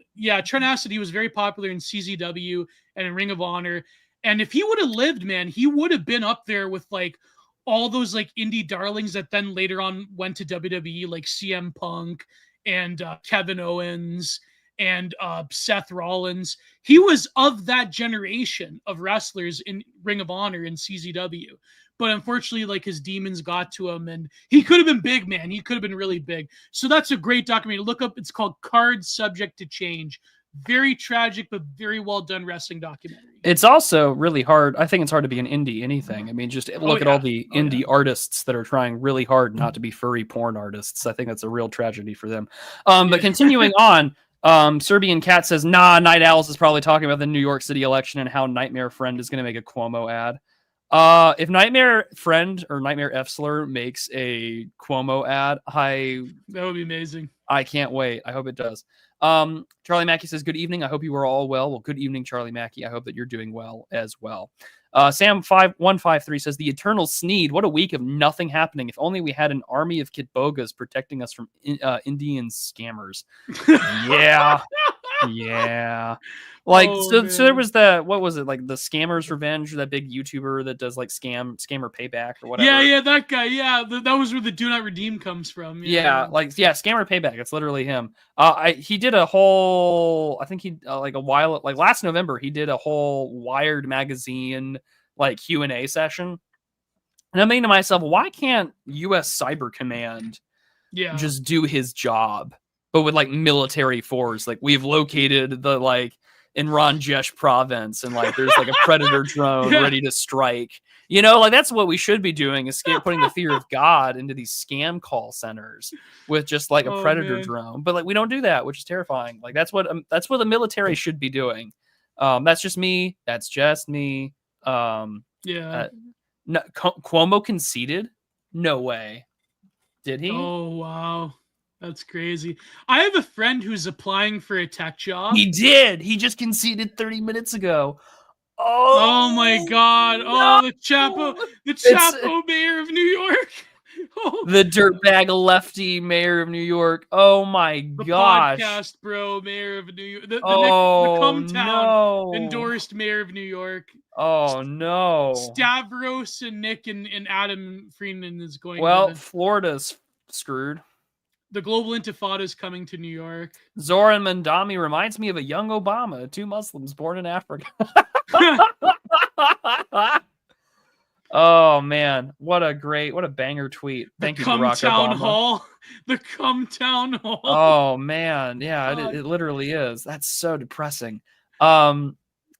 Acid, he was very popular in CZW and in Ring of Honor. And if he would have lived, man, he would have been up there with like all those like indie darlings that then later on went to WWE, like CM Punk and Kevin Owens and Seth Rollins. He was of that generation of wrestlers in Ring of Honor and CZW. But unfortunately, like, his demons got to him, and he could have been big, man. He could have been really big. So that's a great documentary. Look up. It's called Cards Subject to Change. Very tragic, but very well done wrestling documentary. It's also really hard. I think it's hard to be an indie anything. I mean, just look at all the indie artists that are trying really hard not to be furry porn artists. I think that's a real tragedy for them. But continuing on, Serbian Cat says, nah, Night Owls is probably talking about the New York City election and how Nightmare Friend is going to make a Cuomo ad. If Nightmare Friend or Nightmare Efsler makes a Cuomo ad, that would be amazing. I can't wait. I hope it does. Charlie Mackey says, good evening. I hope you are all well. Well, good evening, Charlie Mackey. I hope that you're doing well as well. Sam5153 says, the Eternal Sneed. What a week of nothing happening. If only we had an army of Kitbogas protecting us from Indian scammers. Yeah. Yeah. Like, so there was what was it? Like the Scammers Revenge, that big YouTuber that does like scammer payback or whatever. Yeah, that guy. Yeah, that was where the Do Not Redeem comes from. Scammer payback. It's literally him. He did a whole, I think last November, he did a whole Wired magazine like Q&A session. And I'm thinking to myself, why can't U.S. Cyber Command just do his job? But with like military force, like we've located the like in Ranjesh province, and like there's like a predator drone ready to strike. You know, like that's what we should be doing, is putting the fear of God into these scam call centers with just like a predator drone. But like we don't do that, which is terrifying. Like that's what the military should be doing. That's just me. No, Cuomo conceded? No way. Did he? Oh wow. That's crazy. I have a friend who's applying for a tech job. He did. He just conceded 30 minutes ago. Oh my God. No. Oh, the Chapo mayor of New York. The dirtbag lefty mayor of New York. Oh my gosh. The podcast bro mayor of New York. The Cumtown endorsed mayor of New York. Oh no. Stavros and Nick and Adam Friedman is going. Well, Florida's screwed. The global intifada is coming to New York. Zoran Mandami reminds me of a young Obama, 2 Muslims born in Africa. Oh man, what a banger tweet. Thank you, Barack Obama. The Cumtown Hall. Oh man, yeah, it literally is. That's so depressing. He's going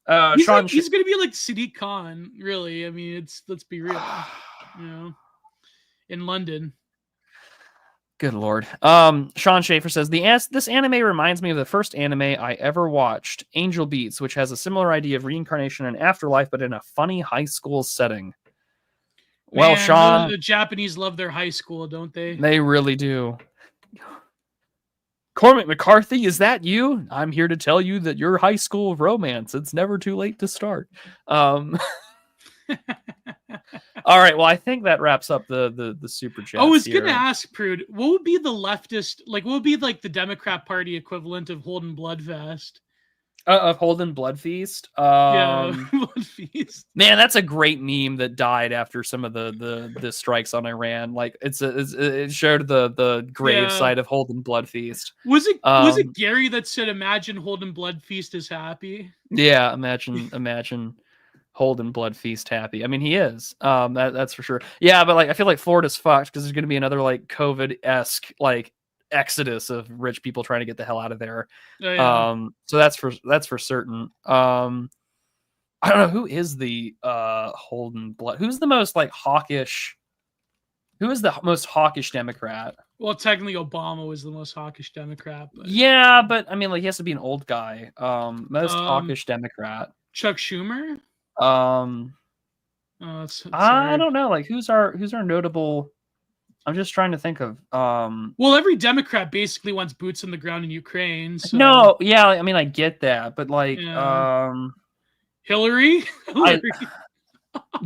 to be like Sadiq Khan, really. I mean, let's be real. You know, in London. Good Lord. Sean Schaefer says, this anime reminds me of the first anime I ever watched, Angel Beats, which has a similar idea of reincarnation and afterlife, but in a funny high school setting. Man, well, Sean, the Japanese love their high school, don't they? They really do. Cormac McCarthy, is that you? I'm here to tell you that your high school romance, it's never too late to start. All right, well, I think that wraps up the super chat. I was going to ask, Prude, what would be the leftist, like, what would be like the Democrat Party equivalent of Holden Bloodfest? Of Holden Blood Feast? Blood Feast. Man, that's a great meme that died after some of the strikes on Iran. Like, it showed the grave site of Holden Blood Feast. Was it Gary that said, imagine Holden Blood Feast is happy? Yeah, imagine Holden Blood Feast happy. I mean, he is. That's for sure. Yeah, but like I feel like Florida's fucked because there's going to be another like COVID-esque like exodus of rich people trying to get the hell out of there. Oh, yeah. So that's for certain. I don't know who is the Holden Blood. Who's the most like hawkish Who is the most hawkish Democrat? Well, technically, Obama was the most hawkish Democrat. But, yeah, but I mean, like he has to be an old guy. Most hawkish Democrat. Chuck Schumer. It's I don't know. Like who's our notable? I'm just trying to think of. Well, every Democrat basically wants boots on the ground in Ukraine. So. No, yeah, I mean I get that, but like, Hillary.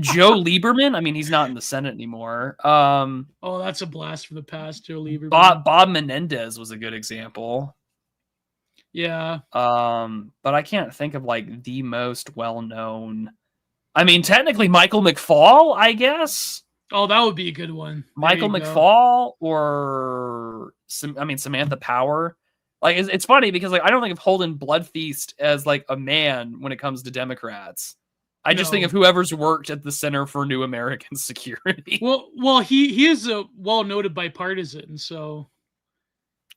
Joe Lieberman. I mean, he's not in the Senate anymore. Oh, that's a blast from the past, Joe Lieberman. Bob Menendez was a good example. Yeah. But I can't think of like the most well-known. I mean, technically Michael McFaul, I guess. Oh, that would be a good one. Michael McFaul or Samantha Power. Like it's funny because like I don't think of Holden Bloodfeast as like a man when it comes to Democrats. I just think of whoever's worked at the Center for New American Security. Well, he is a well-noted bipartisan, so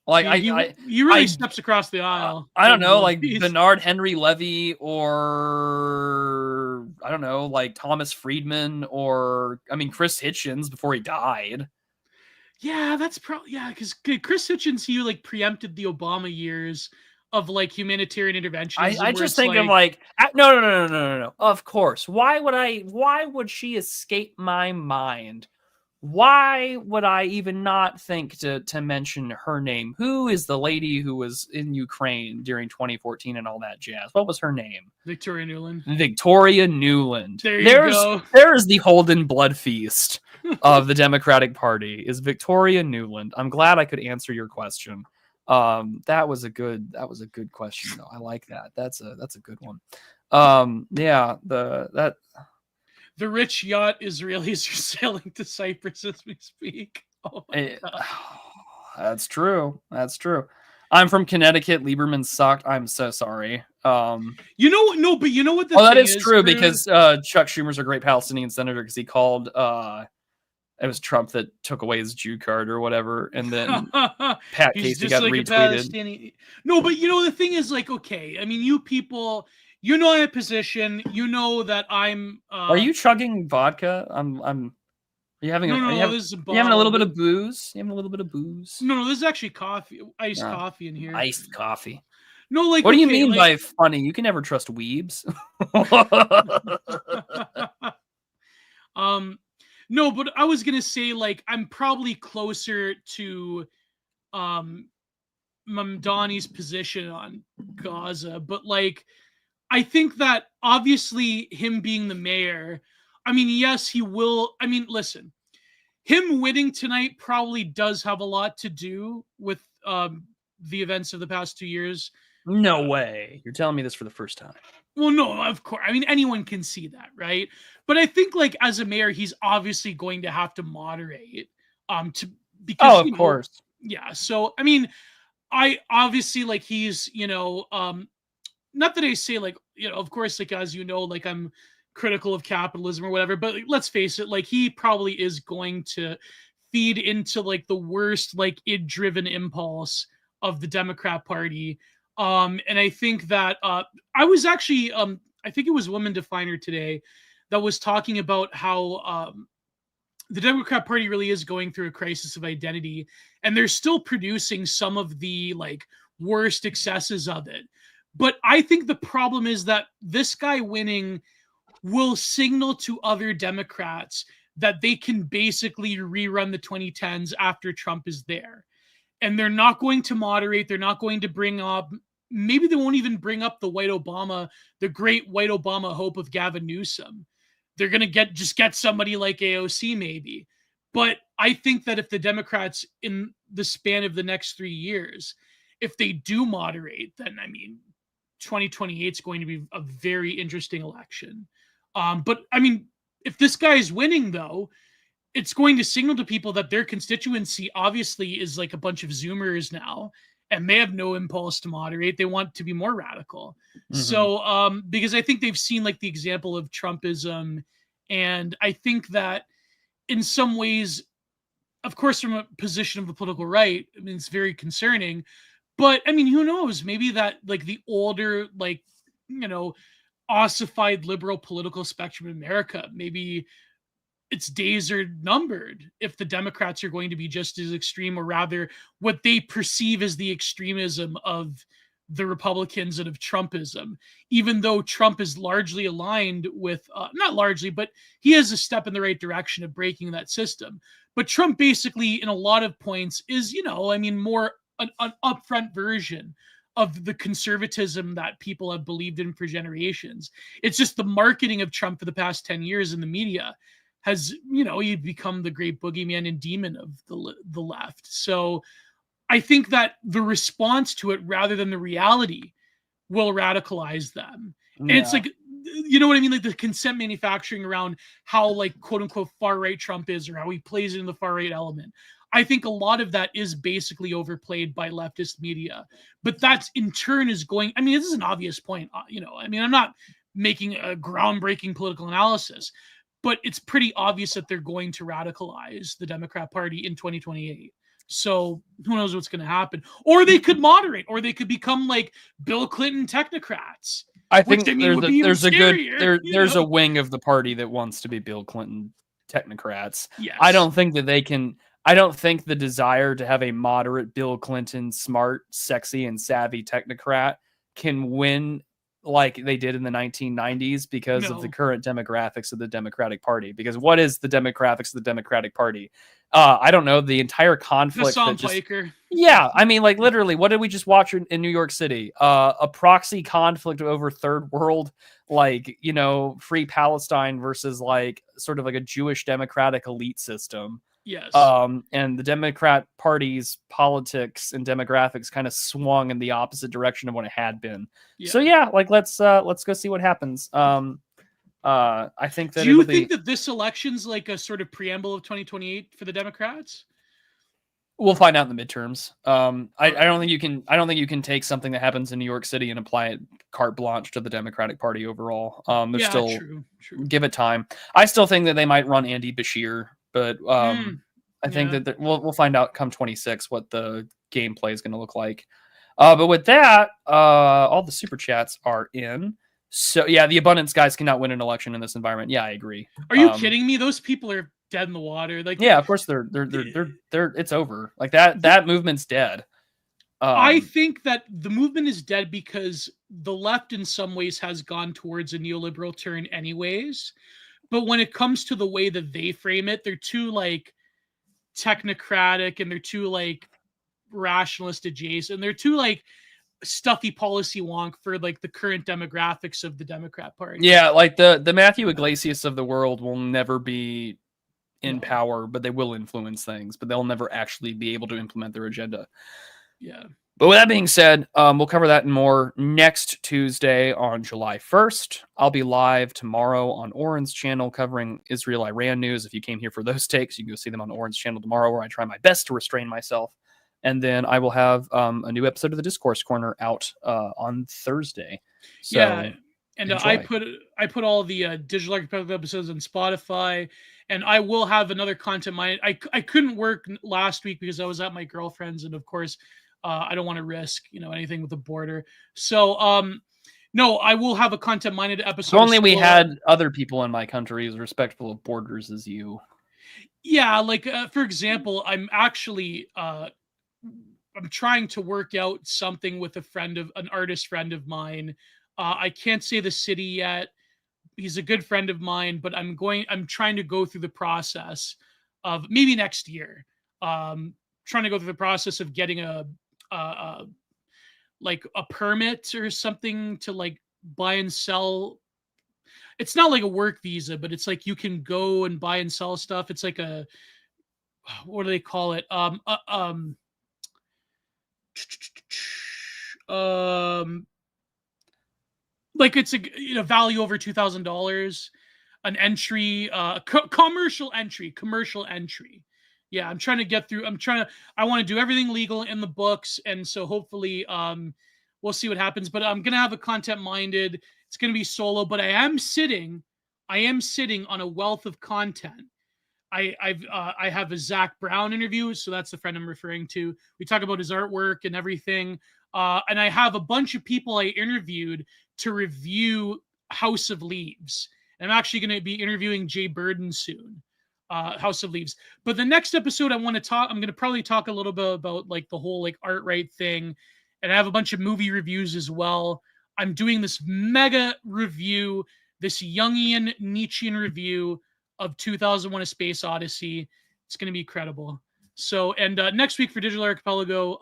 like he really steps across the aisle. I don't know, like Bernard Henry Levy or I don't know, like Thomas Friedman or I mean Chris Hitchens before he died. Yeah, that's probably because Chris Hitchens, he like preempted the Obama years of like humanitarian intervention. I just think of like no. Of course. Why would she escape my mind? Why would I even not think to mention her name? Who is the lady who was in Ukraine during 2014 and all that jazz? What was her name? Victoria Nuland. Victoria Nuland. There's go. There's the Holden blood feast of the Democratic Party is Victoria Nuland. I'm glad I could answer your question. That was a good question though. I like that. That's a good one. The rich yacht Israelis are sailing to Cyprus as we speak. Oh my God. That's true. I'm from Connecticut. Lieberman sucked. I'm so sorry. But you know what? That is true because Chuck Schumer's a great Palestinian senator because he called. It was Trump that took away his Jew card or whatever, and then Pat Casey got like retweeted. No, but the thing is, like, okay, I mean, you people. You know my position. You know that I'm. Are you chugging vodka? Are you having? This is you having a little bit of booze? You having a little bit of booze? No, this is actually coffee, iced coffee in here. Iced coffee. No, like. What do you mean by funny? You can never trust weebs. No, but I was gonna say like I'm probably closer to, Mamdani's position on Gaza, but like. I think that obviously him being the mayor, I mean, yes, he will. I mean, listen, him winning tonight probably does have a lot to do with the events of the past 2 years. No way. You're telling me this for the first time. Well, no, of course. I mean, anyone can see that, right? But I think like as a mayor, he's obviously going to have to moderate because of course. Yeah. So, I mean, I obviously like he's, not that I say like, of course, like, as like I'm critical of capitalism or whatever, but like, let's face it, like he probably is going to feed into like the worst, like id-driven impulse of the Democrat Party. And I think that I was actually, I think it was Woman Definer today that was talking about how the Democrat Party really is going through a crisis of identity, and they're still producing some of the like worst excesses of it. But I think the problem is that this guy winning will signal to other Democrats that they can basically rerun the 2010s after Trump is there. And they're not going to moderate. They're not going to bring up, maybe they won't even bring up the great white Obama hope of Gavin Newsom. They're going to get somebody like AOC maybe. But I think that if the Democrats in the span of the next 3 years, if they do moderate, then I mean, 2028 is going to be a very interesting election. But I mean, if this guy is winning, though, it's going to signal to people that their constituency obviously is like a bunch of Zoomers now, and they have no impulse to moderate. They want to be more radical. Mm-hmm. So, because I think they've seen like the example of Trumpism, and I think that in some ways, of course, from a position of the political right, I mean, it's very concerning. But I mean, who knows? Maybe that like the older, like, ossified liberal political spectrum in America, maybe its days are numbered if the Democrats are going to be just as extreme, or rather what they perceive as the extremism of the Republicans and of Trumpism, even though Trump is largely aligned with, not largely, but he is a step in the right direction of breaking that system. But Trump basically, in a lot of points, is, more an upfront version of the conservatism that people have believed in for generations. It's just the marketing of Trump for the past 10 years in the media has, he'd become the great boogeyman and demon of the left. So I think that the response to it, rather than the reality, will radicalize them. And it's like, you know what I mean? Like the consent manufacturing around how, like, quote unquote far right Trump is, or how he plays in the far right element. I think a lot of that is basically overplayed by leftist media, but that in turn is going, this is an obvious point, I'm not making a groundbreaking political analysis, but it's pretty obvious that they're going to radicalize the Democrat Party in 2028. So who knows what's going to happen? Or they could moderate, or they could become like Bill Clinton technocrats. I think there's a wing of the party that wants to be Bill Clinton technocrats. Yes. I don't think the desire to have a moderate Bill Clinton, smart, sexy, and savvy technocrat can win like they did in the 1990s because of the current demographics of the Democratic Party. Because what is the demographics of the Democratic Party? I don't know. The entire conflict. Yeah, like literally, what did we just watch in New York City? A proxy conflict over third world, free Palestine versus like sort of like a Jewish democratic elite system. Yes. And the Democrat Party's politics and demographics kind of swung in the opposite direction of what it had been. Yeah. So yeah, let's go see what happens. I think that. Do you think that this election's like a sort of preamble of 2028 for the Democrats? We'll find out in the midterms. I don't think you can take something that happens in New York City and apply it carte blanche to the Democratic Party overall. True. Give it time. I still think that they might run Andy Bashir, but I think that we'll find out come 26 what the gameplay is going to look like. But with that, all the super chats are in. So yeah, the abundance guys cannot win an election in this environment. Yeah, I agree. Are you kidding me? Those people are dead in the water. Like, yeah, of course they're it's over. Like that movement's dead. I think that the movement is dead because the left in some ways has gone towards a neoliberal turn anyways. But when it comes to the way that they frame it, they're too like technocratic and they're too like rationalist adjacent. And they're too like stuffy policy wonk for like the current demographics of the Democrat Party. Yeah, like the Matthew Iglesias of the world will never be in power, but they will influence things, but they'll never actually be able to implement their agenda. Yeah. But with that being said, we'll cover that and more next Tuesday on July 1st. I'll be live tomorrow on Oren's channel covering Israel-Iran news. If you came here for those takes, you can go see them on Oren's channel tomorrow, where I try my best to restrain myself. And then I will have a new episode of the Discourse Corner out on Thursday. So, yeah, and I put all the Digital Archipelago episodes on Spotify, and I will have another content. I couldn't work last week because I was at my girlfriend's, and of course, I don't want to risk anything with the border. So no, I will have a content-minded episode. If only we had other people in my country as respectful of borders as you. Yeah, like for example, I'm actually I'm trying to work out something with an artist friend of mine. I can't say the city yet. He's a good friend of mine, but I'm trying to go through the process of maybe next year. Trying to go through the process of getting a permit or something to like buy and sell. It's not like a work visa, but it's like you can go and buy and sell stuff. It's like what do they call it? Like it's a value over $2,000, an entry, commercial entry. Yeah, I'm trying to get through. I want to do everything legal in the books, and so hopefully, we'll see what happens. But I'm gonna have a content-minded. It's gonna be solo, but I am sitting on a wealth of content. I have a Zach Brown interview, so that's the friend I'm referring to. We talk about his artwork and everything, and I have a bunch of people I interviewed to review House of Leaves. And I'm actually going to be interviewing Jay Burden soon. House of Leaves. But the next episode I'm going to probably talk a little bit about like the whole like art right thing, and I have a bunch of movie reviews as well. I'm doing this mega review, this Jungian Nietzschean review of 2001: A Space Odyssey. It's going to be incredible. So, and next week for Digital Archipelago,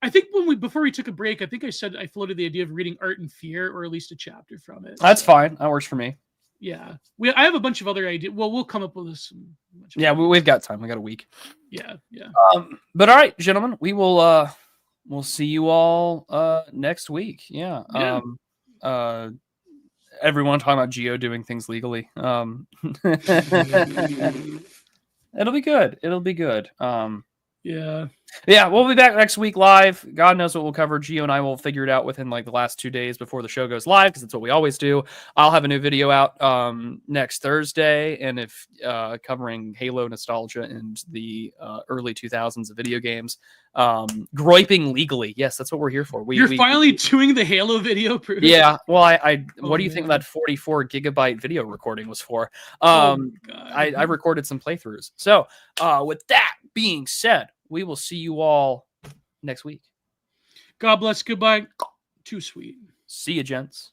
I think before we took a break, I think I said I floated the idea of reading Art and Fear, or at least a chapter from it. That's fine. That works for me. Yeah, I have a bunch of other ideas. Well, we'll come up with this. Yeah, we've got time. We got a week. Yeah. But all right, gentlemen, we will we'll see you all next week. Yeah. Everyone talking about Gio doing things legally. It'll be good. It'll be good. Yeah, we'll be back next week live. God knows what we'll cover. Gio and I will figure it out within like the last 2 days before the show goes live, because that's what we always do. I'll have a new video out next Thursday, and if covering Halo nostalgia and the early 2000s of video games. Groiping legally. Yes, that's what we're here for. You're finally doing the Halo video, Bruce. Yeah. Well, what do you think that 44 gigabyte video recording was for? I recorded some playthroughs. So with that being said, we will see you all next week. God bless. Goodbye. Too sweet. See you, gents.